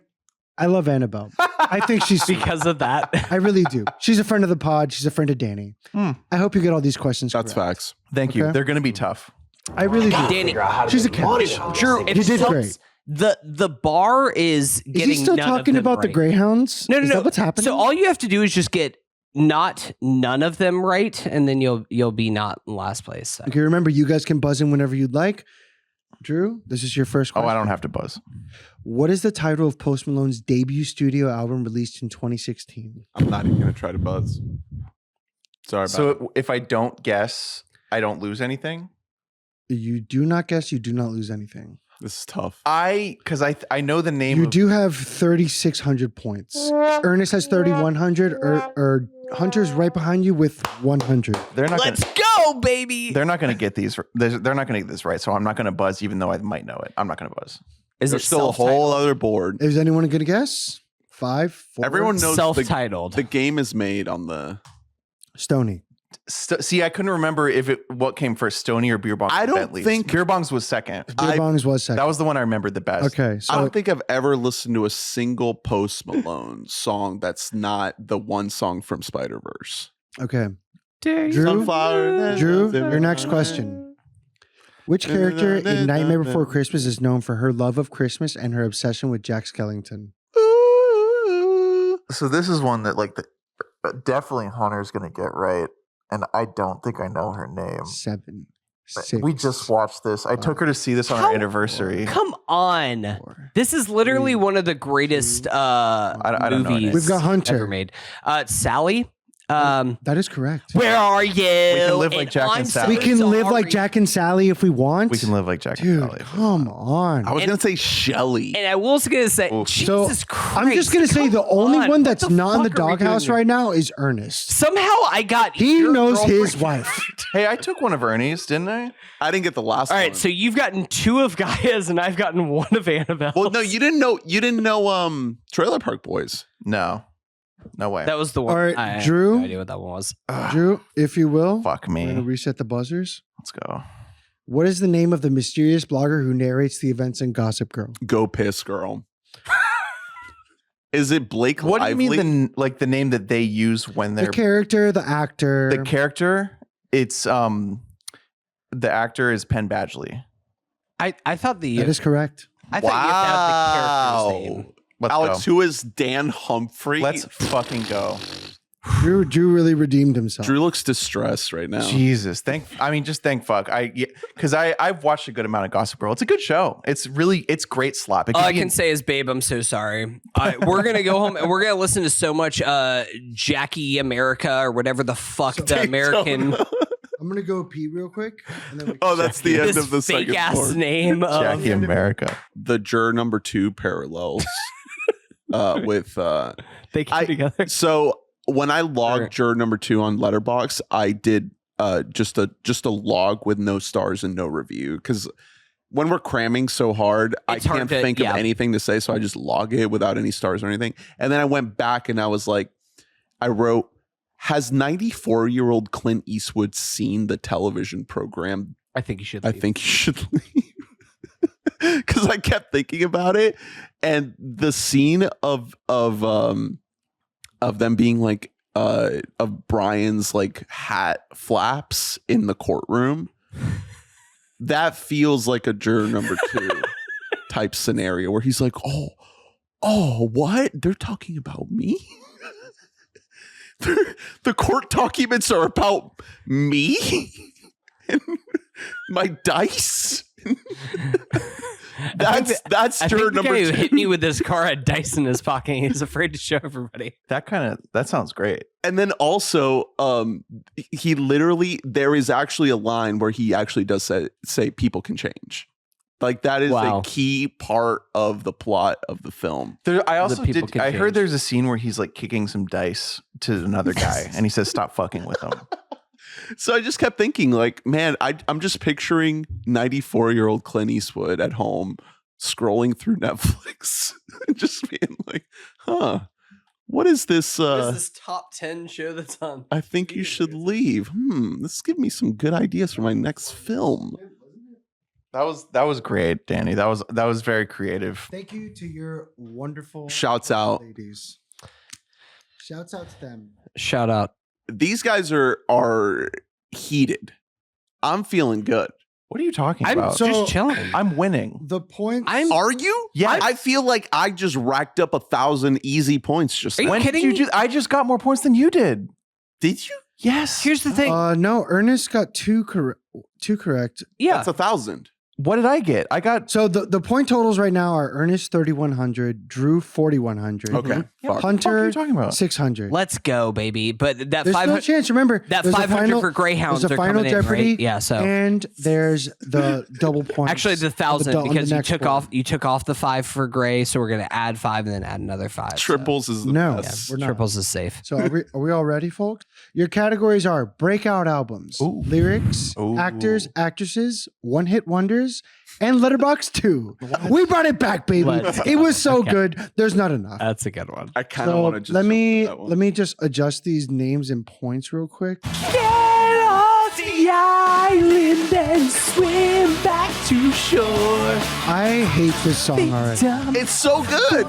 Speaker 4: I love Annabelle. I think she's sweet.
Speaker 2: Because of that.
Speaker 4: I really do. She's a friend of the pod. She's a friend of Danny. I hope you get all these questions
Speaker 1: That's
Speaker 4: correct.
Speaker 1: facts.
Speaker 3: Thank you.
Speaker 4: Okay.
Speaker 3: They're going to be tough.
Speaker 4: I really do.
Speaker 2: Danny,
Speaker 4: She's a catch.
Speaker 2: Drew, it
Speaker 4: You did
Speaker 2: helps.
Speaker 4: great.
Speaker 2: The bar is getting.
Speaker 4: Is he still
Speaker 2: none of
Speaker 4: talking
Speaker 2: them
Speaker 4: about the
Speaker 2: right.
Speaker 4: Greyhounds?
Speaker 2: No,
Speaker 4: Is
Speaker 2: no.
Speaker 4: that what's happening?
Speaker 2: So all you have to do is just get none of them right, and then you'll be not in last place. So.
Speaker 4: Okay, remember, you guys can buzz in whenever you'd like. Drew, this is your first question.
Speaker 3: Oh, I don't have to buzz.
Speaker 4: What is the title of Post Malone's debut studio album released in 2016?
Speaker 1: I'm not even gonna try to buzz. Sorry about it.
Speaker 3: So if I don't guess, I don't lose anything.
Speaker 4: You do not guess, you do not lose anything.
Speaker 1: This is tough.
Speaker 3: Because I know the name.
Speaker 4: You
Speaker 3: of,
Speaker 4: do have 3,600 points. Ernest has 3,100 or Hunter's right behind you with 100.
Speaker 3: They're not.
Speaker 2: Let's go, baby.
Speaker 3: They're not going to get these. They're not going to get this right. So I'm not going to buzz, even though I might know it. I'm not going to buzz.
Speaker 2: Is
Speaker 1: There's
Speaker 2: it
Speaker 1: still a whole other board.
Speaker 4: Is anyone going to guess? 5, 4.
Speaker 1: Everyone knows
Speaker 2: self-titled?
Speaker 1: the game is made on the.
Speaker 4: Stony.
Speaker 3: See, I couldn't remember what came first, Stony or Beer Bongs.
Speaker 1: I don't
Speaker 3: Bentley's.
Speaker 1: think-
Speaker 3: Beer Bongs was second.
Speaker 4: Beer Bongs was second.
Speaker 3: That was the one I remembered the best.
Speaker 4: Okay.
Speaker 1: I
Speaker 4: So
Speaker 1: don't think I've ever listened to a single Post Malone song that's not the one song from Spider-Verse.
Speaker 4: okay.
Speaker 2: Drew,
Speaker 4: Drew, your next question. Which character in Nightmare Before Christmas is known for her love of Christmas and her obsession with Jack Skellington?
Speaker 3: So this is one that definitely Hunter's going to get right. And I don't think I know her name.
Speaker 4: 7, 6.
Speaker 3: We just watched this. I took her to see this on our anniversary.
Speaker 2: Come on. This is literally one of the greatest
Speaker 3: I don't know her
Speaker 2: movies
Speaker 3: name.
Speaker 4: We've got Hunter.
Speaker 2: ever made. Sally.
Speaker 4: That is correct.
Speaker 2: Where are you? We
Speaker 3: can live like Jack and Sally.
Speaker 4: We can live like Jack and Sally if we want.
Speaker 3: We can live like Jack and
Speaker 4: Dude,
Speaker 3: Sally.
Speaker 4: come on.
Speaker 1: I was going to say Shelly.
Speaker 2: And I was going to say,
Speaker 4: So
Speaker 2: Jesus Christ.
Speaker 4: I'm just going to say the
Speaker 2: come
Speaker 4: only
Speaker 2: on.
Speaker 4: one
Speaker 2: What
Speaker 4: that's not in the
Speaker 2: fuck are we doing
Speaker 4: doghouse
Speaker 2: here?
Speaker 4: right now is Ernest.
Speaker 2: Somehow I got
Speaker 4: He
Speaker 2: your
Speaker 4: knows his
Speaker 2: girlfriend.
Speaker 4: wife.
Speaker 3: Hey, I took one of Ernie's, didn't I?
Speaker 1: I didn't get the last
Speaker 2: All
Speaker 1: one.
Speaker 2: right, so you've gotten 2 of Gaia's and I've gotten 1 of Annabelle's.
Speaker 1: Well, no, you didn't know Trailer Park Boys.
Speaker 3: No. No way.
Speaker 2: That was the one.
Speaker 4: All right,
Speaker 2: I had
Speaker 4: Drew?
Speaker 2: no idea what that one was.
Speaker 4: Drew, if you will,
Speaker 3: Fuck
Speaker 4: we're going to
Speaker 3: me.
Speaker 4: reset the buzzers.
Speaker 3: Let's go.
Speaker 4: What is the name of the mysterious blogger who narrates the events in Gossip Girl?
Speaker 1: Go Piss Girl. Is it Blake
Speaker 3: What
Speaker 1: Lively?
Speaker 3: do you mean the name that they use when
Speaker 4: The
Speaker 3: they're
Speaker 4: character, the actor.
Speaker 3: the character? It's the actor is Penn Badgley.
Speaker 2: I thought the
Speaker 4: That is correct.
Speaker 2: I thought you had the character's
Speaker 1: Wow.
Speaker 2: name.
Speaker 3: Let's
Speaker 1: Alex,
Speaker 3: go.
Speaker 1: who is Dan Humphrey?
Speaker 3: Let's fucking go.
Speaker 4: Drew really redeemed himself.
Speaker 1: Drew looks distressed right now.
Speaker 3: Jesus, thank fuck. Because I've watched a good amount of Gossip Girl. It's a good show. It's great slop. It
Speaker 2: All
Speaker 3: gives
Speaker 2: I
Speaker 3: you-
Speaker 2: can say is, babe, I'm so sorry. We're gonna go home and we're gonna listen to so much Jackie America or whatever the fuck the American
Speaker 4: I'm going to go pee real quick. And then we
Speaker 1: Oh, that's the end
Speaker 2: this
Speaker 1: of the
Speaker 2: fake
Speaker 1: second
Speaker 2: ass
Speaker 1: part.
Speaker 2: name of
Speaker 3: Jackie America.
Speaker 1: The Juror number 2 parallels with
Speaker 2: they came together.
Speaker 1: So when I logged Juror number 2 on Letterboxd, I did just a log with no stars and no review, because when we're cramming so hard, I
Speaker 2: It's hard
Speaker 1: can't
Speaker 2: to-
Speaker 1: think
Speaker 2: yeah.
Speaker 1: of anything to say, so I just log it without any stars or anything. And then I went back and I was like, I wrote, has 94-year-old Clint Eastwood seen the television program?
Speaker 2: I think you should.
Speaker 1: I
Speaker 2: Leave.
Speaker 1: think you should leave. Because I kept thinking about it, and the scene of them being like of Brian's like hat flaps in the courtroom, that feels like a Juror number 2 type scenario where he's like, oh, what? They're talking about me? The court documents are about me and my dice. That's
Speaker 2: I
Speaker 1: Juror
Speaker 2: think the
Speaker 1: number
Speaker 2: guy who
Speaker 1: 2.
Speaker 2: hit me with this car had dice in his pocket. He's afraid to show everybody.
Speaker 3: That sounds great.
Speaker 1: And then also, he literally, there is actually a line where he actually does say people can change. Like that is
Speaker 2: Wow.
Speaker 1: a key part of the plot of the film.
Speaker 3: I also
Speaker 2: people can
Speaker 3: I heard
Speaker 2: change.
Speaker 3: there's a scene where he's like kicking some dice to another guy and he says, stop fucking with him.
Speaker 1: So I just kept thinking, like, man, I'm just picturing 94-year-old Clint Eastwood at home scrolling through Netflix, just being like, huh, what is this?
Speaker 2: What is this top 10 show that's on?
Speaker 1: I think you should leave. This is giving me some good ideas for my next film.
Speaker 3: That was great, Danny. That was very creative.
Speaker 4: Thank you to your wonderful
Speaker 1: Shouts out.
Speaker 4: ladies. Shouts out to them.
Speaker 2: Shout out.
Speaker 1: These guys are heated. I'm feeling good.
Speaker 3: What are you talking
Speaker 2: I'm
Speaker 3: about?
Speaker 2: just chilling.
Speaker 3: I'm winning.
Speaker 4: The points.
Speaker 1: Are you?
Speaker 3: Yeah.
Speaker 1: I feel like I just racked up 1,000 easy points just
Speaker 2: Are you
Speaker 1: now.
Speaker 3: When
Speaker 2: kidding
Speaker 3: did you
Speaker 2: me?
Speaker 3: I just got more points than you did.
Speaker 1: Did you?
Speaker 3: Yes.
Speaker 2: Here's the thing.
Speaker 4: No, Ernest got two correct.
Speaker 2: yeah.
Speaker 1: That's 1,000.
Speaker 3: What did I get? I got
Speaker 4: So the point totals right now are Ernest 3,100, Drew 4,100.
Speaker 1: Okay.
Speaker 3: what the fuck are
Speaker 4: Hunter
Speaker 3: you talking about?
Speaker 4: 600.
Speaker 2: Let's go, baby. But that
Speaker 4: There's
Speaker 2: 500
Speaker 4: no chance. Remember
Speaker 2: that
Speaker 4: there's a
Speaker 2: 500
Speaker 4: final-
Speaker 2: for Greyhounds
Speaker 4: there's a
Speaker 2: are
Speaker 4: final
Speaker 2: coming in,
Speaker 4: Jeopardy,
Speaker 2: right? Yeah, so
Speaker 4: and there's the double points.
Speaker 2: actually the
Speaker 4: on
Speaker 2: 1,000
Speaker 4: on the
Speaker 2: because you
Speaker 4: next
Speaker 2: took
Speaker 4: board.
Speaker 2: off the 5 for Gray, so we're gonna add 5 and then add another 5.
Speaker 1: Triples is the
Speaker 4: No.
Speaker 1: best.
Speaker 4: We're not.
Speaker 2: Triples is safe.
Speaker 4: So are we all ready, folks? Your categories are breakout albums,
Speaker 3: Ooh.
Speaker 4: lyrics,
Speaker 3: Ooh.
Speaker 4: actors, actresses, one-hit wonders, and Letterboxd 2. We brought it back, baby.
Speaker 2: Let's
Speaker 4: It was so
Speaker 2: Okay.
Speaker 4: good. There's not enough.
Speaker 2: That's a good one.
Speaker 1: I kind of
Speaker 4: So
Speaker 1: want to just
Speaker 4: let me
Speaker 1: jump to that one.
Speaker 4: let me just adjust these names and points real quick.
Speaker 2: Get off the island and swim back to shore.
Speaker 4: I hate this song already.
Speaker 1: It's so good.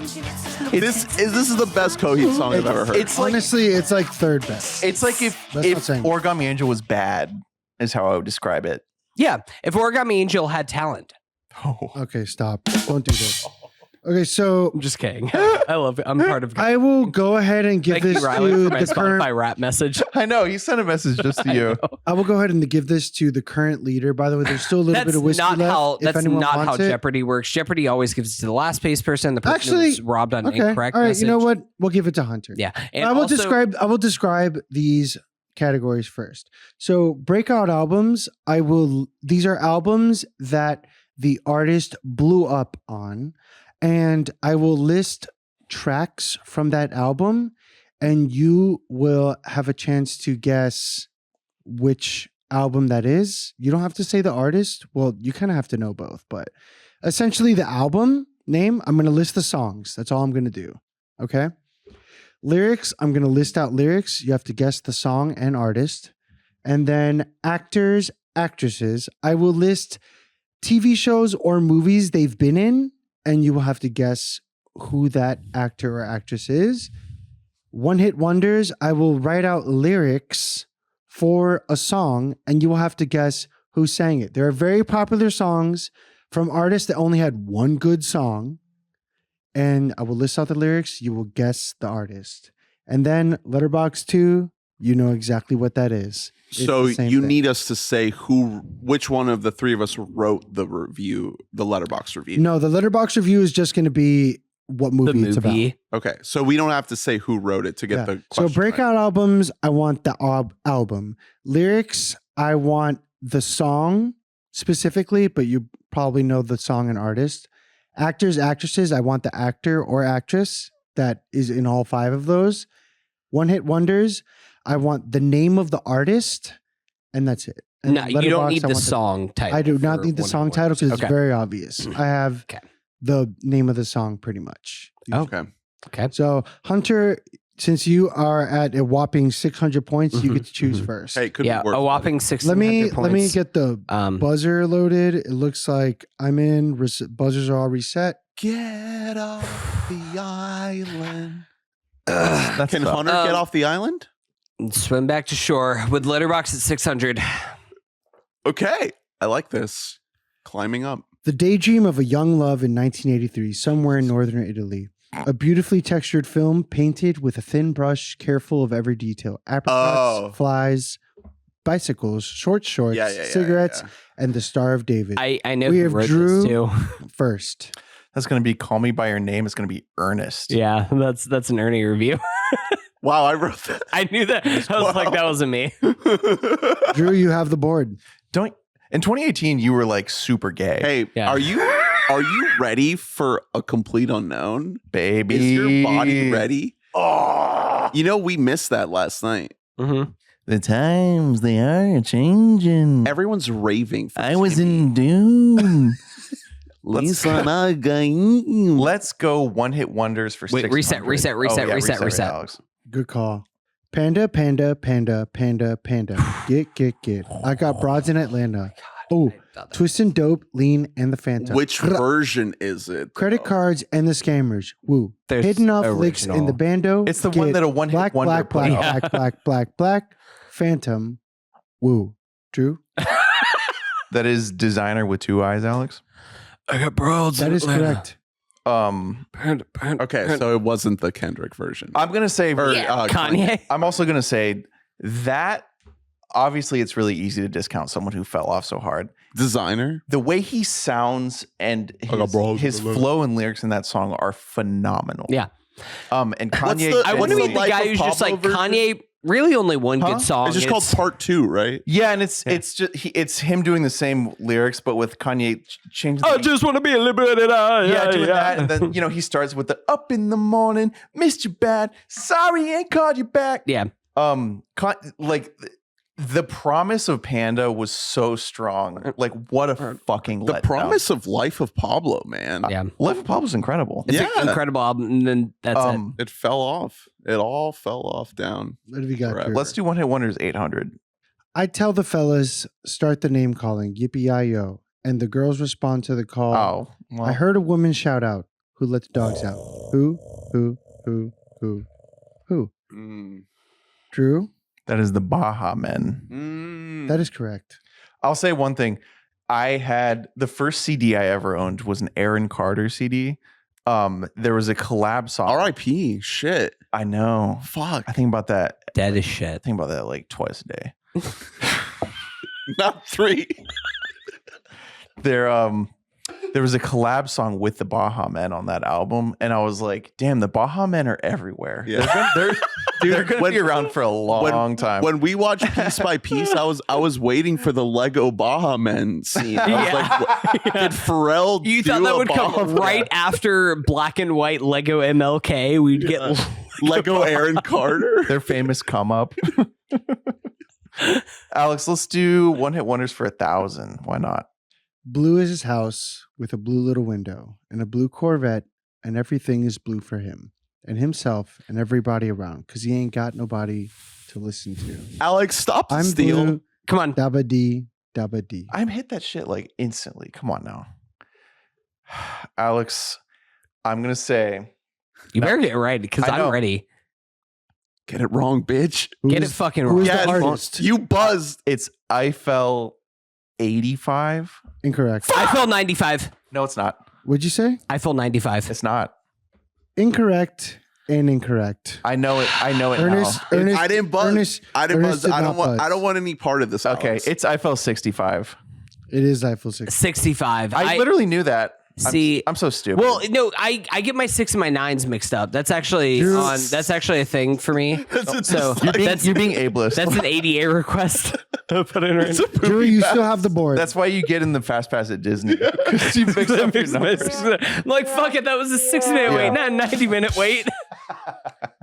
Speaker 1: This is the best Coheed song I've ever heard.
Speaker 3: It's like
Speaker 4: Honestly, it's like third best.
Speaker 3: it's like if
Speaker 4: That's not saying-
Speaker 3: Origami Angel was bad, is how I would describe it.
Speaker 2: Yeah, if Origami Angel had talent.
Speaker 3: Oh.
Speaker 4: Okay, stop. Don't do this. Okay, so
Speaker 2: I'm just kidding. I love it. I'm part of.
Speaker 4: I will go ahead and give
Speaker 2: Thank you,
Speaker 4: this
Speaker 2: Riley,
Speaker 4: to
Speaker 2: for my
Speaker 4: the current.
Speaker 2: Spotify rap message.
Speaker 3: I know he sent a message just to you.
Speaker 4: I will go ahead and give this to the current leader. By the way, there's still a little
Speaker 2: That's
Speaker 4: bit of whiskey
Speaker 2: not
Speaker 4: left.
Speaker 2: how.
Speaker 4: if
Speaker 2: That's
Speaker 4: anyone
Speaker 2: not how
Speaker 4: wants it.
Speaker 2: Jeopardy works. Jeopardy always gives it to the last place person. The person
Speaker 4: Actually,
Speaker 2: who's robbed on
Speaker 4: Okay,
Speaker 2: incorrect
Speaker 4: all right.
Speaker 2: message.
Speaker 4: You know what? We'll give it to Hunter.
Speaker 2: Yeah, and
Speaker 4: I will
Speaker 2: also-
Speaker 4: describe these categories first. So breakout albums, these are albums that the artist blew up on, and I will list tracks from that album, and you will have a chance to guess which album that is. You don't have to say the artist. Well, you kind of have to know both, but essentially the album name, I'm going to list the songs. That's all I'm going to do. Okay? Lyrics, I'm going to list out lyrics. You have to guess the song and artist. And then actors, actresses, I will list TV shows or movies they've been in, and you will have to guess who that actor or actress is. One hit wonders, I will write out lyrics for a song, and you will have to guess who sang it. There are very popular songs from artists that only had one good song, and I will list out the lyrics. You will guess the artist. And then Letterboxd 2, you know exactly what that is. It's
Speaker 1: so
Speaker 4: the same
Speaker 1: you
Speaker 4: thing.
Speaker 1: need us to say which one of the three of us wrote the review, the Letterboxd review.
Speaker 4: No, the Letterboxd review is just going to be what
Speaker 2: the
Speaker 4: movie it's about.
Speaker 2: movie.
Speaker 1: Okay, so we don't have to say who wrote it to get
Speaker 4: Yeah.
Speaker 1: the
Speaker 4: So
Speaker 1: question
Speaker 4: breakout albums, I want the album. Lyrics, I want the song specifically, but you probably know the song and artist. Actors, actresses, I want the actor or actress that is in all 5 of those. One hit wonders, I want the name of the artist, and that's it. And
Speaker 2: No, you don't
Speaker 4: Letterboxd,
Speaker 2: need
Speaker 4: I
Speaker 2: the
Speaker 4: want
Speaker 2: song title.
Speaker 4: I do not
Speaker 2: for
Speaker 4: need the
Speaker 2: one
Speaker 4: song
Speaker 2: of
Speaker 4: title because
Speaker 2: Okay.
Speaker 4: it's very obvious. I have
Speaker 2: Okay.
Speaker 4: the name of the song pretty much.
Speaker 2: Oh.
Speaker 1: Okay.
Speaker 2: Okay.
Speaker 4: So Hunter, since you are at a whopping 600 points, you get to choose first.
Speaker 1: Hey, it could
Speaker 2: Yeah,
Speaker 1: be worse.
Speaker 2: a whopping 600
Speaker 4: let me
Speaker 2: points.
Speaker 4: get the buzzer loaded. It looks like I'm in. Buzzers are all reset.
Speaker 1: Get off the island.
Speaker 3: That's
Speaker 1: Can
Speaker 3: tough.
Speaker 1: Hunter get off the island?
Speaker 2: Swim back to shore with Letterboxd at 600.
Speaker 1: Okay, I like this. Climbing up.
Speaker 4: The Daydream of a Young Love in 1983, somewhere in northern Italy. A beautifully textured film painted with a thin brush, careful of every detail. Apricots,
Speaker 1: Oh.
Speaker 4: flies, bicycles, short shorts,
Speaker 1: Yeah,
Speaker 4: cigarettes,
Speaker 1: yeah.
Speaker 4: and the Star of David.
Speaker 2: I know
Speaker 4: We
Speaker 2: who
Speaker 4: have
Speaker 2: wrote
Speaker 4: Drew-
Speaker 2: this too.
Speaker 4: First.
Speaker 3: That's going to be Call Me By Your Name. It's going to be Ernest.
Speaker 2: Yeah, that's an Ernie review.
Speaker 1: Wow, I wrote that.
Speaker 2: I knew that. I was like, that wasn't me.
Speaker 4: Drew, you have the board.
Speaker 3: In 2018, you were like super gay.
Speaker 1: Hey,
Speaker 2: Yeah.
Speaker 1: are you ready for a complete unknown?
Speaker 3: baby.
Speaker 1: Is your body ready? Oh, you know, we missed that last night.
Speaker 2: Mm-hmm.
Speaker 3: The times they are changing.
Speaker 1: Everyone's raving. For
Speaker 3: I was
Speaker 1: Timmy.
Speaker 3: in Dune.
Speaker 1: Let's
Speaker 3: Let's go one hit wonders for
Speaker 2: Wait,
Speaker 3: 600.
Speaker 2: reset, reset.
Speaker 3: Alex.
Speaker 4: Good call. Panda, panda, panda, panda, panda. Get. I got broads in Atlanta. Oh, Twist and Dope, Lean, and the Phantom.
Speaker 1: Which version is it?
Speaker 4: Credit
Speaker 1: though?
Speaker 4: cards and the scammers. Woo.
Speaker 2: There's
Speaker 4: Hidden off licks in the
Speaker 2: original.
Speaker 4: bando.
Speaker 3: It's the one
Speaker 4: Get
Speaker 3: that a one-hit
Speaker 4: black,
Speaker 3: wonder
Speaker 4: black,
Speaker 3: put
Speaker 4: black,
Speaker 3: out.
Speaker 4: black. Phantom. Woo. Drew?
Speaker 3: That is designer with 2 eyes, Alex.
Speaker 2: I got broads.
Speaker 4: That is correct.
Speaker 1: Okay, so it wasn't the Kendrick version.
Speaker 3: I'm gonna say
Speaker 1: Or,
Speaker 2: Yeah, Kanye.
Speaker 3: I'm also gonna say that obviously it's really easy to discount someone who fell off so hard.
Speaker 1: Designer.
Speaker 3: The way he sounds and his flow and lyrics in that song are phenomenal.
Speaker 2: Yeah.
Speaker 3: And Kanye.
Speaker 1: the-
Speaker 2: I want to
Speaker 1: What's
Speaker 2: be
Speaker 1: the
Speaker 2: the guy
Speaker 1: Life of
Speaker 2: who's just
Speaker 1: Pablo
Speaker 2: like
Speaker 1: version?
Speaker 2: Kanye. Really, only one
Speaker 3: Huh?
Speaker 2: good song.
Speaker 1: It's just called Part 2, right?
Speaker 3: Yeah, and it's just it's him doing the same lyrics, but with Kanye changing.
Speaker 2: I just want to be a liberated.
Speaker 3: Doing that, and then he starts with the "Up in the morning, missed you bad, sorry ain't called you back."
Speaker 2: Yeah.
Speaker 3: Like the promise of Panda was so strong. Like what a fucking
Speaker 1: The
Speaker 3: letdown.
Speaker 1: promise of Life of Pablo, man.
Speaker 2: Yeah.
Speaker 3: Life of Pablo's incredible.
Speaker 2: It's
Speaker 1: Yeah.
Speaker 2: an incredible album, and then that's it.
Speaker 1: It fell off. It all fell off down.
Speaker 4: What have you got?
Speaker 1: Right.
Speaker 4: Kurt?
Speaker 3: Let's do One Hit Wonders 800.
Speaker 4: I tell the fellas, start the name calling, yippee-yi-yo, and the girls respond to the call.
Speaker 3: Oh, well,
Speaker 4: I heard a woman shout out, who let the dogs out? Who?
Speaker 1: Mm.
Speaker 4: Drew?
Speaker 3: that is the Baha Men.
Speaker 1: Mm.
Speaker 4: That is correct.
Speaker 3: I'll say one thing. I had the first CD I ever owned was an Aaron Carter CD. There was a collab song.
Speaker 1: R.I.P. Shit.
Speaker 3: I know.
Speaker 1: Fuck.
Speaker 3: I think about that.
Speaker 2: Dead as
Speaker 3: I
Speaker 2: shit.
Speaker 3: think about that like twice a day.
Speaker 1: Not 3.
Speaker 3: There was a collab song with the Baha Men on that album, and I was like, "Damn, the Baha Men are everywhere.
Speaker 1: Yeah.
Speaker 3: They're going to be around for a long time."
Speaker 1: When we watched Piece by Piece, I was waiting for the Lego Baha Men scene. I was like, what, did Pharrell
Speaker 2: You
Speaker 1: do
Speaker 2: thought that
Speaker 1: a
Speaker 2: would
Speaker 1: Baha
Speaker 2: come
Speaker 1: Men?
Speaker 2: right after black and white Lego MLK? We'd get
Speaker 1: Lego Aaron Carter?
Speaker 3: Their famous come up. Alex, let's do One Hit Wonders for 1,000. Why not?
Speaker 4: Blue is his house with a blue little window and a blue Corvette, and everything is blue for him and himself and everybody around because he ain't got nobody to listen to.
Speaker 1: Alex, stop the
Speaker 4: I'm
Speaker 1: steal.
Speaker 4: blue,
Speaker 2: Come on.
Speaker 4: dabba dee, dabba dee.
Speaker 3: I'm hit that shit like instantly. Come on now. Alex, I'm going to say
Speaker 2: You better get it right because
Speaker 3: I know.
Speaker 2: I'm ready.
Speaker 1: Get it wrong, bitch.
Speaker 2: Get it fucking
Speaker 4: who
Speaker 2: right.
Speaker 4: is
Speaker 1: Yes,
Speaker 4: the artist?
Speaker 1: You buzzed.
Speaker 3: it's Eiffel 85.
Speaker 4: Incorrect.
Speaker 2: I feel 95.
Speaker 3: No, it's not.
Speaker 4: What'd you say?
Speaker 2: I feel 95.
Speaker 3: It's not.
Speaker 4: Incorrect and incorrect.
Speaker 3: I know it. I know it
Speaker 4: Ernest,
Speaker 3: now.
Speaker 4: Ernest,
Speaker 1: I didn't buzz.
Speaker 4: Ernest,
Speaker 1: I didn't
Speaker 4: Ernest
Speaker 1: buzz.
Speaker 4: did
Speaker 1: I don't
Speaker 4: not
Speaker 1: want.
Speaker 4: buzz.
Speaker 1: I don't want any part of this.
Speaker 3: Okay,
Speaker 1: Alex.
Speaker 3: it's Eiffel 65.
Speaker 4: It is Eiffel 6.
Speaker 2: 65.
Speaker 3: I literally knew that.
Speaker 2: See,
Speaker 3: I'm so stupid.
Speaker 2: well, no, I get my 6 and my 9s mixed up. That's actually
Speaker 4: Drew-
Speaker 2: that's actually a thing for me. So
Speaker 3: you're being ableist.
Speaker 2: that's an ADA request. Put in right.
Speaker 4: Drew, you still have the board.
Speaker 3: That's why you get in the fast pass at Disney. Because you mix up your numbers.
Speaker 2: I'm like, fuck it, that was a 6-minute wait, not a 90-minute wait.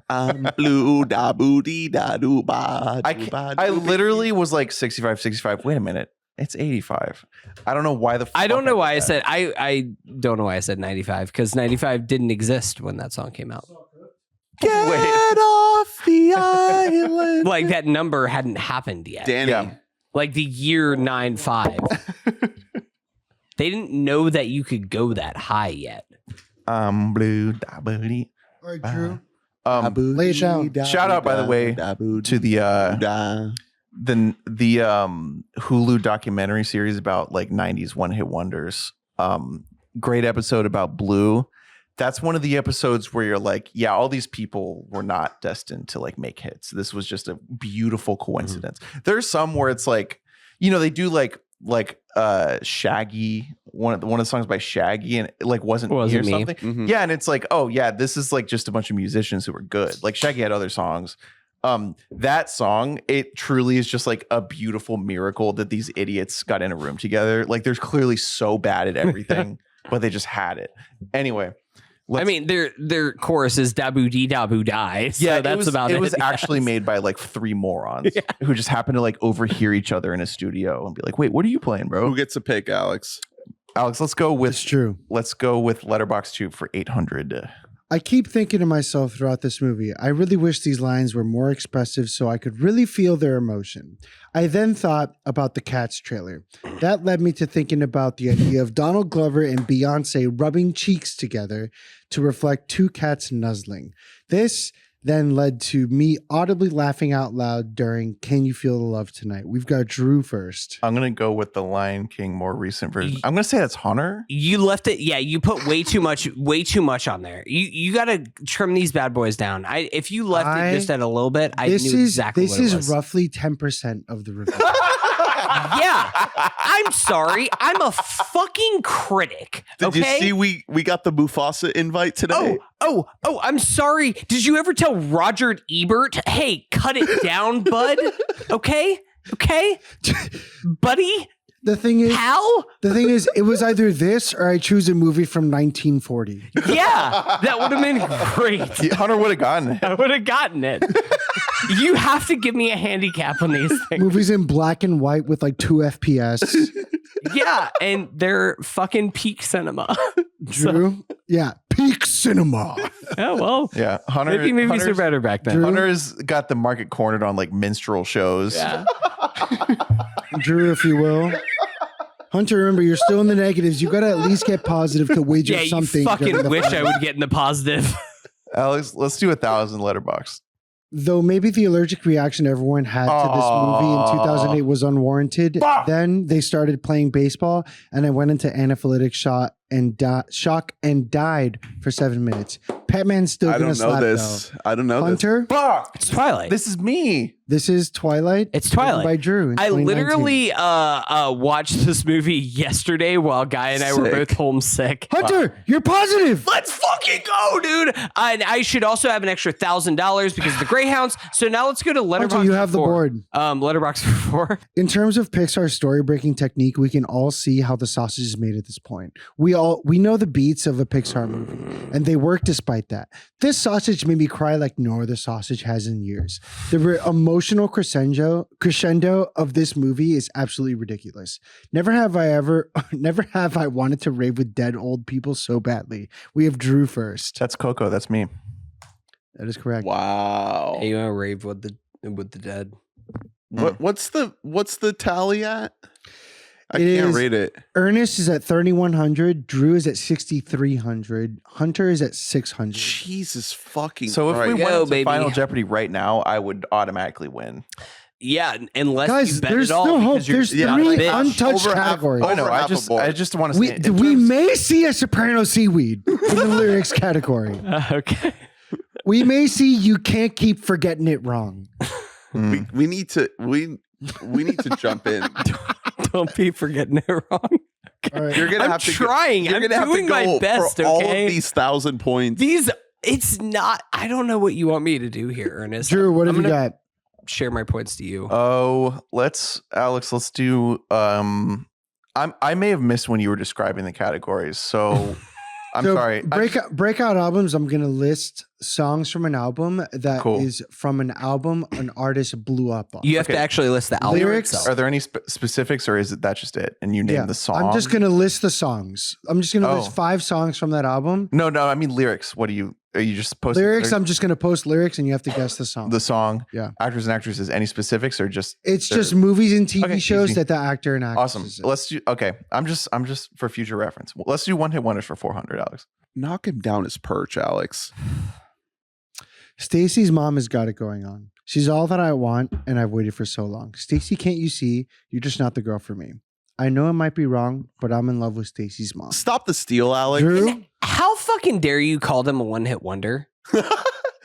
Speaker 1: I'm blue da boo dee da doo ba.
Speaker 3: I literally was like 65. Wait a minute. It's 85. I don't know why the fuck
Speaker 2: I don't know why I
Speaker 3: did that.
Speaker 2: said I don't know why I said 95 because 95 didn't exist when that song came out.
Speaker 1: Get off the island.
Speaker 2: Like that number hadn't happened yet.
Speaker 1: Danny.
Speaker 3: Yeah.
Speaker 2: Like the year 95. They didn't know that you could go that high yet.
Speaker 3: Blue da boo dee.
Speaker 4: All right, Drew.
Speaker 3: Lay
Speaker 4: it down.
Speaker 3: Shout out, by the way, to the Hulu documentary series about like 90s one hit wonders. Great episode about Blue. That's one of the episodes where you're like, yeah, all these people were not destined to like make hits. This was just a beautiful coincidence. There's some where it's like, you know, they do like Shaggy, one of the songs by Shaggy, and it like wasn't me or
Speaker 2: me.
Speaker 3: something.
Speaker 1: Mhm.
Speaker 3: Yeah, and it's like, oh yeah, this is like just a bunch of musicians who were good. Like Shaggy had other songs. That song, it truly is just like a beautiful miracle that these idiots got in a room together. Like they're clearly so bad at everything, but they just had it. Anyway,
Speaker 2: I mean, their chorus is dabu dee dabu die. So
Speaker 3: yeah,
Speaker 2: that's about it.
Speaker 3: It was actually
Speaker 2: Yes.
Speaker 3: made by like 3 morons who just happened to like overhear each other in a studio and be like, "Wait, what are you playing, bro?"
Speaker 1: Who gets a pick, Alex?
Speaker 3: Alex, let's go
Speaker 4: It's true.
Speaker 3: with Letterboxd 2 for 800.
Speaker 4: I keep thinking to myself throughout this movie, I really wish these lines were more expressive so I could really feel their emotion. I then thought about the Cats trailer. That led me to thinking about the idea of Donald Glover and Beyonce rubbing cheeks together to reflect 2 cats nuzzling. This then led to me audibly laughing out loud during Can You Feel the Love Tonight? We've got Drew first.
Speaker 3: I'm going to go with the Lion King more recent version. I'm going to say that's Hunter.
Speaker 2: You left it. Yeah, you put way too much on there. You got to trim these bad boys down. If you left it just at a little bit, I knew exactly what it was.
Speaker 4: This is roughly 10% of the review.
Speaker 2: Yeah, I'm sorry. I'm a fucking critic.
Speaker 1: Did you see we got the Mufasa invite today?
Speaker 2: Oh, I'm sorry. Did you ever tell Roger Ebert, hey, cut it down, bud? Okay, buddy?
Speaker 4: The thing is, it was either this or I choose a movie from 1940.
Speaker 2: Yeah, that would have been great.
Speaker 3: Hunter would have gotten it.
Speaker 2: I would have gotten it. You have to give me a handicap on these things.
Speaker 4: Movies in black and white with like 2 FPS.
Speaker 2: Yeah, and they're fucking peak cinema.
Speaker 4: Drew? Yeah, peak cinema.
Speaker 2: Oh, well.
Speaker 3: Yeah,
Speaker 2: Maybe movies were better back then.
Speaker 3: Hunter's got the market cornered on like minstrel shows.
Speaker 2: Yeah.
Speaker 4: Drew, if you will. Hunter, remember, you're still in the negatives. You got to at least get positive to wager something.
Speaker 2: Yeah, you fucking wish I would get in the positive.
Speaker 3: Alex, let's do 1,000 Letterboxd.
Speaker 4: Though maybe the allergic reaction everyone had to this movie in 2008 was unwarranted. Then they started playing baseball, and I went into anaphylactic shock and died for 7 minutes. Patman's still gonna slap though.
Speaker 1: I don't know
Speaker 4: Hunter?
Speaker 2: It's Twilight.
Speaker 3: This is me.
Speaker 4: This is Twilight.
Speaker 2: It's Twilight
Speaker 4: by Drew.
Speaker 2: I literally watched this movie yesterday while Guy and I were both homesick.
Speaker 4: Hunter, you're positive.
Speaker 2: Let's fucking go, dude. And I should also have an extra $1,000 because of the Greyhounds. So now let's go to Letterboxd.
Speaker 4: Hunter, you have the board.
Speaker 2: Letterboxd 4.
Speaker 4: In terms of Pixar's story-breaking technique, we can all see how the sausage is made at this point. We know the beats of a Pixar movie, and they work despite that. This sausage made me cry like no other sausage has in years. The emotional crescendo of this movie is absolutely ridiculous. Never have I wanted to rave with dead old people so badly. We have Drew first.
Speaker 3: That's Coco. That's me.
Speaker 4: That is correct.
Speaker 1: Wow.
Speaker 2: Hey, you want to rave with the dead?
Speaker 1: What's the tally at? I
Speaker 4: It
Speaker 1: can't
Speaker 4: is-
Speaker 1: read it.
Speaker 4: Ernest is at 3,100. Drew is at 6,300. Hunter is at 600.
Speaker 1: Jesus fucking
Speaker 3: So if
Speaker 1: Christ.
Speaker 3: we went
Speaker 2: Go,
Speaker 3: to
Speaker 2: baby.
Speaker 3: Final Jeopardy right now, I would automatically win.
Speaker 2: Yeah, unless
Speaker 4: Guys,
Speaker 2: you bet
Speaker 4: there's
Speaker 2: it all.
Speaker 4: still hope.
Speaker 2: because you're
Speaker 4: There's
Speaker 2: just not a
Speaker 4: 3
Speaker 2: bitch.
Speaker 4: untouched
Speaker 1: Over half-
Speaker 4: categories.
Speaker 3: Oh no,
Speaker 1: Over
Speaker 3: I
Speaker 1: half a board.
Speaker 3: just want to
Speaker 4: We,
Speaker 3: say in
Speaker 4: we
Speaker 3: terms-
Speaker 4: may see a soprano seaweed in the lyrics category.
Speaker 2: Okay.
Speaker 4: We may see you can't keep forgetting it wrong.
Speaker 1: we need to jump in.
Speaker 2: Don't be forgetting it wrong.
Speaker 4: All right.
Speaker 1: You're gonna
Speaker 2: I'm
Speaker 1: have to
Speaker 2: trying.
Speaker 1: You're
Speaker 2: I'm
Speaker 1: gonna have to
Speaker 2: doing
Speaker 1: go
Speaker 2: my best,
Speaker 1: for all
Speaker 2: okay?
Speaker 1: of these 1,000 points.
Speaker 2: It's not. I don't know what you want me to do here, Ernest.
Speaker 4: Drew, what have
Speaker 2: I'm
Speaker 4: you
Speaker 2: gonna
Speaker 4: got?
Speaker 2: Share my points to you.
Speaker 3: Oh, let's do. I may have missed when you were describing the categories, so I'm
Speaker 4: So
Speaker 3: sorry.
Speaker 4: Breakout albums. I'm gonna list songs from an album that is
Speaker 3: Cool.
Speaker 4: from an album an artist blew up on.
Speaker 2: You have to
Speaker 3: Okay.
Speaker 2: actually list the album
Speaker 4: Lyrics
Speaker 2: itself.
Speaker 3: Are there any specifics, or is that just it? And you name the song.
Speaker 4: I'm just gonna list the songs. I'm just gonna list 5 songs from that album.
Speaker 3: No, I mean lyrics. What are you just posting
Speaker 4: Lyrics. I'm just gonna post lyrics, and you have to guess the song.
Speaker 3: the song?
Speaker 4: Yeah.
Speaker 3: Actors and actresses. Any specifics, or just
Speaker 4: It's
Speaker 3: they're-
Speaker 4: just movies and TV
Speaker 3: Okay,
Speaker 4: shows
Speaker 3: easy.
Speaker 4: that the actor and actress.
Speaker 3: awesome.
Speaker 4: is in.
Speaker 3: Let's do. Okay, I'm just for future reference. Let's do one hit wonders for 400, Alex.
Speaker 1: Knock him down his perch, Alex.
Speaker 4: Stacy's mom has got it going on. She's all that I want, and I've waited for so long. Stacy, can't you see? You're just not the girl for me. I know it might be wrong, but I'm in love with Stacy's mom.
Speaker 1: Stop the steal, Alex.
Speaker 4: Drew,
Speaker 2: How fucking dare you call them a one-hit wonder?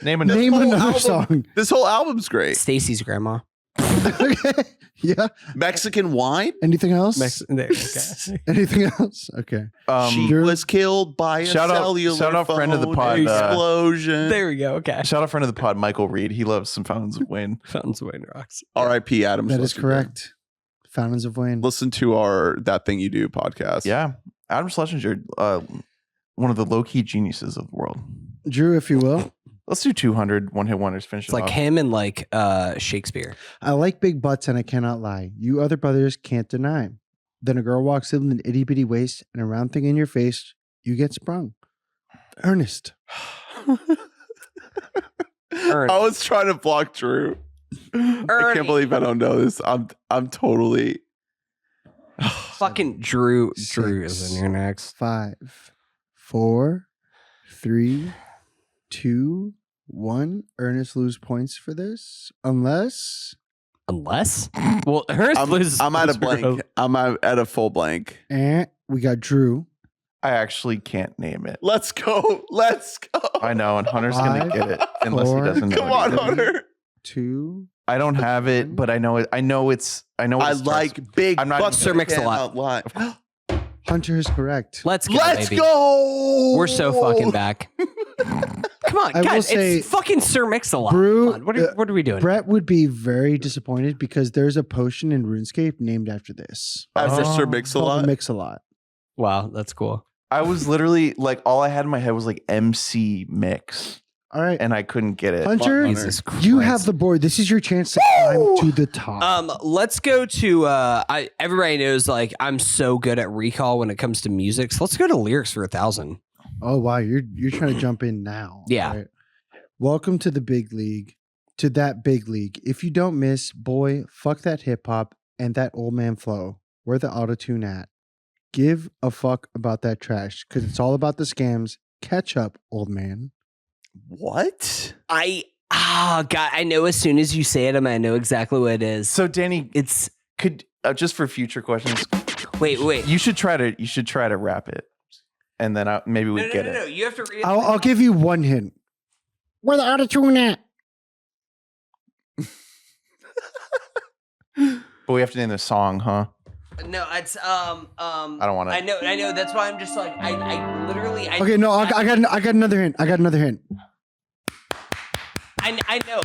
Speaker 3: Name another.
Speaker 4: name
Speaker 1: whole
Speaker 4: another
Speaker 1: album.
Speaker 4: song.
Speaker 1: This whole album's great.
Speaker 2: Stacy's grandma.
Speaker 4: Okay. Yeah.
Speaker 1: Mexican wine.
Speaker 4: Anything else?
Speaker 2: There, okay.
Speaker 4: Anything else? Okay.
Speaker 1: She
Speaker 4: Drew?
Speaker 1: was killed by a
Speaker 3: Shout out-
Speaker 1: cellular
Speaker 3: shout out friend of the
Speaker 1: phone
Speaker 3: pod,
Speaker 1: explosion.
Speaker 2: There we go. Okay.
Speaker 3: Shout out friend of the pod, Michael Reed. He loves some Fountains of Wayne.
Speaker 2: Fountains of Wayne rocks.
Speaker 1: R.I.P. Adams.
Speaker 4: That is
Speaker 1: Schlesinger.
Speaker 4: correct. Fountains of Wayne.
Speaker 1: Listen to our That Thing You Do podcast.
Speaker 3: Yeah, Adam Schlesinger, one of the low key geniuses of the world.
Speaker 4: Drew, if you will.
Speaker 3: Let's do 200 one hit wonders. Finish
Speaker 2: It's
Speaker 3: it
Speaker 2: like
Speaker 3: off.
Speaker 2: him and like Shakespeare.
Speaker 4: I like big butts and I cannot lie. You other brothers can't deny. Then a girl walks in with an itty bitty waist and a round thing in your face. You get sprung. Ernest.
Speaker 1: I was trying to block Drew. I can't believe I don't know this. I'm totally
Speaker 2: Fucking Drew. Drew
Speaker 4: Six.
Speaker 2: is in your next.
Speaker 4: 5, 4, 3, 2, 1. Ernest lose points for this, unless
Speaker 2: well, Ernest loses.
Speaker 1: I'm at a
Speaker 2: points for
Speaker 1: blank. I'm at a full blank.
Speaker 4: we got Drew.
Speaker 3: I actually can't name it.
Speaker 1: Let's go. Let's go.
Speaker 3: I know, and Hunter's going to
Speaker 4: 5,
Speaker 3: get it unless he
Speaker 4: 4,
Speaker 3: doesn't know.
Speaker 1: Come on,
Speaker 3: it either.
Speaker 1: Hunter.
Speaker 4: 2.
Speaker 3: I don't have it, but I know it. I know it's. I know.
Speaker 1: I
Speaker 3: It starts-
Speaker 1: like big.
Speaker 3: I'm not
Speaker 1: butts
Speaker 2: Sir Mix-a-Lot.
Speaker 1: can't outline.
Speaker 4: Hunter is correct.
Speaker 2: Let's go,
Speaker 1: Let's
Speaker 2: baby.
Speaker 1: go.
Speaker 2: We're so fucking back. Come on,
Speaker 4: I will
Speaker 2: guys.
Speaker 4: say,
Speaker 2: It's fucking Sir Mix-a-Lot.
Speaker 4: Brew,
Speaker 2: Come on, what are we doing?
Speaker 4: Brett would be very disappointed because there's a potion in RuneScape named after this.
Speaker 1: After Sir
Speaker 3: Oh.
Speaker 1: Mix-a-Lot.
Speaker 4: Mix-a-Lot.
Speaker 2: Wow, that's cool.
Speaker 3: I was literally like, all I had in my head was like MC Mix,
Speaker 4: All right.
Speaker 3: and I couldn't get it.
Speaker 4: Hunter,
Speaker 2: Jesus Christ.
Speaker 4: you have the board. This is your chance to climb to the top.
Speaker 2: Let's go to everybody knows like I'm so good at recall when it comes to music. So let's go to lyrics for 1,000.
Speaker 4: Oh wow, you're trying to jump in now.
Speaker 2: Yeah.
Speaker 4: All right. Welcome to the big league. To that big league. If you don't miss, boy, fuck that hip hop and that old man flow. Where the auto-tune at? Give a fuck about that trash because it's all about the scams. Catch up, old man.
Speaker 1: What?
Speaker 2: God, I know as soon as you say it, I know exactly what it is.
Speaker 3: So Danny,
Speaker 2: It's
Speaker 3: could just for future questions,
Speaker 2: wait.
Speaker 3: you should try to wrap it, and then maybe we get it.
Speaker 2: No. You have to read.
Speaker 4: I'll give you one hint. Where the auto-tune at?
Speaker 3: But we have to name the song, huh?
Speaker 2: No, it's
Speaker 3: I don't want to.
Speaker 2: I know. That's why I'm just like I literally.
Speaker 4: Okay, no, I got another hint. I
Speaker 2: know.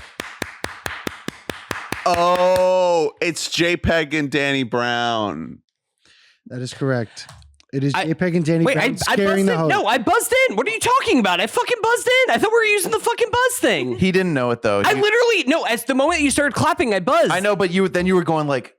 Speaker 1: Oh, it's JPEG and Danny Brown.
Speaker 4: That is correct. It is
Speaker 2: I-
Speaker 4: JPEG and Danny
Speaker 2: Wait,
Speaker 4: Brown
Speaker 2: I buzzed
Speaker 4: scaring the
Speaker 2: in.
Speaker 4: host.
Speaker 2: No, I buzzed in. What are you talking about? I fucking buzzed in. I thought we were using the fucking buzz thing.
Speaker 3: He didn't know it though.
Speaker 2: I literally no. As the moment you started clapping, I buzzed.
Speaker 3: I know, but you were going like,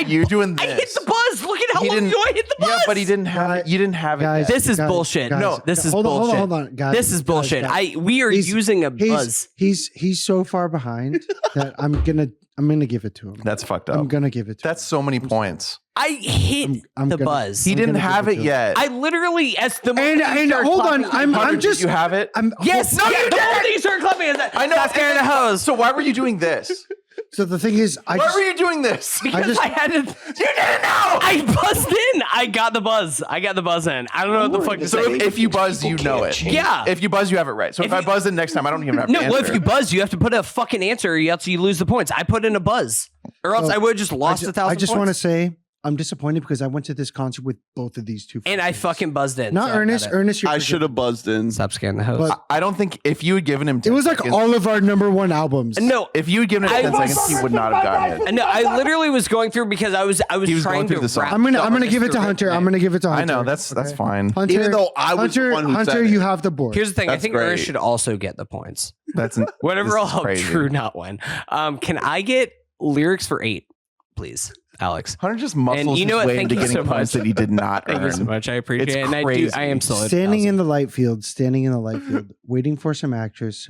Speaker 3: you're doing this.
Speaker 2: I hit the buzz. Look at how
Speaker 3: He
Speaker 2: long
Speaker 3: didn't-
Speaker 2: ago I hit the buzz.
Speaker 3: Yeah, but he didn't have it. You didn't have it.
Speaker 4: Guys,
Speaker 3: yet.
Speaker 2: This is
Speaker 4: guys,
Speaker 2: bullshit.
Speaker 4: guys,
Speaker 2: No, this is
Speaker 4: hold
Speaker 2: bullshit.
Speaker 4: Hold on, guys.
Speaker 2: This is bullshit.
Speaker 4: Guys.
Speaker 2: We are
Speaker 4: He's-
Speaker 2: using a buzz.
Speaker 4: He's so far behind that I'm gonna give it to him.
Speaker 3: That's fucked
Speaker 4: I'm
Speaker 3: up.
Speaker 4: gonna give it to
Speaker 3: That's so many points.
Speaker 2: I hit
Speaker 4: I'm
Speaker 2: the
Speaker 4: gonna-
Speaker 2: buzz.
Speaker 3: He
Speaker 4: I'm
Speaker 3: didn't
Speaker 4: gonna
Speaker 3: have
Speaker 4: give
Speaker 3: it
Speaker 4: to him.
Speaker 3: yet.
Speaker 2: I literally, as the moment you
Speaker 4: And
Speaker 2: started
Speaker 4: hold on,
Speaker 2: clapping,
Speaker 4: I'm
Speaker 3: Hunter,
Speaker 4: just
Speaker 3: did you have it?
Speaker 4: I'm
Speaker 2: yes. No, you didn't. You started clapping.
Speaker 3: I know.
Speaker 2: Stop scaring the hose.
Speaker 3: So why were you doing this?
Speaker 4: So the thing is,
Speaker 3: Why were you doing this?
Speaker 2: Because I had to. You didn't know. I buzzed in. I got the buzz. I got the buzz in. I don't know what the fuck to
Speaker 3: So
Speaker 2: say.
Speaker 3: if you buzz, you know it.
Speaker 2: Yeah.
Speaker 3: If you buzz, you have it right. So if I buzz in next time, I don't even have to
Speaker 2: No,
Speaker 3: answer.
Speaker 2: well, if you buzz, you have to put a fucking answer, or else you lose the points. I put in a buzz, or else I would have just lost 1,000.
Speaker 4: I just
Speaker 2: points.
Speaker 4: want to say I'm disappointed because I went to this concert with both of these two.
Speaker 2: And I
Speaker 4: friends.
Speaker 2: fucking buzzed in.
Speaker 4: Not
Speaker 2: so I got
Speaker 4: Ernest.
Speaker 2: it.
Speaker 4: Ernest, you're
Speaker 1: I should have buzzed in.
Speaker 2: Stop scaring the host.
Speaker 4: But
Speaker 3: I don't think if you had given him 10
Speaker 4: it was like
Speaker 3: seconds,
Speaker 4: all of our number one albums.
Speaker 2: No,
Speaker 3: if you had given him 10 seconds, he would not have gotten it.
Speaker 2: no, I literally was going through because I was
Speaker 3: He was
Speaker 2: trying
Speaker 3: going through
Speaker 2: to
Speaker 3: the song.
Speaker 2: wrap
Speaker 4: I'm gonna
Speaker 2: the
Speaker 4: give it to
Speaker 2: artist
Speaker 4: Hunter.
Speaker 2: right.
Speaker 4: I'm gonna give it to Hunter.
Speaker 3: I know that's
Speaker 4: Okay.
Speaker 3: fine.
Speaker 4: Hunter,
Speaker 1: Even though I was the
Speaker 4: Hunter,
Speaker 1: one who
Speaker 4: Hunter,
Speaker 1: said it.
Speaker 4: you have the board.
Speaker 2: Here's the thing. I
Speaker 1: That's
Speaker 2: think
Speaker 1: great.
Speaker 2: Ernest should also get the points.
Speaker 3: That's
Speaker 2: Whatever
Speaker 3: this is
Speaker 2: I'll
Speaker 3: crazy.
Speaker 2: Drew not win. Can I get lyrics for 8, please, Alex?
Speaker 3: Hunter just muscles
Speaker 2: And you know
Speaker 3: his
Speaker 2: what?
Speaker 3: way
Speaker 2: Thank
Speaker 3: into
Speaker 2: you
Speaker 3: getting
Speaker 2: so
Speaker 3: points
Speaker 2: much.
Speaker 3: that he did not
Speaker 2: Thank you so
Speaker 3: earn.
Speaker 2: much. I appreciate
Speaker 3: It's
Speaker 2: it. And
Speaker 3: crazy.
Speaker 2: I am so
Speaker 4: Standing in the light field, waiting for some actress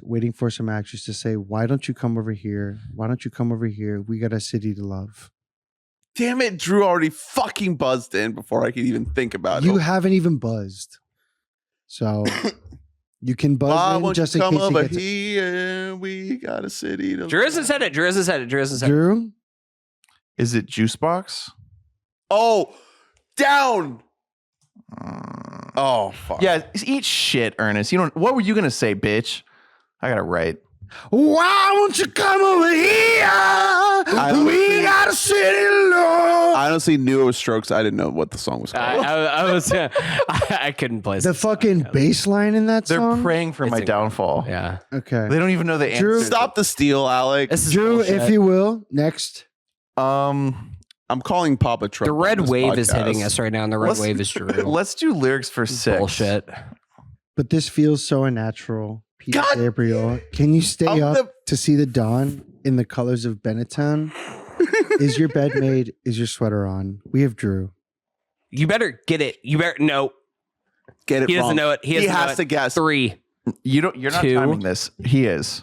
Speaker 4: to say, "Why don't you come over here? Why don't you come over here? We got a city to love."
Speaker 1: Damn it, Drew already fucking buzzed in before I could even think about
Speaker 4: You
Speaker 1: it.
Speaker 4: haven't even buzzed, so you can buzz
Speaker 1: Why
Speaker 4: in
Speaker 1: won't
Speaker 4: just
Speaker 1: you
Speaker 4: in
Speaker 1: come
Speaker 4: case he
Speaker 1: over
Speaker 4: gets it.
Speaker 1: here? We got a city to
Speaker 2: Drew hasn't said it. Drew hasn't said it. Drew hasn't said it.
Speaker 4: Drew,
Speaker 3: Is it Juice Box?
Speaker 1: Oh, down. Oh, fuck.
Speaker 3: Yeah, eat shit, Ernest. You don't. What were you gonna say, bitch? I got it right.
Speaker 4: why won't you come over here? We got a city to love.
Speaker 1: I honestly knew it was Strokes. I didn't know what the song was called.
Speaker 2: I was. I couldn't place
Speaker 4: The
Speaker 2: this song.
Speaker 4: fucking bass line in that
Speaker 3: They're
Speaker 4: song.
Speaker 3: praying for
Speaker 2: It's
Speaker 3: my
Speaker 2: incredible.
Speaker 3: downfall.
Speaker 2: Yeah.
Speaker 4: Okay,
Speaker 3: They don't even know the
Speaker 4: Drew,
Speaker 3: answer.
Speaker 1: Stop the steal, Alex.
Speaker 2: This is
Speaker 4: Drew,
Speaker 2: bullshit.
Speaker 4: if you will, next.
Speaker 1: I'm calling Papa Trump.
Speaker 2: The
Speaker 1: on
Speaker 2: red
Speaker 1: this
Speaker 2: wave is
Speaker 1: podcast.
Speaker 2: hitting us right now, and the red
Speaker 3: Let's-
Speaker 2: wave is Drew.
Speaker 3: Let's do lyrics for 6.
Speaker 2: Bullshit.
Speaker 4: But this feels so unnatural. Peter
Speaker 1: God!
Speaker 4: Gabriel, can you stay
Speaker 1: Of
Speaker 4: up
Speaker 1: the-
Speaker 4: to see the dawn in the colors of Benetton? Is your bed made? Is your sweater on? We have Drew.
Speaker 2: You better get it. You better no.
Speaker 1: Get it
Speaker 2: He doesn't
Speaker 1: wrong.
Speaker 2: know it. He doesn't know
Speaker 1: has
Speaker 2: it.
Speaker 1: to guess.
Speaker 2: 3.
Speaker 3: You're not
Speaker 2: 2.
Speaker 3: timing this. He is.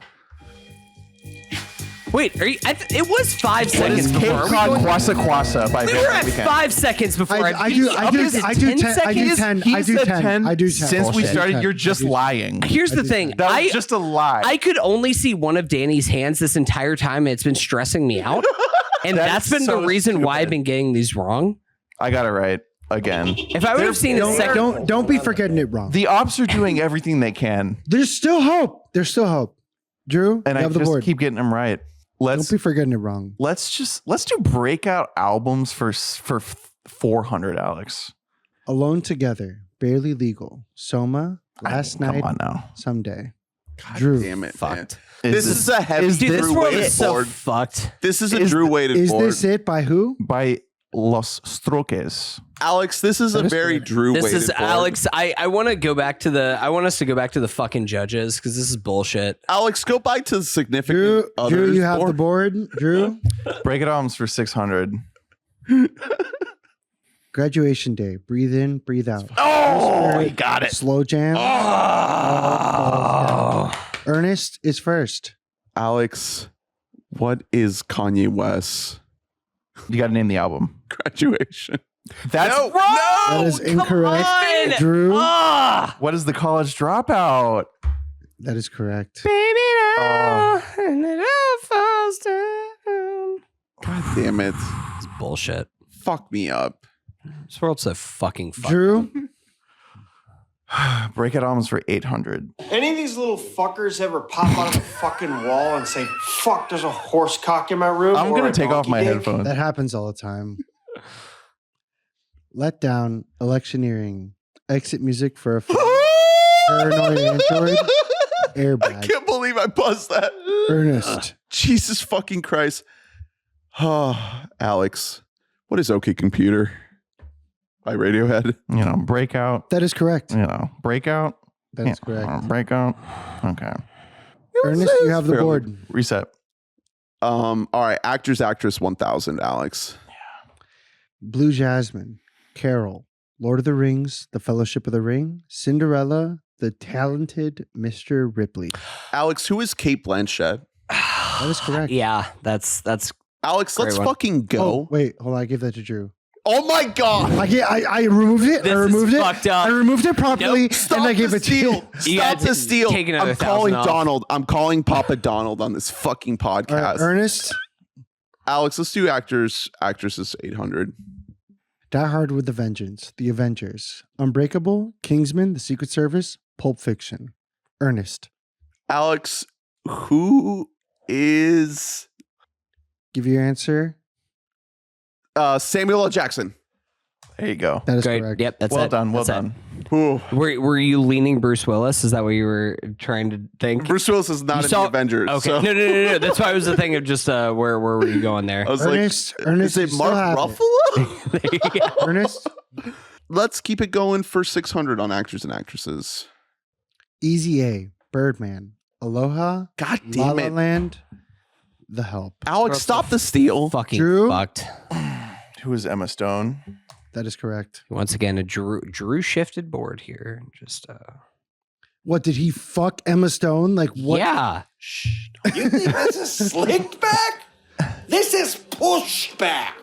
Speaker 2: Wait, are you? It was 5 seconds
Speaker 3: Cape
Speaker 2: before.
Speaker 3: Cod Kwasa Kwasa by
Speaker 2: We were
Speaker 3: Very
Speaker 2: at
Speaker 3: Weekend.
Speaker 2: 5 seconds before.
Speaker 4: I do 10. I do 10.
Speaker 3: Since we started, you're just lying.
Speaker 2: Here's the thing.
Speaker 3: That was just a lie.
Speaker 2: I could only see one of Danny's hands this entire time, and it's been stressing me out. And that's been the reason why I've been getting these wrong.
Speaker 3: I got it right again.
Speaker 2: If I would have seen it second,
Speaker 4: don't be forgetting it wrong.
Speaker 3: The ops are doing everything they can,
Speaker 4: There's still hope. There's still hope. Drew,
Speaker 3: and
Speaker 4: you
Speaker 3: I
Speaker 4: have the
Speaker 3: just
Speaker 4: board.
Speaker 3: keep getting them right.
Speaker 4: Don't be forgetting it wrong.
Speaker 3: Let's do breakout albums for 400, Alex.
Speaker 4: Alone Together, Barely Legal, Soma, Last Night,
Speaker 3: Come on now.
Speaker 4: Someday.
Speaker 1: God
Speaker 4: Drew.
Speaker 1: damn it, man.
Speaker 2: fucked.
Speaker 1: This is a heavy
Speaker 2: Dude, this
Speaker 1: Drew
Speaker 2: world
Speaker 1: weighted
Speaker 2: is so
Speaker 1: board.
Speaker 2: fucked.
Speaker 1: This is a Drew weighted
Speaker 4: Is
Speaker 1: board.
Speaker 4: this it by who?
Speaker 3: By Los Stroques.
Speaker 1: Alex, this is a
Speaker 4: is
Speaker 1: very
Speaker 4: correct.
Speaker 1: Drew
Speaker 2: This
Speaker 1: weighted
Speaker 2: is
Speaker 1: board.
Speaker 2: Alex. I want to go back to the. I want us to go back to the fucking judges because this is bullshit.
Speaker 1: Alex, go back to the significant
Speaker 4: Drew,
Speaker 1: others.
Speaker 4: you have
Speaker 1: board.
Speaker 4: the board. Drew,
Speaker 3: Breakout albums for 600.
Speaker 4: Graduation Day, Breathe In, Breathe Out.
Speaker 3: Oh, he got it.
Speaker 4: Slow Jam.
Speaker 2: Oh.
Speaker 4: Ernest is first.
Speaker 1: Alex, what is Kanye West?
Speaker 3: You got to name the album.
Speaker 1: Graduation.
Speaker 3: That's
Speaker 1: No,
Speaker 3: wrong.
Speaker 4: That is incorrect.
Speaker 2: on.
Speaker 4: Drew,
Speaker 2: Ah,
Speaker 3: What is the college dropout?
Speaker 4: that is correct.
Speaker 2: baby now, and it all falls down.
Speaker 1: God damn it.
Speaker 2: It's bullshit.
Speaker 1: Fuck me up.
Speaker 2: This world's so fucking fucked.
Speaker 4: Drew,
Speaker 3: Breakout albums for 800.
Speaker 6: Any of these little fuckers ever pop out of the fucking wall and say, fuck, there's a horse cock in my room?
Speaker 3: I'm
Speaker 6: or
Speaker 3: going
Speaker 6: a
Speaker 3: to take off
Speaker 6: donkey
Speaker 3: my
Speaker 6: dick?
Speaker 3: headphones.
Speaker 4: that happens all the time. Let Down, Electioneering, Exit Music for a Paranoid Android,
Speaker 1: I
Speaker 4: Airbag,
Speaker 1: can't believe I buzzed that.
Speaker 4: Ernest.
Speaker 1: Jesus fucking Christ. Oh, Alex, what is OK Computer by Radiohead?
Speaker 3: You know, Breakout.
Speaker 4: That is correct.
Speaker 3: You know, Breakout.
Speaker 4: That is
Speaker 3: Yeah,
Speaker 4: correct.
Speaker 3: Breakout. Okay.
Speaker 4: Ernest, you have the
Speaker 1: Fairly-
Speaker 4: board.
Speaker 3: Reset.
Speaker 1: All right, actress 1000, Alex.
Speaker 4: Blue Jasmine, Carol, Lord of the Rings, The Fellowship of the Ring, Cinderella, The Talented Mr. Ripley.
Speaker 1: Alex, who is Kate Blanchett?
Speaker 4: That is correct.
Speaker 2: Yeah, that's
Speaker 1: Alex, let's
Speaker 2: Great one.
Speaker 1: fucking go.
Speaker 4: Oh, wait, hold on. I gave that to Drew.
Speaker 1: Oh my God.
Speaker 4: I removed it.
Speaker 2: This
Speaker 4: I
Speaker 2: is
Speaker 4: removed it.
Speaker 2: fucked up.
Speaker 4: I removed it properly,
Speaker 1: Stop
Speaker 4: and I gave
Speaker 1: the
Speaker 4: it to you.
Speaker 1: steal.
Speaker 2: You
Speaker 1: Stop
Speaker 2: guys
Speaker 1: the steal.
Speaker 2: take another
Speaker 1: I'm calling
Speaker 2: 1,000 off.
Speaker 1: Donald. I'm calling Papa Donald on this fucking
Speaker 4: All right,
Speaker 1: podcast.
Speaker 4: Ernest,
Speaker 1: Alex, let's do actresses 800.
Speaker 4: Die Hard with a Vengeance, The Avengers, Unbreakable, Kingsman, The Secret Service, Pulp Fiction. Ernest,
Speaker 1: Alex, who is
Speaker 4: give your answer.
Speaker 1: Samuel L. Jackson?
Speaker 3: There you go.
Speaker 4: That is
Speaker 2: great.
Speaker 4: correct.
Speaker 2: Yep, that's
Speaker 3: Well
Speaker 2: it.
Speaker 3: done. Well
Speaker 2: That's
Speaker 3: done.
Speaker 1: Ooh.
Speaker 2: it. Were you leaning Bruce Willis? Is that what you were trying to think?
Speaker 1: Bruce Willis is not
Speaker 2: You
Speaker 1: in
Speaker 2: saw-
Speaker 1: the Avengers.
Speaker 2: Okay,
Speaker 1: so
Speaker 2: no. That's why I was the thing of just where were you going there?
Speaker 1: I was
Speaker 4: Ernest,
Speaker 1: like,
Speaker 4: Ernest,
Speaker 1: is
Speaker 4: you
Speaker 1: it
Speaker 4: still
Speaker 1: Mark
Speaker 4: have it.
Speaker 1: Ruffalo?
Speaker 2: There you go.
Speaker 4: Ernest,
Speaker 1: Let's keep it going for 600 on actors and actresses.
Speaker 4: Easy A, Birdman, Aloha,
Speaker 1: God
Speaker 4: La
Speaker 1: damn
Speaker 4: La
Speaker 1: it.
Speaker 4: Land, The Help.
Speaker 1: Alex, stop the steal.
Speaker 2: Fucking
Speaker 4: Drew?
Speaker 2: fucked.
Speaker 3: Who is Emma Stone?
Speaker 4: That is correct.
Speaker 2: Once again, a Drew shifted board here. Just
Speaker 4: What, did he fuck Emma Stone? Like, what?
Speaker 2: yeah. Shh.
Speaker 6: You think this is slicked back? This is pushed back.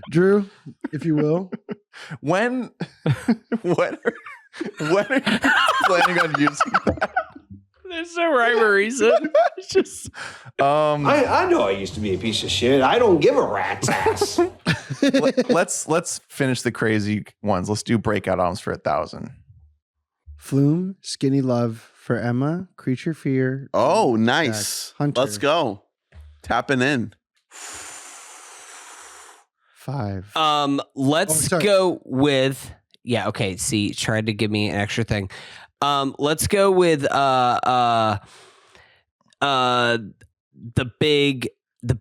Speaker 4: Drew, if you will.
Speaker 3: When are you planning on using that?
Speaker 2: There's no rhyme or reason. It's just
Speaker 6: I know I used to be a piece of shit. I don't give a rat's ass.
Speaker 3: let's finish the crazy ones. Let's do breakout albums for 1,000.
Speaker 4: Flume, Skinny Love for Emma, Creature Fear.
Speaker 1: Oh, nice.
Speaker 4: Hunter.
Speaker 1: Let's go. Tapping in.
Speaker 4: 5.
Speaker 2: let's
Speaker 4: sorry.
Speaker 2: go with okay. See, tried to give me an extra thing. Let's go with the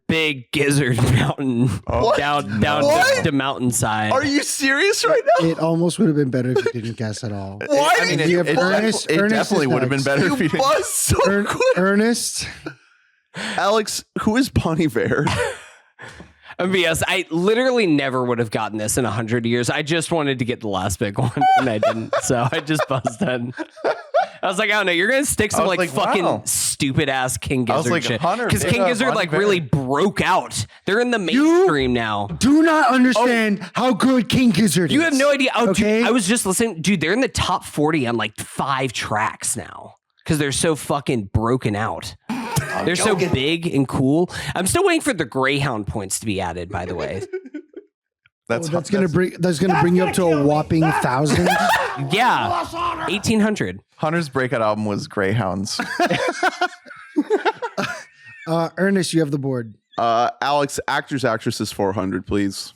Speaker 2: big gizzard mountain
Speaker 1: What?
Speaker 2: down
Speaker 1: What?
Speaker 2: the mountainside.
Speaker 1: Are you serious right now?
Speaker 4: It almost would have been better if you didn't guess at all.
Speaker 1: Why
Speaker 3: I mean,
Speaker 1: did
Speaker 3: it,
Speaker 1: you
Speaker 3: it,
Speaker 4: Ernest-
Speaker 3: it
Speaker 4: Ernest
Speaker 3: definitely
Speaker 4: is
Speaker 3: would have been
Speaker 4: next.
Speaker 3: better if you
Speaker 1: You
Speaker 3: didn't.
Speaker 1: buzzed so quick.
Speaker 4: Ernest,
Speaker 1: Alex, who is Bonnie Bear?
Speaker 2: I'm gonna be honest, I literally never would have gotten this in 100 years. I just wanted to get the last big one, and I didn't. So I just buzzed in. I was like, I don't know. You're gonna stick some
Speaker 3: I was
Speaker 2: like
Speaker 3: like,
Speaker 2: fucking
Speaker 3: wow.
Speaker 2: stupid ass King
Speaker 3: I was
Speaker 2: Gizzard
Speaker 3: like,
Speaker 2: shit.
Speaker 3: Hunter,
Speaker 2: Because
Speaker 3: big
Speaker 2: King
Speaker 3: up,
Speaker 2: Gizzard
Speaker 3: Bonnie
Speaker 2: like
Speaker 3: Bear.
Speaker 2: really broke out. They're in the mainstream now.
Speaker 4: Do not understand how good King Gizzard is.
Speaker 2: You have no idea. Oh,
Speaker 4: Okay?
Speaker 2: dude, I was just listening. Dude, they're in the top 40 on like 5 tracks now because they're so fucking broken out. They're so big and cool. I'm still waiting for the Greyhound points to be added, by the way.
Speaker 4: That's gonna bring you up to a whopping 1,000.
Speaker 2: Yeah. 1,800.
Speaker 3: Hunter's breakout album was Greyhounds.
Speaker 4: Ernest, you have the board.
Speaker 1: Alex, actors, actresses, 400, please.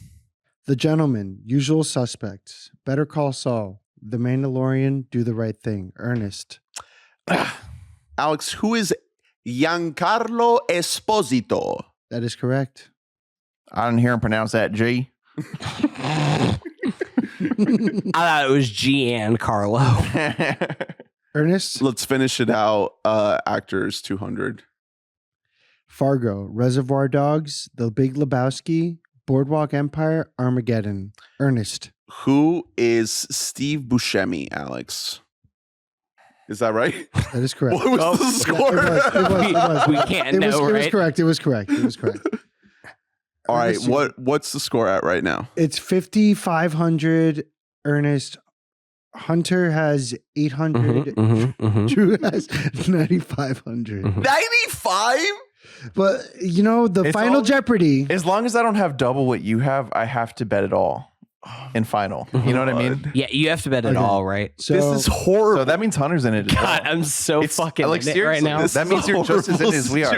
Speaker 4: The Gentleman, Usual Suspects, Better Call Saul, The Mandalorian, Do the Right Thing. Ernest.
Speaker 1: Alex, who is Giancarlo Esposito?
Speaker 4: That is correct.
Speaker 3: I didn't hear him pronounce that G.
Speaker 2: I thought it was Giancarlo.
Speaker 4: Ernest.
Speaker 1: Let's finish it out. Actors, 200.
Speaker 4: Fargo, Reservoir Dogs, The Big Lebowski, Boardwalk Empire, Armageddon. Ernest.
Speaker 1: Who is Steve Buscemi, Alex? Is that right?
Speaker 4: That is correct.
Speaker 1: What was the score?
Speaker 4: It was.
Speaker 2: We can't know,
Speaker 4: It was
Speaker 2: right?
Speaker 4: correct. It was correct.
Speaker 1: All right,
Speaker 4: Ernest,
Speaker 1: what's the score at right now?
Speaker 4: It's 5,500. Ernest. Hunter has 800. Drew has 9,500.
Speaker 1: 95?
Speaker 4: But you know, the
Speaker 3: It's
Speaker 4: final
Speaker 3: all-
Speaker 4: Jeopardy.
Speaker 3: As long as I don't have double what you have, I have to bet it all in final. You know what I mean?
Speaker 2: Yeah, you have to bet it
Speaker 4: Okay.
Speaker 2: all, right?
Speaker 4: So
Speaker 1: This is horrible.
Speaker 3: So that means Hunter's in it as
Speaker 2: God,
Speaker 3: well.
Speaker 2: I'm so
Speaker 3: It's-
Speaker 2: fucking
Speaker 3: like,
Speaker 2: in it right
Speaker 3: seriously,
Speaker 2: now.
Speaker 3: that means you're just as in it as we are.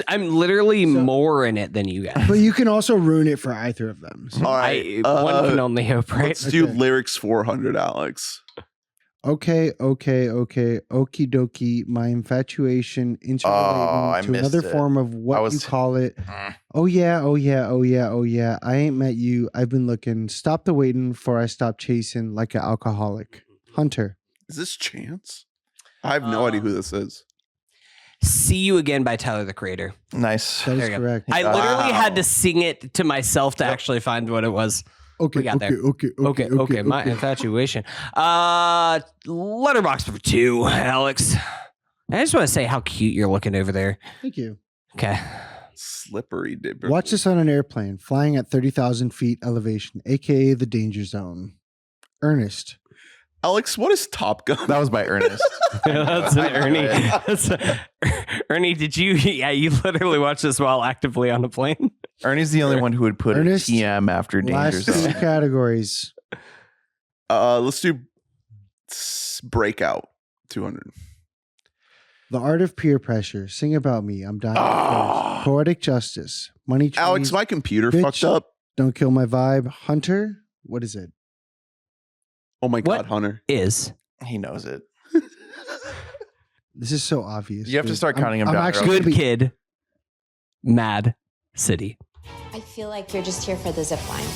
Speaker 2: I'm literally more in it than you guys.
Speaker 4: But you can also ruin it for either of them. So.
Speaker 1: All right,
Speaker 2: One can only hope, right?
Speaker 1: let's do
Speaker 4: Okay.
Speaker 1: lyrics 400, Alex.
Speaker 4: Okay. Okie dokie. My infatuation
Speaker 3: I
Speaker 4: interrelating to
Speaker 3: missed
Speaker 4: another
Speaker 3: it.
Speaker 4: form of
Speaker 3: I
Speaker 4: what
Speaker 3: was-
Speaker 4: you call it. Oh yeah. I ain't met you. I've been looking. Stop the waiting for I stop chasing like an alcoholic. Hunter.
Speaker 1: Is this Chance? I have no idea who this is.
Speaker 2: See You Again by Tyler, the Creator.
Speaker 3: Nice.
Speaker 4: That is
Speaker 2: There you go.
Speaker 4: correct.
Speaker 2: I literally
Speaker 1: Wow.
Speaker 2: had to sing it to myself to actually find what it was.
Speaker 4: Okay.
Speaker 2: we got there.
Speaker 4: Okay.
Speaker 2: Okay. My infatuation. Letterboxd for 2, Alex. I just want to say how cute you're looking over there.
Speaker 4: Thank you.
Speaker 2: Okay.
Speaker 1: Slippery dipper.
Speaker 4: Watch this on an airplane flying at 30,000 feet elevation, aka the danger zone. Ernest.
Speaker 1: Alex, what is Top Gun?
Speaker 3: That was by Ernest.
Speaker 2: That's an
Speaker 3: I know
Speaker 2: Ernie.
Speaker 3: it.
Speaker 2: Ernie, did you? Yeah, you literally watched this while actively on a plane.
Speaker 3: Ernie's the only one who would put
Speaker 4: Ernest,
Speaker 3: a TM after Danger
Speaker 4: Last 2
Speaker 3: Zone.
Speaker 4: categories.
Speaker 1: Let's do Breakout 200.
Speaker 4: The Art of Peer Pressure. Sing About Me. I'm Dying.
Speaker 3: Ah.
Speaker 4: First. Poetic Justice. Money Trees.
Speaker 1: Alex, my computer
Speaker 4: Bitch.
Speaker 1: fucked up.
Speaker 4: Don't Kill My Vibe. Hunter. What is it?
Speaker 1: Oh my
Speaker 2: What?
Speaker 1: God, Hunter.
Speaker 2: Is
Speaker 3: He knows it.
Speaker 4: This is so obvious.
Speaker 3: You have to
Speaker 4: dude.
Speaker 3: start counting them
Speaker 4: I'm
Speaker 3: down,
Speaker 4: actually
Speaker 3: Earl.
Speaker 4: gonna
Speaker 2: Good
Speaker 4: be-
Speaker 2: Kid, Mad City.
Speaker 8: I feel like you're just here for the zip line.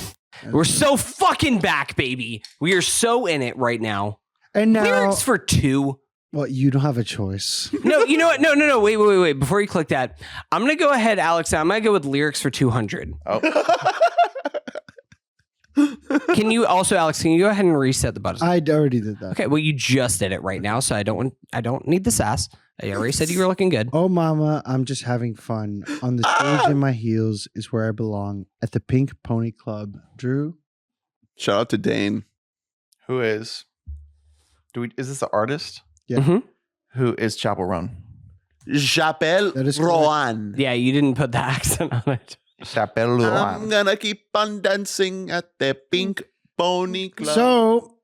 Speaker 2: We're so fucking back, baby. We are so in it right now.
Speaker 4: And now,
Speaker 2: Lyrics for 2.
Speaker 4: well, you don't have a choice.
Speaker 2: No, you know what? No. Wait. Before you click that, I'm going to go ahead, Alex. I'm going to go with lyrics for 200.
Speaker 3: Oh,
Speaker 2: Can you also, Alex, can you go ahead and reset the button?
Speaker 4: I already did that.
Speaker 2: Okay, well, you just did it right now, so I don't need the sass. I already said you were looking good.
Speaker 4: Oh, mama, I'm just having fun. On the stage in my heels is where I belong. At the Pink Pony Club. Drew?
Speaker 1: Shout out to Dane.
Speaker 3: who is? Is this the artist?
Speaker 4: Yeah.
Speaker 2: Mhm.
Speaker 3: Who is Chapel Run?
Speaker 1: Chapelle
Speaker 4: That is correct.
Speaker 1: Rowan.
Speaker 2: Yeah, you didn't put the accent on it.
Speaker 3: Chapel
Speaker 1: I'm
Speaker 3: Run.
Speaker 1: gonna keep on dancing at the Pink Pony Club.
Speaker 4: So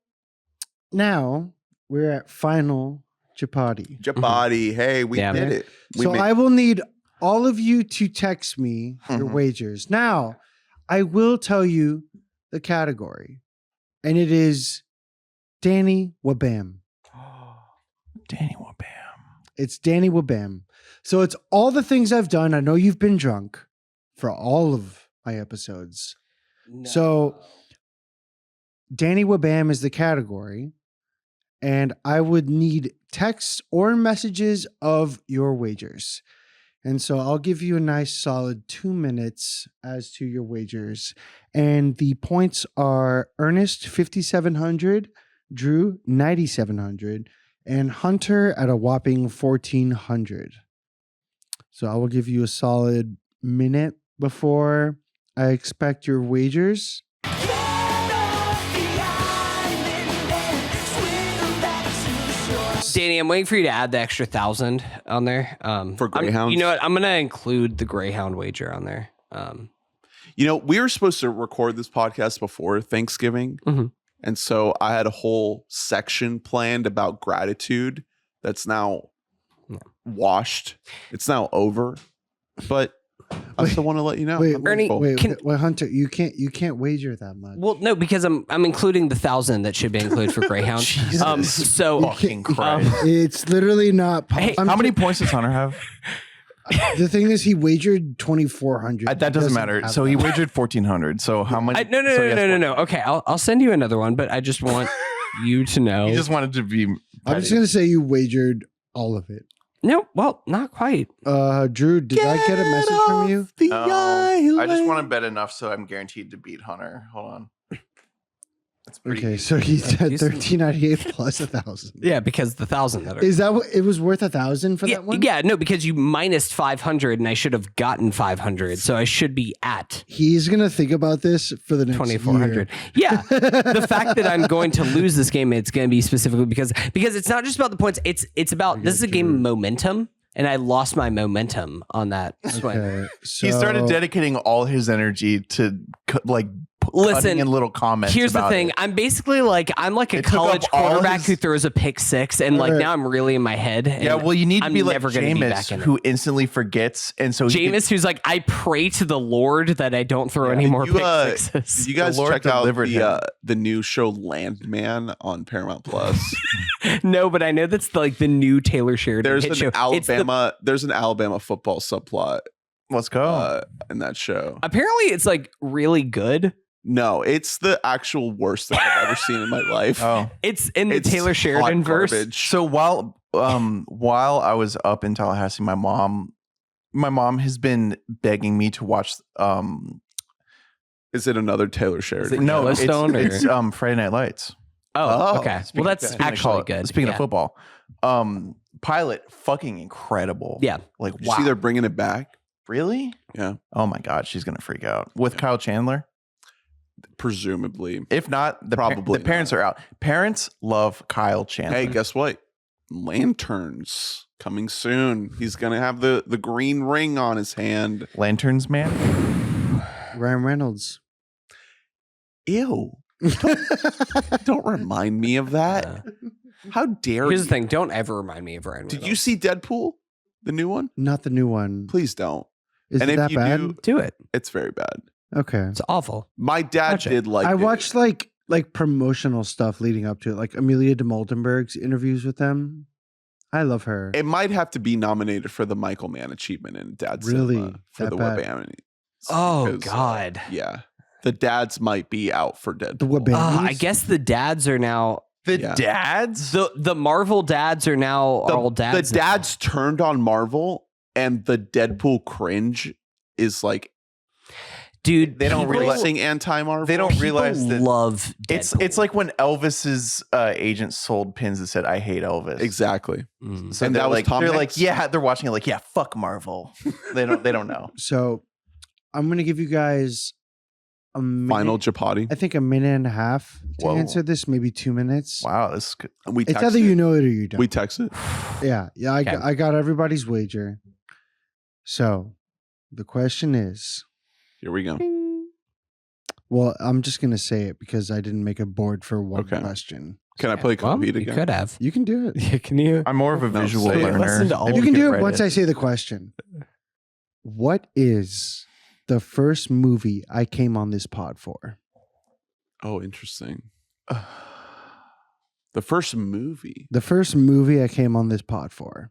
Speaker 4: now we're at final JeoPoddy.
Speaker 1: JeoPoddy. Hey, we
Speaker 2: Yeah.
Speaker 1: did it. We
Speaker 4: So
Speaker 1: made-
Speaker 4: I will need all of you to text me your
Speaker 3: Mhm.
Speaker 4: wagers. Now, I will tell you the category, and it is Danny Wabam.
Speaker 3: Danny Wabam.
Speaker 4: It's Danny Wabam. So it's all the things I've done. I know you've been drunk for all of my episodes. So Danny Wabam is the category, and I would need texts or messages of your wagers. And so I'll give you a nice solid 2 minutes as to your wagers. And the points are Ernest 5,700, Drew 9,700, and Hunter at a whopping 1,400. So I will give you a solid minute before I expect your wagers.
Speaker 2: Danny, I'm waiting for you to add the extra 1,000 on there.
Speaker 1: For Greyhounds?
Speaker 2: You know what? I'm going to include the Greyhound wager on there.
Speaker 1: You know, we were supposed to record this podcast before Thanksgiving.
Speaker 2: Mhm.
Speaker 1: And so I had a whole section planned about gratitude that's now washed. It's now over. But I still want to let you know.
Speaker 4: Wait,
Speaker 1: I'm
Speaker 2: Ernie,
Speaker 1: grateful.
Speaker 4: Wait, Hunter, you can't wager that much.
Speaker 2: Well, no, because I'm including the 1,000 that should be included for Greyhound. So
Speaker 3: Fucking Christ.
Speaker 4: It's literally not
Speaker 2: Hey,
Speaker 4: possible.
Speaker 3: How many points does Hunter have?
Speaker 4: The thing is, he wagered 2,400.
Speaker 3: That doesn't matter.
Speaker 4: have
Speaker 3: So he
Speaker 4: that.
Speaker 3: wagered 1,400. So how many?
Speaker 2: No.
Speaker 3: so he has
Speaker 2: No. Okay, I'll send you another one, but I just want you to know.
Speaker 3: He just wanted to be.
Speaker 4: I'm just gonna say you wagered all of it.
Speaker 2: No, well, not quite.
Speaker 4: Drew, did I get a message from you?
Speaker 3: I just want to bet enough so I'm guaranteed to beat Hunter. Hold on. That's pretty
Speaker 4: Okay,
Speaker 3: easy.
Speaker 4: so he said
Speaker 2: decent.
Speaker 4: 1398 plus 1,000.
Speaker 2: Yeah, because the 1,000 that are.
Speaker 4: Is that what it was worth 1,000 for
Speaker 2: yeah,
Speaker 4: that one?
Speaker 2: yeah, no, because you minus 500 and I should have gotten 500, so I should be at
Speaker 4: He's gonna think about this for the next
Speaker 2: 2,400. Yeah, the fact that I'm going to lose this game, it's going to be specifically because it's not just about the points. It's about this is a game of momentum, and I lost my momentum on that swing.
Speaker 4: Okay, so
Speaker 3: He started dedicating all his energy to
Speaker 2: Listen,
Speaker 3: cutting in little comments.
Speaker 2: Here's the
Speaker 3: about
Speaker 2: thing.
Speaker 3: it.
Speaker 2: I'm basically like I'm like a
Speaker 3: It took up
Speaker 2: college
Speaker 3: all
Speaker 2: quarterback
Speaker 3: his-
Speaker 2: who throws a pick six, and like
Speaker 4: Alright.
Speaker 2: now I'm really in my head. And
Speaker 3: Yeah, well, you need to
Speaker 2: I'm
Speaker 3: be like
Speaker 2: never gonna be back
Speaker 3: Jameis,
Speaker 2: in it.
Speaker 3: who instantly forgets, and so he
Speaker 2: Jameis, who's like, I pray to the Lord that I don't throw any more
Speaker 1: You,
Speaker 2: pick sixes.
Speaker 1: Did you guys
Speaker 3: The Lord
Speaker 1: check out
Speaker 3: delivered him.
Speaker 1: the new show Landman on Paramount Plus?
Speaker 2: No, but I know that's like the new Taylor Sheridan
Speaker 1: There's
Speaker 2: hit
Speaker 1: an
Speaker 2: show. It's the-
Speaker 1: Alabama football subplot
Speaker 3: Let's go.
Speaker 1: in that show.
Speaker 2: apparently, it's like really good.
Speaker 1: No, it's the actual worst thing I've ever seen in my life.
Speaker 3: Oh,
Speaker 2: It's in the
Speaker 1: It's
Speaker 2: Taylor Sheridan
Speaker 1: hot
Speaker 2: verse.
Speaker 1: garbage.
Speaker 3: so while I was up in Tallahassee, my mom has been begging me to watch.
Speaker 1: Is it another Taylor Sheridan?
Speaker 3: No, it's
Speaker 2: Yellowstone, or-
Speaker 3: it's Friday Night Lights.
Speaker 2: Oh,
Speaker 1: Oh,
Speaker 2: okay.
Speaker 3: Speaking-
Speaker 2: Well, that's
Speaker 3: speaking of
Speaker 2: actually
Speaker 3: college-
Speaker 2: good.
Speaker 3: Speaking
Speaker 2: Yeah.
Speaker 3: of football, pilot fucking incredible.
Speaker 2: Yeah.
Speaker 3: like
Speaker 1: Did you
Speaker 3: wow.
Speaker 1: see they're bringing it back?
Speaker 3: Really?
Speaker 1: Yeah,
Speaker 3: Oh my god, she's gonna freak out with Kyle Chandler.
Speaker 1: presumably.
Speaker 3: If not,
Speaker 1: Probably
Speaker 3: the parents
Speaker 1: not.
Speaker 3: are out. Parents love Kyle Chandler.
Speaker 1: Hey, guess what? Lanterns coming soon. He's gonna have the green ring on his hand.
Speaker 3: Lanterns man.
Speaker 4: Ryan Reynolds.
Speaker 1: Ew! Don't remind me of that. How dare
Speaker 2: Here's
Speaker 1: you?
Speaker 2: the thing. Don't ever remind me of Ryan
Speaker 1: Did you
Speaker 2: Reynolds.
Speaker 1: see Deadpool, the new one?
Speaker 4: Not the new one.
Speaker 1: Please don't.
Speaker 4: Is
Speaker 1: and
Speaker 4: it
Speaker 1: if
Speaker 4: that
Speaker 1: you
Speaker 4: bad?
Speaker 1: do,
Speaker 2: Do it.
Speaker 1: it's very bad.
Speaker 4: Okay.
Speaker 2: It's awful.
Speaker 1: My dad
Speaker 2: Watch it.
Speaker 1: did like.
Speaker 4: I
Speaker 1: it.
Speaker 4: watched like promotional stuff leading up to it, like Amelia DeMoldenberg's interviews with them. I love her.
Speaker 1: It might have to be nominated for the Michael Mann Achievement in Dad
Speaker 4: Really?
Speaker 1: Cinema for
Speaker 4: That
Speaker 1: the
Speaker 4: bad?
Speaker 1: WBAM.
Speaker 2: Oh,
Speaker 1: Because,
Speaker 2: God.
Speaker 1: yeah, the dads might be out for Deadpool.
Speaker 4: The WBAM?
Speaker 2: I guess the dads are now
Speaker 3: The
Speaker 1: Yeah.
Speaker 3: dads.
Speaker 2: the Marvel dads are now all dads.
Speaker 1: The dads turned on Marvel, and the Deadpool cringe is like
Speaker 2: dude.
Speaker 3: They don't
Speaker 2: people-
Speaker 3: realize-
Speaker 1: racing anti-Marvel.
Speaker 3: They don't
Speaker 2: people
Speaker 3: realize that
Speaker 2: love.
Speaker 3: it's
Speaker 2: Deadpool.
Speaker 3: like when Elvis's agent sold pins that said "I hate Elvis."
Speaker 1: exactly.
Speaker 2: Mm.
Speaker 3: So
Speaker 1: And
Speaker 3: they're
Speaker 1: that was
Speaker 3: like,
Speaker 1: Tom
Speaker 3: they're
Speaker 1: Hanks?
Speaker 3: like, yeah, they're watching it like, yeah, fuck Marvel. They don't know.
Speaker 4: So I'm gonna give you guys a minute,
Speaker 1: Final JeoPoddy.
Speaker 4: I think a minute and a half to
Speaker 3: Whoa.
Speaker 4: answer this, maybe 2 minutes.
Speaker 3: Wow, this is good.
Speaker 1: We
Speaker 4: It's
Speaker 1: text
Speaker 4: either
Speaker 1: it.
Speaker 4: you know it or you don't.
Speaker 1: We text it.
Speaker 4: Yeah.
Speaker 2: Okay.
Speaker 4: I got everybody's wager. So the question is,
Speaker 1: Here we go.
Speaker 4: well, I'm just gonna say it because I didn't make a board for one
Speaker 1: Okay.
Speaker 4: question.
Speaker 1: Can I play
Speaker 2: Well,
Speaker 1: Coheed
Speaker 2: you
Speaker 1: again?
Speaker 2: could have.
Speaker 4: You can do it.
Speaker 2: Yeah, can you?
Speaker 3: I'm more of a
Speaker 1: No,
Speaker 3: visual
Speaker 1: say it.
Speaker 3: learner.
Speaker 2: Listen to all
Speaker 3: Maybe
Speaker 4: You
Speaker 2: of
Speaker 4: can
Speaker 3: could
Speaker 4: do it
Speaker 3: write
Speaker 4: once I say the question. What is the first movie I came on this pod for?
Speaker 1: Oh, interesting. The first movie.
Speaker 4: The first movie I came on this pod for.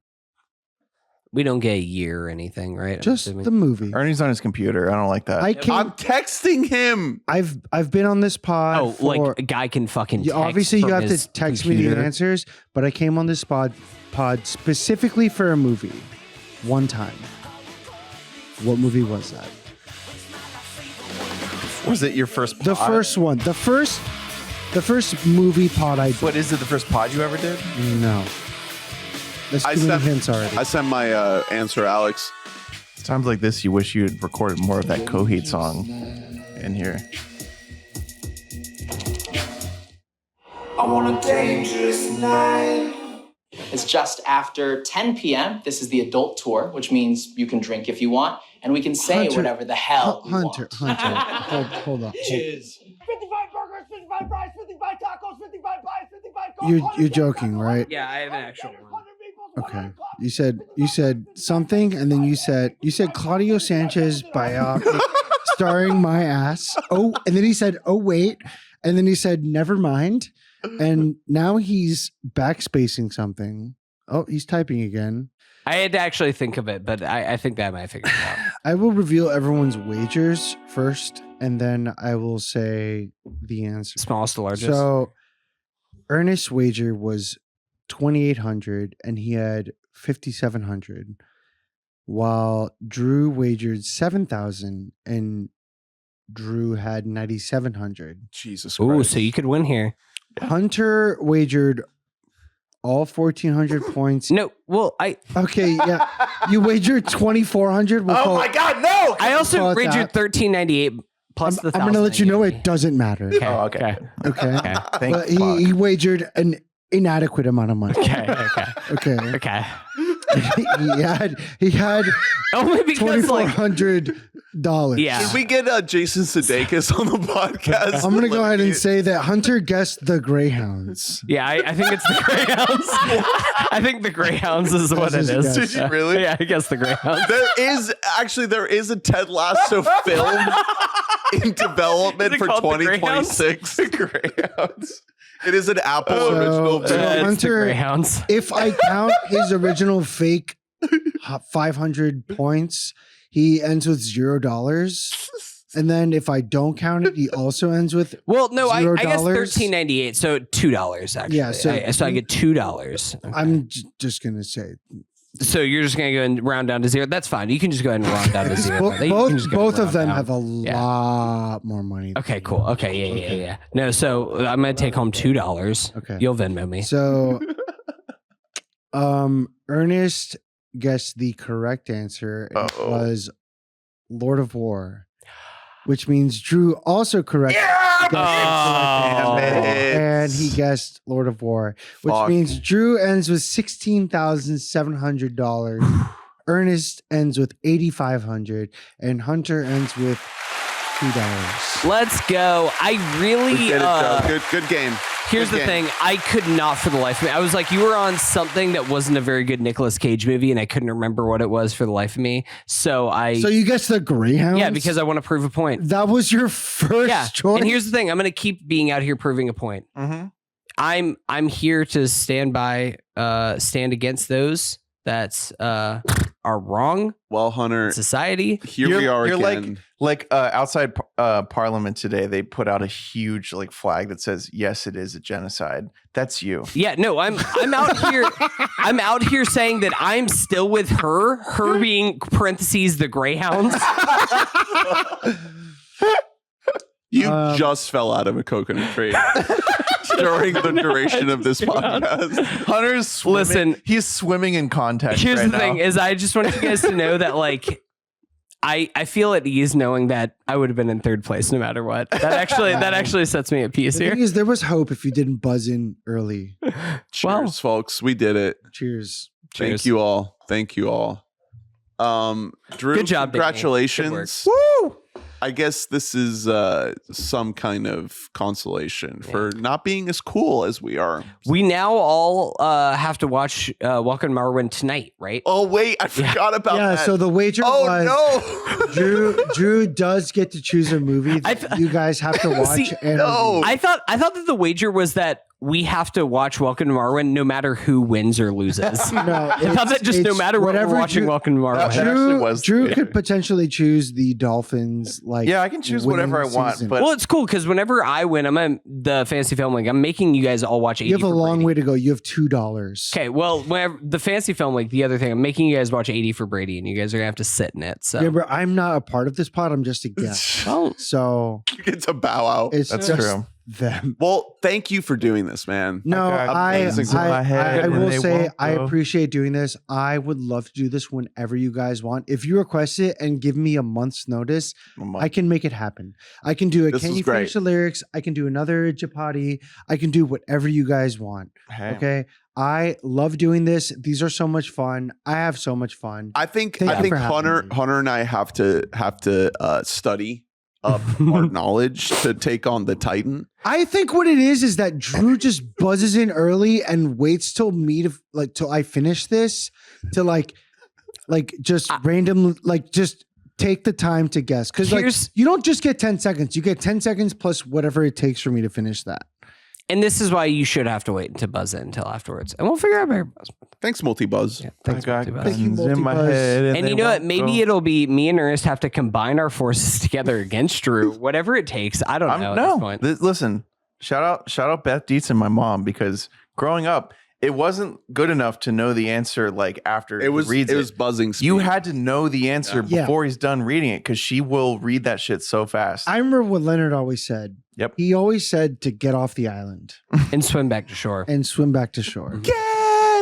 Speaker 2: We don't get a year or anything, right? I'm
Speaker 4: Just
Speaker 2: assuming.
Speaker 4: the movie.
Speaker 3: Ernie's on his computer. I don't like that.
Speaker 4: I came.
Speaker 1: I'm texting him.
Speaker 4: I've been on this pod.
Speaker 2: Oh,
Speaker 4: for,
Speaker 2: like a guy can fucking.
Speaker 4: Yeah,
Speaker 2: text
Speaker 4: obviously you
Speaker 2: from
Speaker 4: have
Speaker 2: his
Speaker 4: to text me the
Speaker 2: computer.
Speaker 4: answers, but I came on this pod specifically for a movie, one time. What movie was that?
Speaker 3: Was it your first?
Speaker 4: The
Speaker 3: pod?
Speaker 4: first one. The first movie pod I did.
Speaker 3: What is it? The first pod you ever did?
Speaker 4: No. There's
Speaker 1: I
Speaker 4: too many
Speaker 1: sent-
Speaker 4: hints already.
Speaker 1: I sent my answer, Alex.
Speaker 3: Times like this, you wish you had recorded more of that Coheed song in here.
Speaker 9: I want a dangerous night.
Speaker 5: It's just after 10 p.m. This is the adult tour, which means you can drink if you want, and we can say
Speaker 4: Hunter,
Speaker 5: whatever the hell we
Speaker 4: Hunter,
Speaker 5: want.
Speaker 4: hold on.
Speaker 9: Cheers.
Speaker 6: 55 burgers, 55 fries, 55 tacos, 55 pies, 55 coke.
Speaker 4: You're joking, right?
Speaker 2: Yeah, I have an actual one.
Speaker 4: Okay. You said something, and then you said Claudio Sanchez biopic starring my ass. Oh, and then he said, "Oh wait," and then he said, "Never mind." And now he's backspacing something. Oh, he's typing again.
Speaker 2: I had to actually think of it, but I think that I might figure it out.
Speaker 4: I will reveal everyone's wagers first, and then I will say the answer.
Speaker 2: Smallest to largest.
Speaker 4: So, Ernest's wager was 2,800, and he had 5,700, while Drew wagered 7,000, and Drew had 9,700.
Speaker 1: Jesus Christ.
Speaker 2: Ooh, so you could win here.
Speaker 4: Hunter wagered all 1,400 points.
Speaker 2: No, well,
Speaker 4: Okay, yeah, you wagered 2,400.
Speaker 3: Oh my God, no!
Speaker 2: I also
Speaker 4: call it
Speaker 2: wagered
Speaker 4: that.
Speaker 2: 1,398 plus the.
Speaker 4: I'm going to let you know it doesn't matter.
Speaker 2: Okay.
Speaker 3: Oh, okay.
Speaker 4: Okay.
Speaker 3: Thank
Speaker 4: But
Speaker 3: fuck.
Speaker 4: he wagered an inadequate amount of money.
Speaker 2: Okay.
Speaker 4: Okay.
Speaker 2: Okay.
Speaker 4: he had
Speaker 2: Only because like
Speaker 4: $2,400.
Speaker 2: yeah.
Speaker 1: Should we get Jason Sudeikis on the podcast?
Speaker 4: I'm gonna go ahead and say that Hunter guessed the Greyhounds.
Speaker 2: Yeah, I think it's the Greyhounds. I think the Greyhounds is what it
Speaker 4: That's
Speaker 2: is.
Speaker 4: his guess.
Speaker 1: Did you really?
Speaker 2: Yeah, I guess the Greyhounds.
Speaker 1: There is a Ted Lasso film in development
Speaker 2: Is it
Speaker 1: for
Speaker 2: called The Greyhounds?
Speaker 1: 2026. Greyhounds. It is an Apple original
Speaker 4: so
Speaker 1: film.
Speaker 2: It's the
Speaker 4: Hunter-
Speaker 2: Greyhounds.
Speaker 4: If I count his original fake 500 points, he ends with $0. And then if I don't count it, he also ends with
Speaker 2: Well, no, I guess
Speaker 4: $0.
Speaker 2: $13.98, so $2 actually.
Speaker 4: Yeah, so-
Speaker 2: I get $2. Okay.
Speaker 4: I'm just gonna say
Speaker 2: So you're just gonna go and round down to zero. That's fine. You can just go ahead and round down to zero.
Speaker 4: Bo-
Speaker 2: You can just go
Speaker 4: both
Speaker 2: and
Speaker 4: of them
Speaker 2: round
Speaker 4: have
Speaker 2: down.
Speaker 4: a lot more money.
Speaker 2: Okay, cool. Okay, yeah. No, so I'm gonna take home $2.
Speaker 4: Okay.
Speaker 2: You'll Venmo me.
Speaker 4: So, Ernest guessed the correct answer. It
Speaker 3: Uh-oh.
Speaker 4: was Lord of War, which means Drew also correct.
Speaker 2: Oh.
Speaker 4: And he guessed Lord of War, which
Speaker 1: Fuck.
Speaker 4: means Drew ends with $16,700. Ernest ends with $8,500, and Hunter ends with $2.
Speaker 2: Let's go. I really
Speaker 1: We get it, Joe. Good game.
Speaker 2: Here's
Speaker 1: Good
Speaker 2: the
Speaker 1: game.
Speaker 2: thing. I could not for the life of me. I was like, you were on something that wasn't a very good Nicolas Cage movie, and I couldn't remember what it was for the life of me. So
Speaker 4: you guessed the Greyhounds?
Speaker 2: yeah, because I want to prove a point.
Speaker 4: that was your first choice.
Speaker 2: And here's the thing. I'm going to keep being out here proving a point.
Speaker 3: Mm-hmm.
Speaker 2: I'm here to stand against those that are wrong
Speaker 1: Well, Hunter,
Speaker 2: in society.
Speaker 1: here we are
Speaker 3: You're
Speaker 1: again.
Speaker 3: like outside Parliament today, they put out a huge like flag that says, "Yes, it is a genocide." That's you.
Speaker 2: Yeah, no, I'm out here. I'm out here saying that I'm still with her. Her being parentheses the Greyhounds.
Speaker 1: You just fell out of a coconut tree during the duration of this podcast.
Speaker 3: Hunter's swimming.
Speaker 2: Listen,
Speaker 3: He's swimming in context.
Speaker 2: here's
Speaker 3: right
Speaker 2: the thing:
Speaker 3: now.
Speaker 2: is I just want you guys to know that like. I feel at ease knowing that I would have been in third place no matter what. That actually sets me at peace
Speaker 4: The
Speaker 2: here.
Speaker 4: thing is, there was hope if you didn't buzz in early.
Speaker 1: Cheers,
Speaker 2: Well-
Speaker 1: folks. We did it.
Speaker 4: Cheers.
Speaker 1: Thank
Speaker 2: Cheers.
Speaker 1: you all. Thank you all. Drew,
Speaker 2: Good job, Danny.
Speaker 1: congratulations.
Speaker 2: Good
Speaker 1: Woo! I guess this is some kind of consolation for not being as cool as we are.
Speaker 2: We now all have to watch Welcome to Marwin tonight, right?
Speaker 1: Oh wait, I forgot about
Speaker 4: Yeah,
Speaker 1: that.
Speaker 4: so the wager was
Speaker 1: no.
Speaker 4: Drew does get to choose a movie that you guys have to watch.
Speaker 2: See,
Speaker 4: and
Speaker 1: no.
Speaker 4: review.
Speaker 2: I thought that the wager was that we have to watch Welcome to Marwin no matter who wins or loses.
Speaker 4: No,
Speaker 2: I thought that just no matter what we're watching Welcome to Marwin.
Speaker 3: That actually was the
Speaker 4: Drew
Speaker 3: wager.
Speaker 4: could potentially choose the Dolphins. Like,
Speaker 3: Yeah, I can choose whatever I
Speaker 4: winning
Speaker 3: want,
Speaker 4: season.
Speaker 3: but
Speaker 2: Well, it's cool because whenever I win, I'm in the Fantasy Film League. I'm making you guys all watch 80
Speaker 4: you have a
Speaker 2: for
Speaker 4: long
Speaker 2: Brady.
Speaker 4: way to go. You have $2.
Speaker 2: Okay, well, whenever the Fantasy Film League, the other thing, I'm making you guys watch 80 for Brady, and you guys are gonna have to sit in it. So,
Speaker 4: Remember, I'm not a part of this pod. I'm just a guest.
Speaker 2: well,
Speaker 4: So
Speaker 1: You get to bow out.
Speaker 4: it's
Speaker 3: That's
Speaker 4: just
Speaker 3: true.
Speaker 4: them.
Speaker 1: Well, thank you for doing this, man.
Speaker 4: No,
Speaker 3: got
Speaker 4: I
Speaker 3: amazing in my head and
Speaker 4: will
Speaker 3: they
Speaker 4: say
Speaker 3: won't
Speaker 4: I
Speaker 3: go.
Speaker 4: appreciate doing this. I would love to do this whenever you guys want. If you request it and give me a month's notice, I can make it happen. I can do it.
Speaker 1: This
Speaker 4: Can
Speaker 1: was
Speaker 4: you
Speaker 1: great.
Speaker 4: finish the lyrics? I can do another JeoPoddy. I can do whatever you guys want.
Speaker 3: Hey.
Speaker 4: Okay. I love doing this. These are so much fun. I have so much fun.
Speaker 1: I think
Speaker 4: Thank you for having
Speaker 1: Hunter
Speaker 4: me.
Speaker 1: and I have to study up our knowledge to take on the Titan.
Speaker 4: I think what it is that Drew just buzzes in early and waits till me to till I finish this to just random just take the time to guess, because you don't just get 10 seconds. You get 10 seconds plus whatever it takes for me to finish that.
Speaker 2: And this is why you should have to wait to buzz in until afterwards, and we'll figure out better buzz.
Speaker 1: Thanks, Multi-Buzz.
Speaker 2: Yeah, thanks,
Speaker 3: I got
Speaker 2: Multi-Buzz.
Speaker 4: Thank you,
Speaker 3: guns in my
Speaker 4: Multi-Buzz.
Speaker 3: head.
Speaker 2: And
Speaker 3: they
Speaker 2: you know what?
Speaker 3: won't
Speaker 2: Maybe
Speaker 3: go.
Speaker 2: it'll be me and Ernest have to combine our forces together against Drew. Whatever it takes. I don't know at this point.
Speaker 3: Listen, shout out Beth Dietz and my mom, because growing up, it wasn't good enough to know the answer after
Speaker 1: It was
Speaker 3: he reads
Speaker 1: it was buzzing. Speed.
Speaker 3: You had to know the answer
Speaker 4: Yeah.
Speaker 3: before he's done reading it, because she will read that shit so fast.
Speaker 4: I remember what Leonard always said.
Speaker 3: Yep.
Speaker 4: He always said to get off the island
Speaker 2: And swim back to shore.
Speaker 4: and swim back to shore.
Speaker 1: Get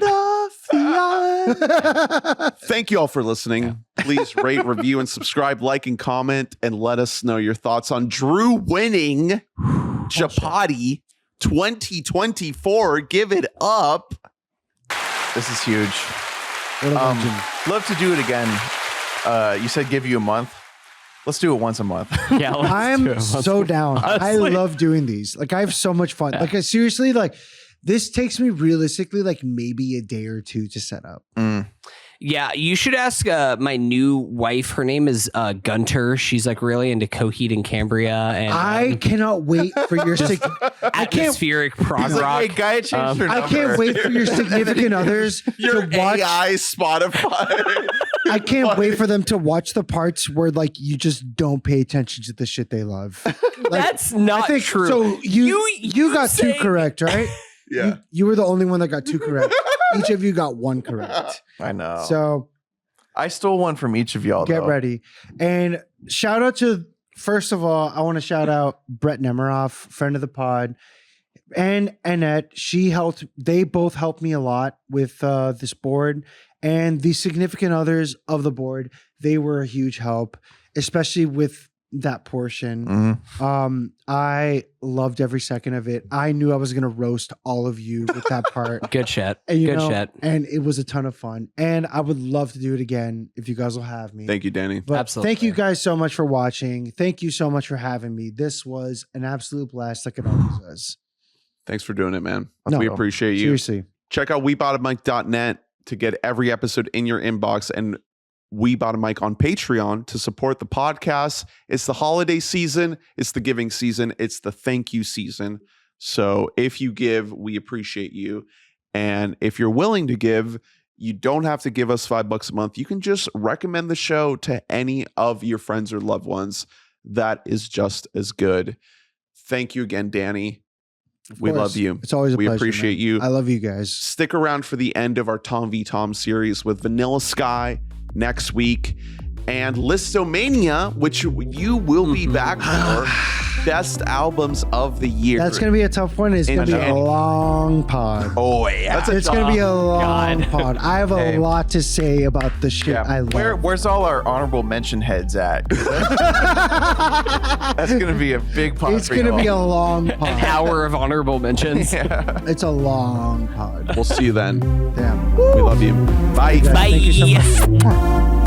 Speaker 1: off the island. Thank you all for listening. Please rate, review, and subscribe, like, and comment, and let us know your thoughts on Drew winning JeoPoddy 2024. Give it up.
Speaker 3: This is huge.
Speaker 4: What a legend.
Speaker 3: Love to do it again. You said give you a month. Let's do it once a month.
Speaker 2: Yeah, let's do
Speaker 4: I'm
Speaker 2: it.
Speaker 4: so down. I
Speaker 2: Honestly.
Speaker 4: love doing these. I have so much fun.
Speaker 2: Yeah.
Speaker 4: I seriously, this takes me realistically maybe a day or two to set up.
Speaker 2: Yeah, you should ask my new wife. Her name is Gunter. She's really into Coheed and Cambria and
Speaker 4: I cannot wait for your
Speaker 2: atmospheric prog rock.
Speaker 3: Hey, guy, change your
Speaker 4: I
Speaker 3: number.
Speaker 4: can't wait for your significant others
Speaker 1: Your
Speaker 4: to watch.
Speaker 1: AI Spotify.
Speaker 4: I can't wait for them to watch the parts where you just don't pay attention to the shit they love.
Speaker 2: That's not true.
Speaker 4: So you got two
Speaker 2: say-
Speaker 4: correct, right?
Speaker 1: Yeah.
Speaker 4: You were the only one that got two correct. Each of you got one correct.
Speaker 3: I know.
Speaker 4: So
Speaker 3: I stole one from each of y'all.
Speaker 4: get
Speaker 3: though.
Speaker 4: ready. And shout out to, first of all, I want to shout out Brett Nemiroff, friend of the pod, and Annette. They both helped me a lot with this board, and the significant others of the board. They were a huge help, especially with that portion.
Speaker 3: Mhm.
Speaker 4: I loved every second of it. I knew I was going to roast all of you with that part.
Speaker 2: Good shit.
Speaker 4: And,
Speaker 2: Good shit.
Speaker 4: and it was a ton of fun. And I would love to do it again if you guys will have me.
Speaker 1: Thank you, Danny.
Speaker 4: But
Speaker 2: Absolutely.
Speaker 4: thank you guys so much for watching. Thank you so much for having me. This was an absolute blast, like it always was.
Speaker 1: Thanks for doing it, man.
Speaker 4: No,
Speaker 1: We appreciate you.
Speaker 4: Seriously.
Speaker 1: Check out WeBoughtAMic.net to get every episode in your inbox, and We Bought a Mic on Patreon to support the podcast. It's the holiday season. It's the giving season. It's the thank you season. So if you give, we appreciate you. And if you're willing to give, you don't have to give us $5 a month. You can just recommend the show to any of your friends or loved ones. That is just as good. Thank you again, Danny.
Speaker 4: Of
Speaker 1: We
Speaker 4: course.
Speaker 1: love you.
Speaker 4: It's always a
Speaker 1: We
Speaker 4: pleasure.
Speaker 1: appreciate
Speaker 4: man.
Speaker 1: you.
Speaker 4: I love you guys.
Speaker 1: Stick around for the end of our Tom v. Tom series with Vanilla Sky next week and Listomania, which you will be back for. Best albums of the year.
Speaker 4: That's going to be a tough one. It's
Speaker 1: In
Speaker 4: going to be a
Speaker 1: January.
Speaker 4: long pod.
Speaker 3: Oh yeah.
Speaker 4: It's going to be a long
Speaker 2: God.
Speaker 4: pod. I have a
Speaker 3: Hey.
Speaker 4: lot to say about the shit
Speaker 3: Yeah.
Speaker 4: I love.
Speaker 3: Where's all our honorable mention heads at? That's gonna be a big pod.
Speaker 4: It's
Speaker 3: for
Speaker 4: going to
Speaker 3: y'all.
Speaker 4: be a long
Speaker 2: An
Speaker 4: pod.
Speaker 2: hour of honorable mentions.
Speaker 4: It's a long pod.
Speaker 1: We'll see you then.
Speaker 4: Damn.
Speaker 1: We love you. Bye.
Speaker 4: Guys, thank you so much.